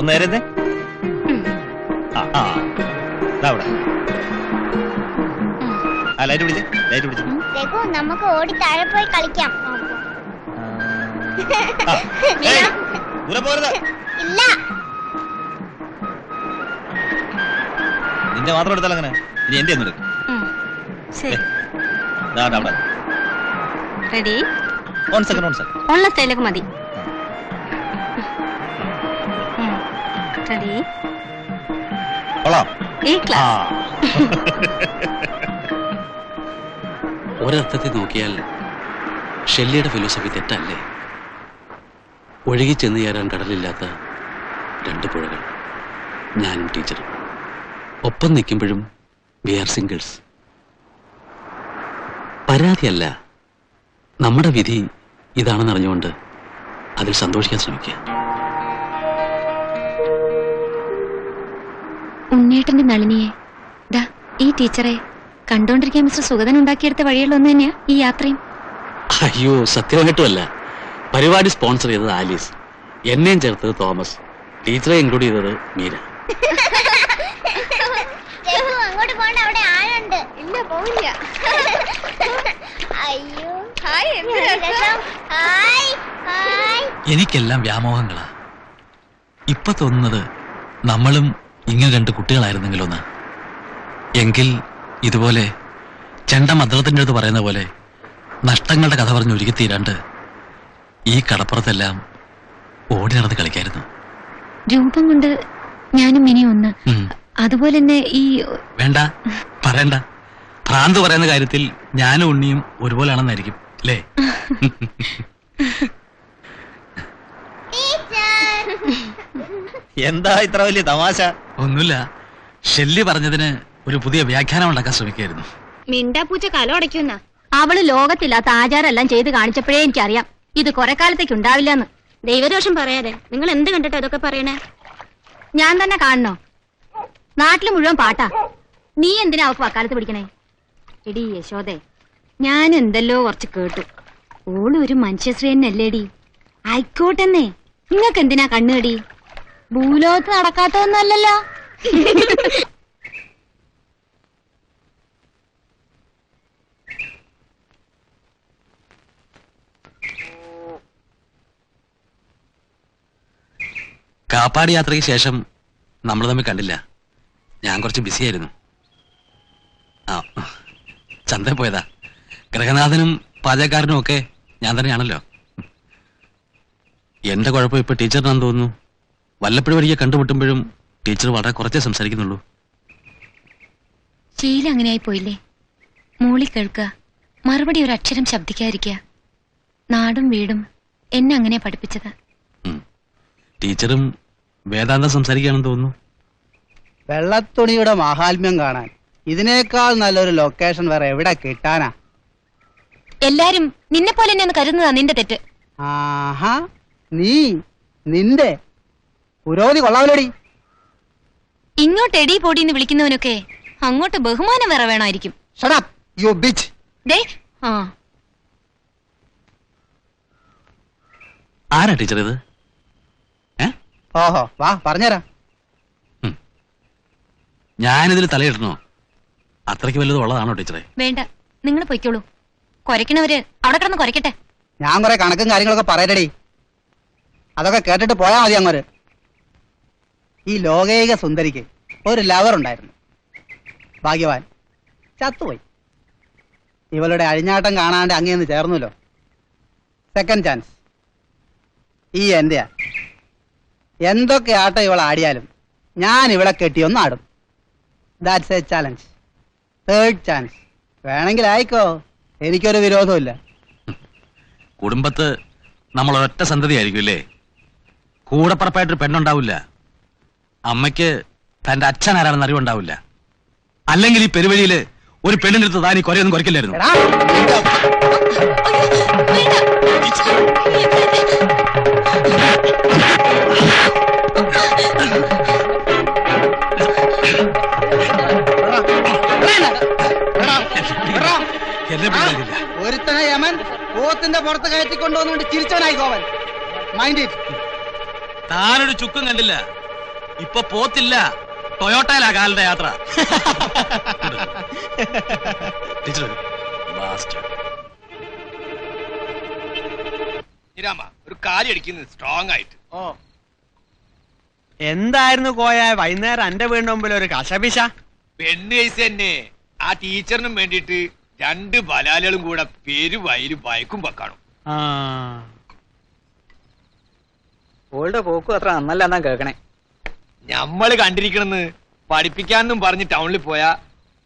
നേരത്തെ ലൈറ്റ് പിടിച്ചേ, ലൈറ്റ് പിടിച്ചേ. നമുക്ക് ഓടി താഴെ പോയി കളിക്കാം. ദൂരെ പോരുത്. ഇല്ല, നിന്റെ മാത്രം എടുത്താൽ അങ്ങനെ. ഇനി എന്റെ ഒന്നും എടുക്കും. റെഡി? One second. ഉള്ള സ്റ്റൈലൊക്കെ മതി. റെഡി? ഈ ക്ലാസ്. ഒരർത്ഥത്തിൽ നോക്കിയാൽ ഷെല്ലിയുടെ ഫിലോസഫി തെറ്റല്ലേ? ഒഴുകി ചെന്ന് ചേരാൻ കടലില്ലാത്ത രണ്ട് പുഴകൾ, ഞാനും ടീച്ചറും ഒപ്പം നിൽക്കുമ്പോഴും വി ആർ സിംഗിൾസ്. പരാതിയല്ല, നമ്മുടെ വിധി ഇതാണെന്ന് അറിഞ്ഞുകൊണ്ട് അതിൽ സന്തോഷിക്കാൻ ശ്രമിക്കുക. ഉണ്ണേട്ടന്റെ നളിനിയെ ദാ ഈ ടീച്ചറെ കണ്ടോണ്ടിരിക്കാൻ മിസ്റ്റർ സുഗതൻ ഉണ്ടാക്കിയെടുത്ത വഴികളിലൊന്നു തന്നെയാ ഈ യാത്രയും. അയ്യോ, സത്യമായിട്ടുമല്ല. പരിപാടി സ്പോൺസർ ചെയ്തത് ആലീസ്, എന്നെയും ചേർത്തത് തോമസ്, ടീച്ചറെ ഇൻക്ലൂഡ് ചെയ്തത് മീര. അങ്ങോട്ട് പോകണ്ട, അവിടെ ആളുണ്ട്. ഇല്ല, പോവില്ല. അയ്യോ, എനിക്കെല്ലാം വ്യാമോഹങ്ങളാ. ഇപ്പൊ തോന്നുന്നത് നമ്മളും ഇങ്ങനെ രണ്ട് കുട്ടികളായിരുന്നെങ്കിലൊന്ന്. എങ്കിൽ ഇതുപോലെ ചെണ്ട മദ്രത്തിന്റെ അടുത്ത് പറയുന്ന പോലെ നഷ്ടങ്ങളുടെ കഥ പറഞ്ഞ് ഒരുക്കി തീരാണ്ട് ഈ കടപ്പുറത്തെല്ലാം ഓടി നടന്ന് കളിക്കായിരുന്നു. രൂപം കൊണ്ട് ഞാനും ഇനി ഒന്ന്. അതുപോലെ തന്നെ ഈ വേണ്ട പറയണ്ട. ഭ്രാന്ത് പറയുന്ന കാര്യത്തിൽ ഞാനും ഉണ്ണിയും ഒരുപോലെയാണെന്നായിരിക്കും അല്ലേ? എന്താ ഇത്ര വലിയ തമാശ? ഒന്നുമില്ല, ഷെല്ലി പറഞ്ഞതിന് ഒരു പുതിയ വ്യാഖ്യാനം ഉണ്ടാക്കാൻ ശ്രമിക്കായിരുന്നു. മിണ്ടാപ്പൂച്ച കല അടയ്ക്കുന്ന അവള് ലോകത്തില്ലാത്ത ആചാരമെല്ലാം ചെയ്ത് കാണിച്ചപ്പോഴേ എനിക്കറിയാം ഇത് കുറെ കാലത്തേക്ക് ഉണ്ടാവില്ലെന്ന്. ദൈവദോഷം പറയാതെ നിങ്ങൾ എന്ത് കണ്ടിട്ട് അതൊക്കെ പറയണേ? ഞാൻ തന്നെ കാണണോ? നാട്ടില് മുഴുവൻ പാട്ടാ. നീ എന്തിനാ അവക്ക് വക്കാലത്ത് പിടിക്കണേ? എടി യശോദേ, ഞാൻ എന്തല്ലോ കുറച്ച് കേട്ടു. ഓള് ഒരു മനുഷ്യശ്രീ തന്നെയല്ലേടി? ആയിക്കോട്ടെന്നേ, നിങ്ങൾക്ക് എന്തിനാ കണ്ണുകടി? ഭൂലോകത്ത് നടക്കാത്തതൊന്നല്ലല്ലോ. കാപ്പാട് യാത്രയ്ക്ക് ശേഷം നമ്മൾ തമ്മിൽ കണ്ടില്ല. ഞാൻ കുറച്ച് ബിസിയായിരുന്നു. ചന്തയിൽ പോയതാ. ഗ്രഹനാഥനും പാചകക്കാരനും ഒക്കെ ഞാൻ തന്നെയാണല്ലോ. എന്റെ കുഴപ്പം ഇപ്പൊ ടീച്ചറിനാന്ന് തോന്നുന്നു. വല്ലപ്പോഴും ഒരിക്കൽ കണ്ടുമുട്ടുമ്പോഴും ടീച്ചർ വളരെ കുറച്ചേ സംസാരിക്കുന്നുള്ളൂ. ശീലം അങ്ങനെയായി പോയില്ലേ? മൂളി കേൾക്കുക, മറുപടി ഒരു അക്ഷരം ശബ്ദിക്കാതിരിക്കുക. നാടും വീടും എന്നെ അങ്ങനെ പഠിപ്പിച്ചത്. ടീച്ചറും വേദാന്തം സംസാരിക്കുകയാണെന്ന് തോന്നുന്നു. വെള്ളത്തുണിയുടെ മാഹാത്മ്യം കാണാൻ ഇതിനേക്കാൾ നല്ലൊരു ലൊക്കേഷൻ വേറെ എവിടെ കിട്ടാനാ? എല്ലാരും നിന്നെ പോലെ തന്നെ കരുതുന്നതാ നിന്റെ തെറ്റ്. ആഹാ, നീ നിന്റെ പുരോഗതി കൊള്ളാമല്ലോടി. ഇങ്ങോട്ട് എടി പൊടിന്ന് വിളിക്കുന്നവനൊക്കെ അങ്ങോട്ട് ബഹുമാനം വേറെ വേണമായിരിക്കും. Shut up, you bitch. ദേ ആ ആരാ ടീച്ചർ ഇത്? ഓഹോ, വാ പറഞ്ഞുതരാം. ഞാനിതിൽ തലയിടണോ? അത്രയ്ക്ക് വല്ലതും ഉള്ളതാണോ ടീച്ചറെ? വേണ്ട, നിങ്ങൾ പൊയ്ക്കോളൂ. കുരയ്ക്കണവര് അവിടെ കിടന്ന് കുരയ്ക്കട്ടെ. ഞാൻ കുറെ കണക്കും കാര്യങ്ങളൊക്കെ പറയട്ടടി. അതൊക്കെ കേട്ടിട്ട് പോയാ മതി അങ്ങോട്ട്. ഈ ലോകൈക സുന്ദരിക്ക് ഒരു ലവർ ഉണ്ടായിരുന്നു. ഭാഗ്യവാൻ ചത്തുപോയി. ഇവളുടെ അഴിഞ്ഞാട്ടം കാണാണ്ട് അങ്ങേന്ന് ചേർന്നല്ലോ. സെക്കൻഡ് ചാൻസ് ഈ എന്റെയാ. എന്തൊക്കെ ആട്ടം ഇവൾ ആടിയാലും ഞാൻ ഇവളെ കെട്ടിയൊന്നും ആടും. That's A challenge. Third chance വേണമെങ്കിൽ ആയിക്കോ, എനിക്കൊരു വിരോധമില്ല. കുടുംബത്ത് നമ്മൾ ഒറ്റ സന്തതിയായിരിക്കും അല്ലേ? കൂടപ്പറപ്പായിട്ടൊരു പെണ്ണുണ്ടാവില്ല. അമ്മയ്ക്ക് തന്റെ അച്ഛൻ ആരാണെന്ന് അറിവുണ്ടാവില്ല. അല്ലെങ്കിൽ ഈ പെരുവഴിയില് ഒരു പെണ്ണിനെടുത്ത് താൻ ഈ കുറയൊന്നും കുറയ്ക്കില്ലായിരുന്നു. ഒരുത്തനെ യമൻ പോത്തിന്റെ പുറത്ത് കയറ്റിക്കൊണ്ടുവന്നുകൊണ്ട് ചിരിച്ചവനായി ഗോവൻ. Mind it. താനൊരു ചുക്കും കണ്ടില്ല. ഇപ്പൊ പോത്തില്ല, ടൊയോട്ടയിലാ കാലിന്റെ യാത്ര. ഒരു കാലി അടിക്കുന്നത് സ്ട്രോങ് ആയിട്ട്. ഓ, എന്തായിരുന്നു കോയ വൈകുന്നേരം എന്റെ വീടിന്റെ മുമ്പിൽ ഒരു കശപിശ? പെണ്ണ് കേസ് തന്നെ. ആ ടീച്ചറിനും വേണ്ടിയിട്ട് രണ്ട് ബലാലുകളും കൂടെ പെരുവയിലും ബൈക്കും വെക്കാണു. ഓളുടെ പോക്കും അത്ര നന്നല്ല കേൾക്കണേ. ഞമ്മള് കണ്ടിരിക്കണെന്ന് പഠിപ്പിക്കാന്നും പറഞ്ഞ് ടൗണിൽ പോയാ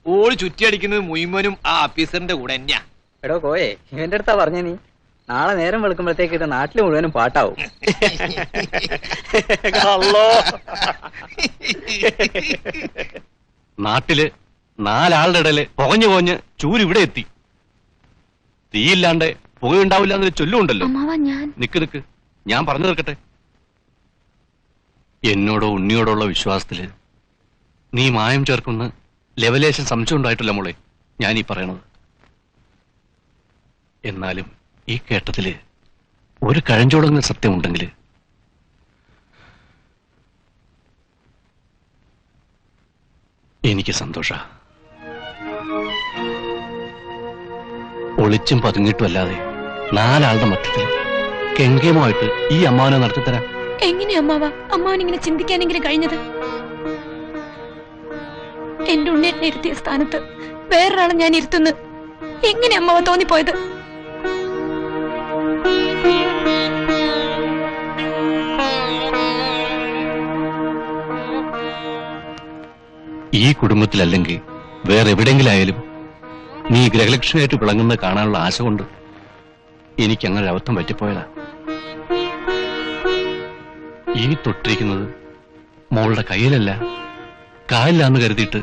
ഓള് ചുറ്റിയടിക്കുന്നത് മുഴുവനും ആ ഓഫീസറിന്റെ കൂടെ തന്നെയാ. എടോ കോയെ, ഇവന്റെ അടുത്താ പറഞ്ഞേ നീ. നാളെ നേരം വെളുക്കുമ്പോഴത്തേക്ക് ഇത് നാട്ടില് മുഴുവനും പാട്ടാവും. നാട്ടില് നാലാളുടെ ഇടയില് പുകഞ്ഞു പോഞ്ഞ് ചൂരിവിടെ എത്തി. തീയില്ലാണ്ട് പുകയുണ്ടാവില്ല എന്നൊരു ചൊല്ലുണ്ടല്ലോ. നിക്ക് ഞാൻ പറഞ്ഞു തീർക്കട്ടെ. എന്നോടോ ഉണ്ണിയോടോ ഉള്ള വിശ്വാസത്തില് നീ മായം ചേർക്കുന്ന ലെവലേഷൻ സംശയം ഉണ്ടായിട്ടില്ല മോളെ ഞാൻ ഈ പറയണത്. എന്നാലും ഈ കേട്ടത്തില് ഒരു കഴഞ്ചോടങ്ങുന്ന സത്യമുണ്ടെങ്കിൽ എനിക്ക് സന്തോഷ. ഒളിച്ചും പതുങ്ങിയിട്ടും അല്ലാതെ നാലാളുടെ മധ്യത്തിൽ കെങ്കേമമായിട്ട് ഈ അമ്മാവനെ നടത്തിത്തരാം. എങ്ങനെ അമ്മാവനിങ്ങനെ ചിന്തിക്കാനെങ്കിലും കഴിഞ്ഞത്? എന്റെ ഉണ്ണിയെ ഇരുത്തിയ സ്ഥാനത്ത് വേറൊരാളെ ഞാൻ ഇരുത്തുന്നു. എങ്ങനെ അമ്മാവൻ തോന്നിപ്പോയത്? ഈ കുടുംബത്തിലല്ലെങ്കിൽ വേറെ എവിടെയെങ്കിലായാലും നീ ഗ്രഹലക്ഷ്മിയായിട്ട് വിളങ്ങുന്നത് കാണാനുള്ള ആശ കൊണ്ട് എനിക്കങ്ങനെ അബദ്ധം പറ്റിപ്പോയതാ. ഈ തൊട്ടിരിക്കുന്നത് മോളുടെ കയ്യിലല്ല കാലിലാന്ന് കരുതിയിട്ട്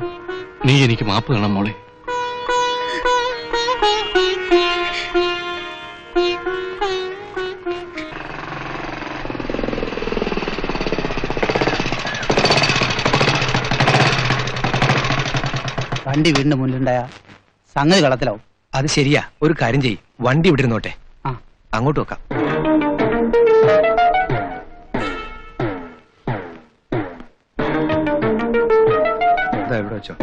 നീ എനിക്ക് മാപ്പ് തരണം മോളെ. വണ്ടി വീടിന്റെ മുന്നിലുണ്ടായ സംഗതി കളത്തിലാവും. അത് ശരിയാ. ഒരു കാര്യം ചെയ്യ്, വണ്ടി ഇവിടെ ഇരുന്നോട്ടെ. അങ്ങോട്ട് വെക്കാം. ഇവിടെ വെച്ചോ.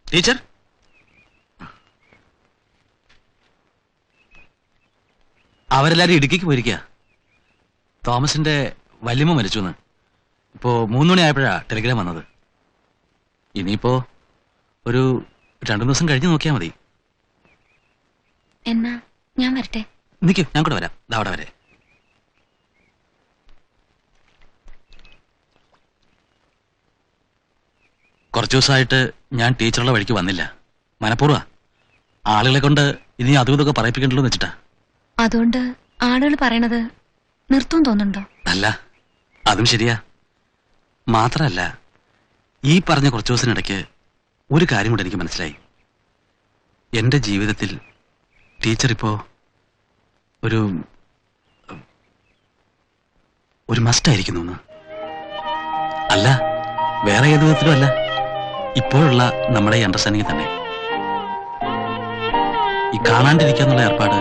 ടീച്ചർ, അവരെല്ലാരും ഇടുക്കിക്ക് പോയിരിക്കുക. തോമസിന്റെ വല്യമ്മ മരിച്ചു എന്ന്. ഇപ്പോ 3 മണി ആയപ്പോഴാ ടെലിഗ്രാം വന്നത്. ഇനിയിപ്പോ ഒരു 2 ദിവസം കഴിഞ്ഞ് നോക്കിയാ മതി. എന്നാ ഞാൻ വരട്ടെ? നിൽക്കൂ, ഞാൻ കൂടെ വരാം. അവിടെ വരെ. കുറച്ചു ദിവസമായിട്ട് ഞാൻ ടീച്ചറുടെ വഴിക്ക് വന്നില്ല. മനഃപൂർവ്വ ആളുകളെ കൊണ്ട് ഇനി അതും ഇതൊക്കെ പറയിപ്പിക്കണ്ടല്ലോ എന്ന് വെച്ചിട്ടാ. അതുകൊണ്ട് ആളുകൾ പറയണത് നിർത്തും തോന്നുന്നുണ്ടോ? അല്ല, അതും ശരിയാ. മാത്രല്ല, ഈ പറഞ്ഞ കുറച്ചു ദിവസത്തിനിടയ്ക്ക് ഒരു കാര്യം കൂടെ എനിക്ക് മനസ്സിലായി. എന്റെ ജീവിതത്തിൽ ടീച്ചർ ഇപ്പോ ഒരു മസ്റ്റായിരിക്കുന്നു എന്ന്. അല്ല, വേറെ ഏത് വിധത്തിലും അല്ല, ഇപ്പോഴുള്ള നമ്മുടെ ഈ അണ്ടർസ്റ്റാൻഡിങ് തന്നെ. ഈ കാണാണ്ടിരിക്കാന്നുള്ള ഏർപ്പാട്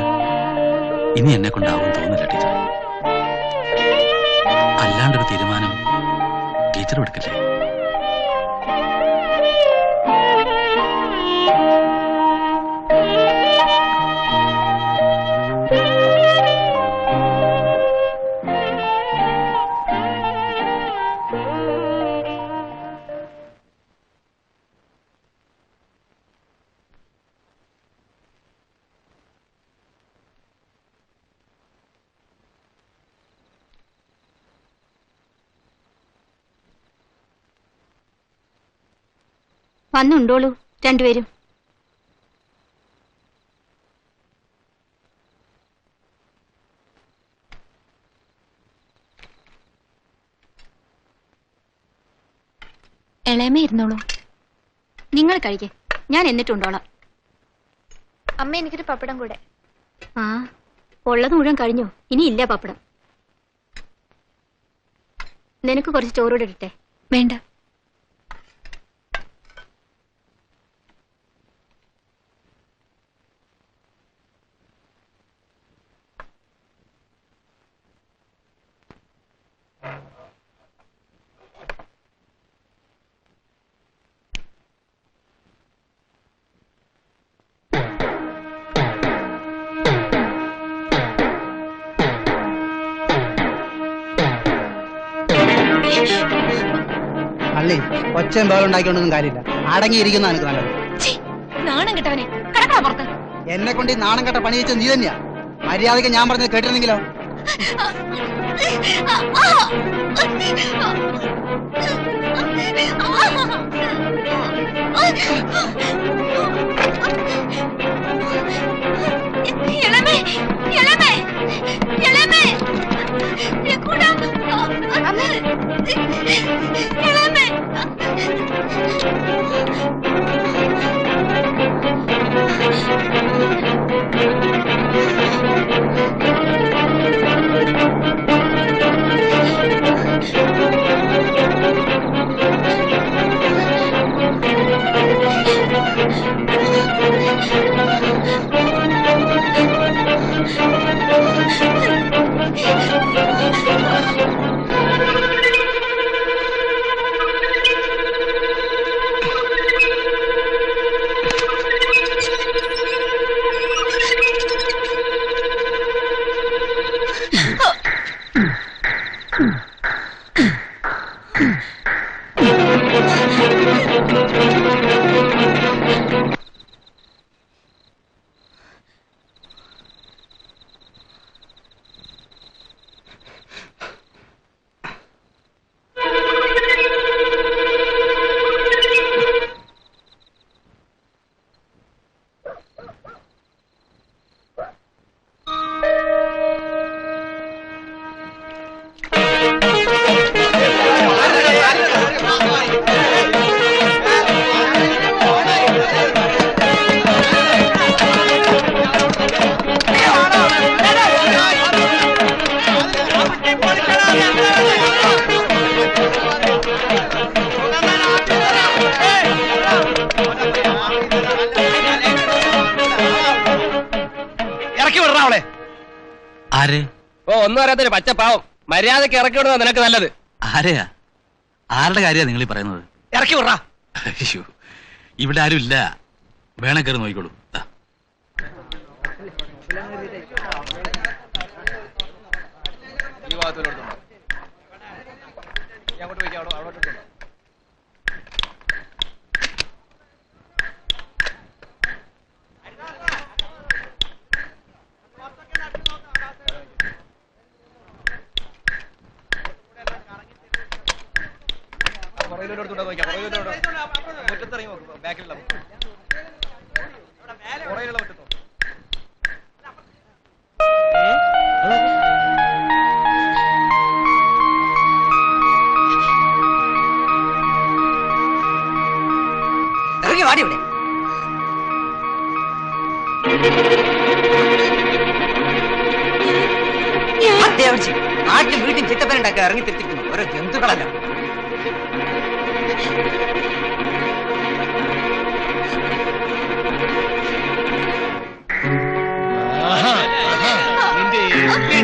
ഇനി എന്നെ കൊണ്ടാവും തോന്നില്ല ടീച്ചർ. അല്ലാണ്ടൊരു തീരുമാനം ടീച്ചർ എടുക്കില്ലേ? വന്നുണ്ടോളൂ രണ്ടുപേരും. ഇളയമേ ഇരുന്നോളൂ. നിങ്ങൾ കഴിക്കേ, ഞാൻ എന്നിട്ടുണ്ടോളാം. അമ്മ എനിക്കൊരു പപ്പടം കൂടെ. ആ, ഉള്ളത് മുഴുവൻ കഴിഞ്ഞോ? ഇനിയില്ല പപ്പടം. നിനക്ക് കുറച്ച് ചോറൂടെ ഇട്ടെ. വേണ്ട. അല്ലേ ഒച്ചയും ബഹളം ഉണ്ടാക്കിക്കൊണ്ടൊന്നും കാര്യമില്ല. അടങ്ങിയിരിക്കുന്ന എനിക്ക് നല്ലത്. നാണം കിട്ടവനെ, കിടക്കണ പുറത്ത്. എന്നെ കൊണ്ട് ഈ നാണം കെട്ട പണി വെച്ചത് നീ തന്നെയാ. മര്യാദയ്ക്ക് ഞാൻ പറഞ്ഞത് കേട്ടിരുന്നെങ്കിലോ? ഇളമേ, ഇളമേ, ഇളമേ, ഇളമേ. ഒന്നും അറിയാത്തൊരു പച്ചപ്പാവം. മര്യാദക്ക് ഇറക്കി വിടുക നിനക്ക് നല്ലത്. ആരെയാ? ആരുടെ കാര്യമാണ് നിങ്ങൾ പറയുന്നത്? ഇറക്കി വിട. അയ്യോ, ഇവിടെ ആരും ഇല്ല. വേണേ കയറി നോക്കിക്കോളൂ. നാട്ടിൽ വീട്ടിൽ ചിറ്റപ്പനുണ്ടാക്കി ഇറങ്ങി തിരിച്ചിരിക്കുന്നു ഓരോ ജന്തുക്കളല്ല.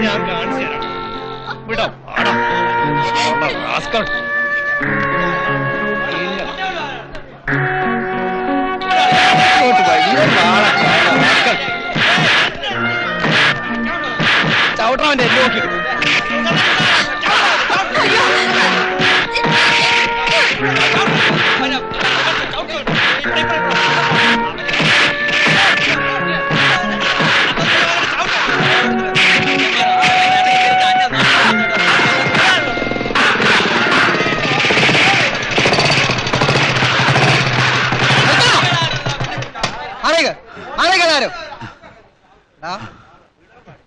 ഞാൻ കാണിച്ചു തരാം. വിടാം, ആടാം. റാസ്കൽ. ചവിട്ടവന്റെ നോക്കി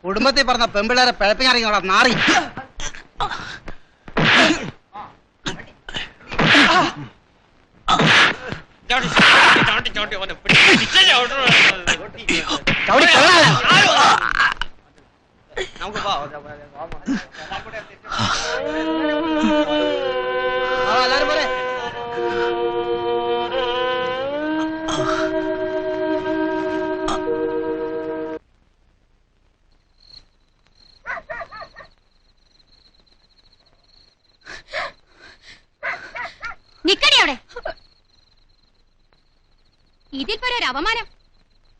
കുടുംബത്തിൽ പറഞ്ഞ പെമ്പിള്ളേരെ പിഴപ്പിക്കാറിങ്ങോടാ നാറി. എല്ലാരും പോലെ നിക്കടി അവിടെ. ഇതിൽ പോലെ ഒരു അപമാനം.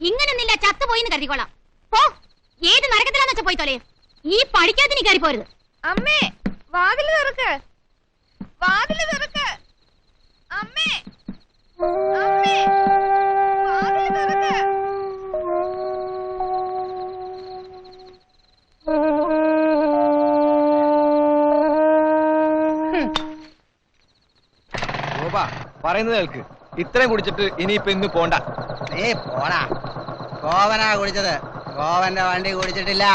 ഇങ്ങനൊന്നില്ല, ചത്തുപോയിന്ന് കരുതിക്കോളാം. പോ, ഏത് നരകത്തിലാന്ന് വെച്ചാ പോയി തൊലയെ. ഈ പഠിക്കാത്തിന് കയറി പോരുത്. അമ്മേ, വാതില് തുറക്ക്, വാതില് തുറക്ക്. അമ്മേ, അമ്മേ, വാതില് തുറക്ക്. പറയുന്നത് കേൾക്ക്. ഇത്രയും കുടിച്ചിട്ട് ഇനിയിപ്പൊ ഇന്ന് പോണ്ട. നീ പോടാ. ഗോവനാ കുടിച്ചത്, ഗോവന്റെ വണ്ടി കുടിച്ചിട്ടില്ല.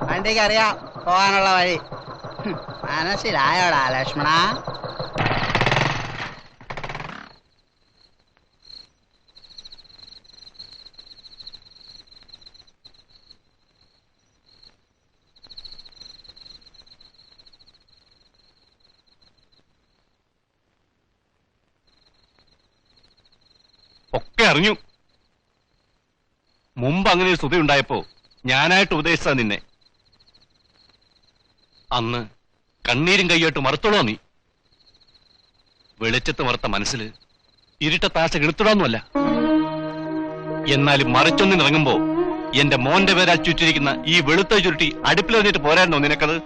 വണ്ടിക്ക് അറിയാം പോകാനുള്ള വഴി. മനസ്സിലായോടാ ലക്ഷ്മണ? ഒക്കെ അറിഞ്ഞു. മുമ്പ് അങ്ങനെ ഒരു സ്തുതി ഉണ്ടായപ്പോ ഞാനായിട്ട് ഉപദേശിച്ച നിന്നെ. അന്ന് കണ്ണീരും കൈയായിട്ട് മറുത്തോളോ നീ. വെളിച്ചത്ത് മറുത്ത മനസ്സിൽ ഇരുട്ടത്താശ കെടുത്തിടാന്നുമല്ല. എന്നാലും മറിച്ചൊന്നിനിറങ്ങുമ്പോ എന്റെ മോന്റെ പേരാൽ ചുറ്റിരിക്കുന്ന ഈ വെളുത്ത ചുരുട്ടി അടുപ്പിൽ വന്നിട്ട് പോരായിരുന്നോ നിനക്കത്?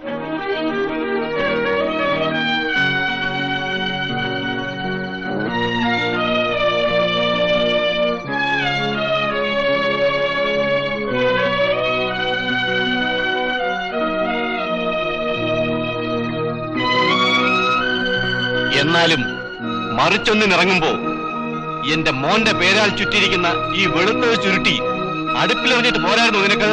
എന്നാലും മറിച്ചൊന്നിനിറങ്ങുമ്പോ എന്റെ മോന്റെ പേരാൽ ചുറ്റിരിക്കുന്ന ഈ വെളുത്ത ചുരുട്ടി അടുപ്പിലെറിഞ്ഞിട്ട് പോരായിരുന്നു നിനക്ക്?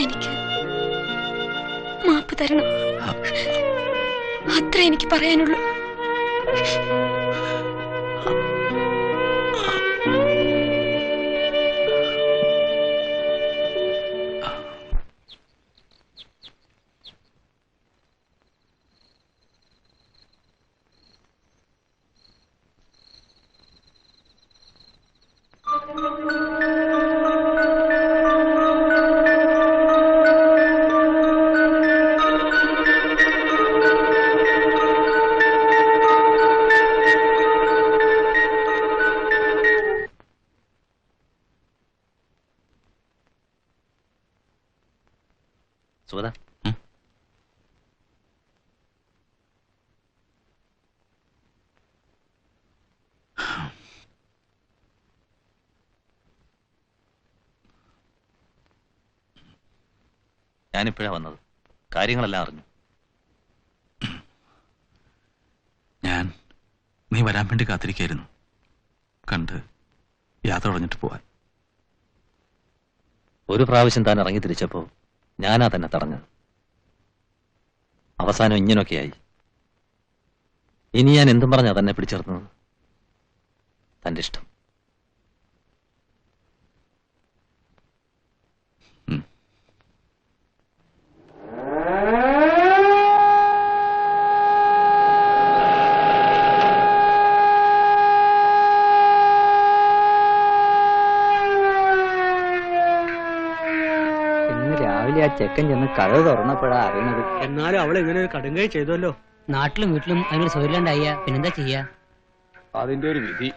എനിക്ക് മാപ്പ് തരണം. അത്ര എനിക്ക് പറയാനുള്ളൂ. ഞാനിപ്പോഴാ വന്നത്. കാര്യങ്ങളെല്ലാം അറിഞ്ഞു. ഞാൻ നീ വരാൻ വേണ്ടി കാത്തിരിക്കായിരുന്നു, കണ്ട് യാത്ര തുടങ്ങിട്ട് പോവാൻ. ഒരു പ്രാവശ്യം താൻ ഇറങ്ങി തിരിച്ചപ്പോ ഞാനാ തന്നെ തടഞ്ഞത്. അവസാനം ഇങ്ങനൊക്കെയായി. ഇനി ഞാൻ എന്തും പറഞ്ഞാ തന്നെ പിടിച്ചേർന്നത്? തന്റെ ഇഷ്ടം. ഇന്ന് രാവിലെ ആ ചെക്കൻ ചെന്ന് കഥ തുറന്നപ്പോഴാ അറിയണത്. എന്നാലും അവൾ ഇങ്ങനെ ഒരു കടുങ്കൈ ചെയ്തല്ലോ. നാട്ടിലും വീട്ടിലും അതിനൊരു സൗകര്യണ്ടായ പിന്നെന്താ ചെയ്യാ? അതിന്റെ ഒരു വിധി.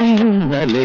ഇന്നലെ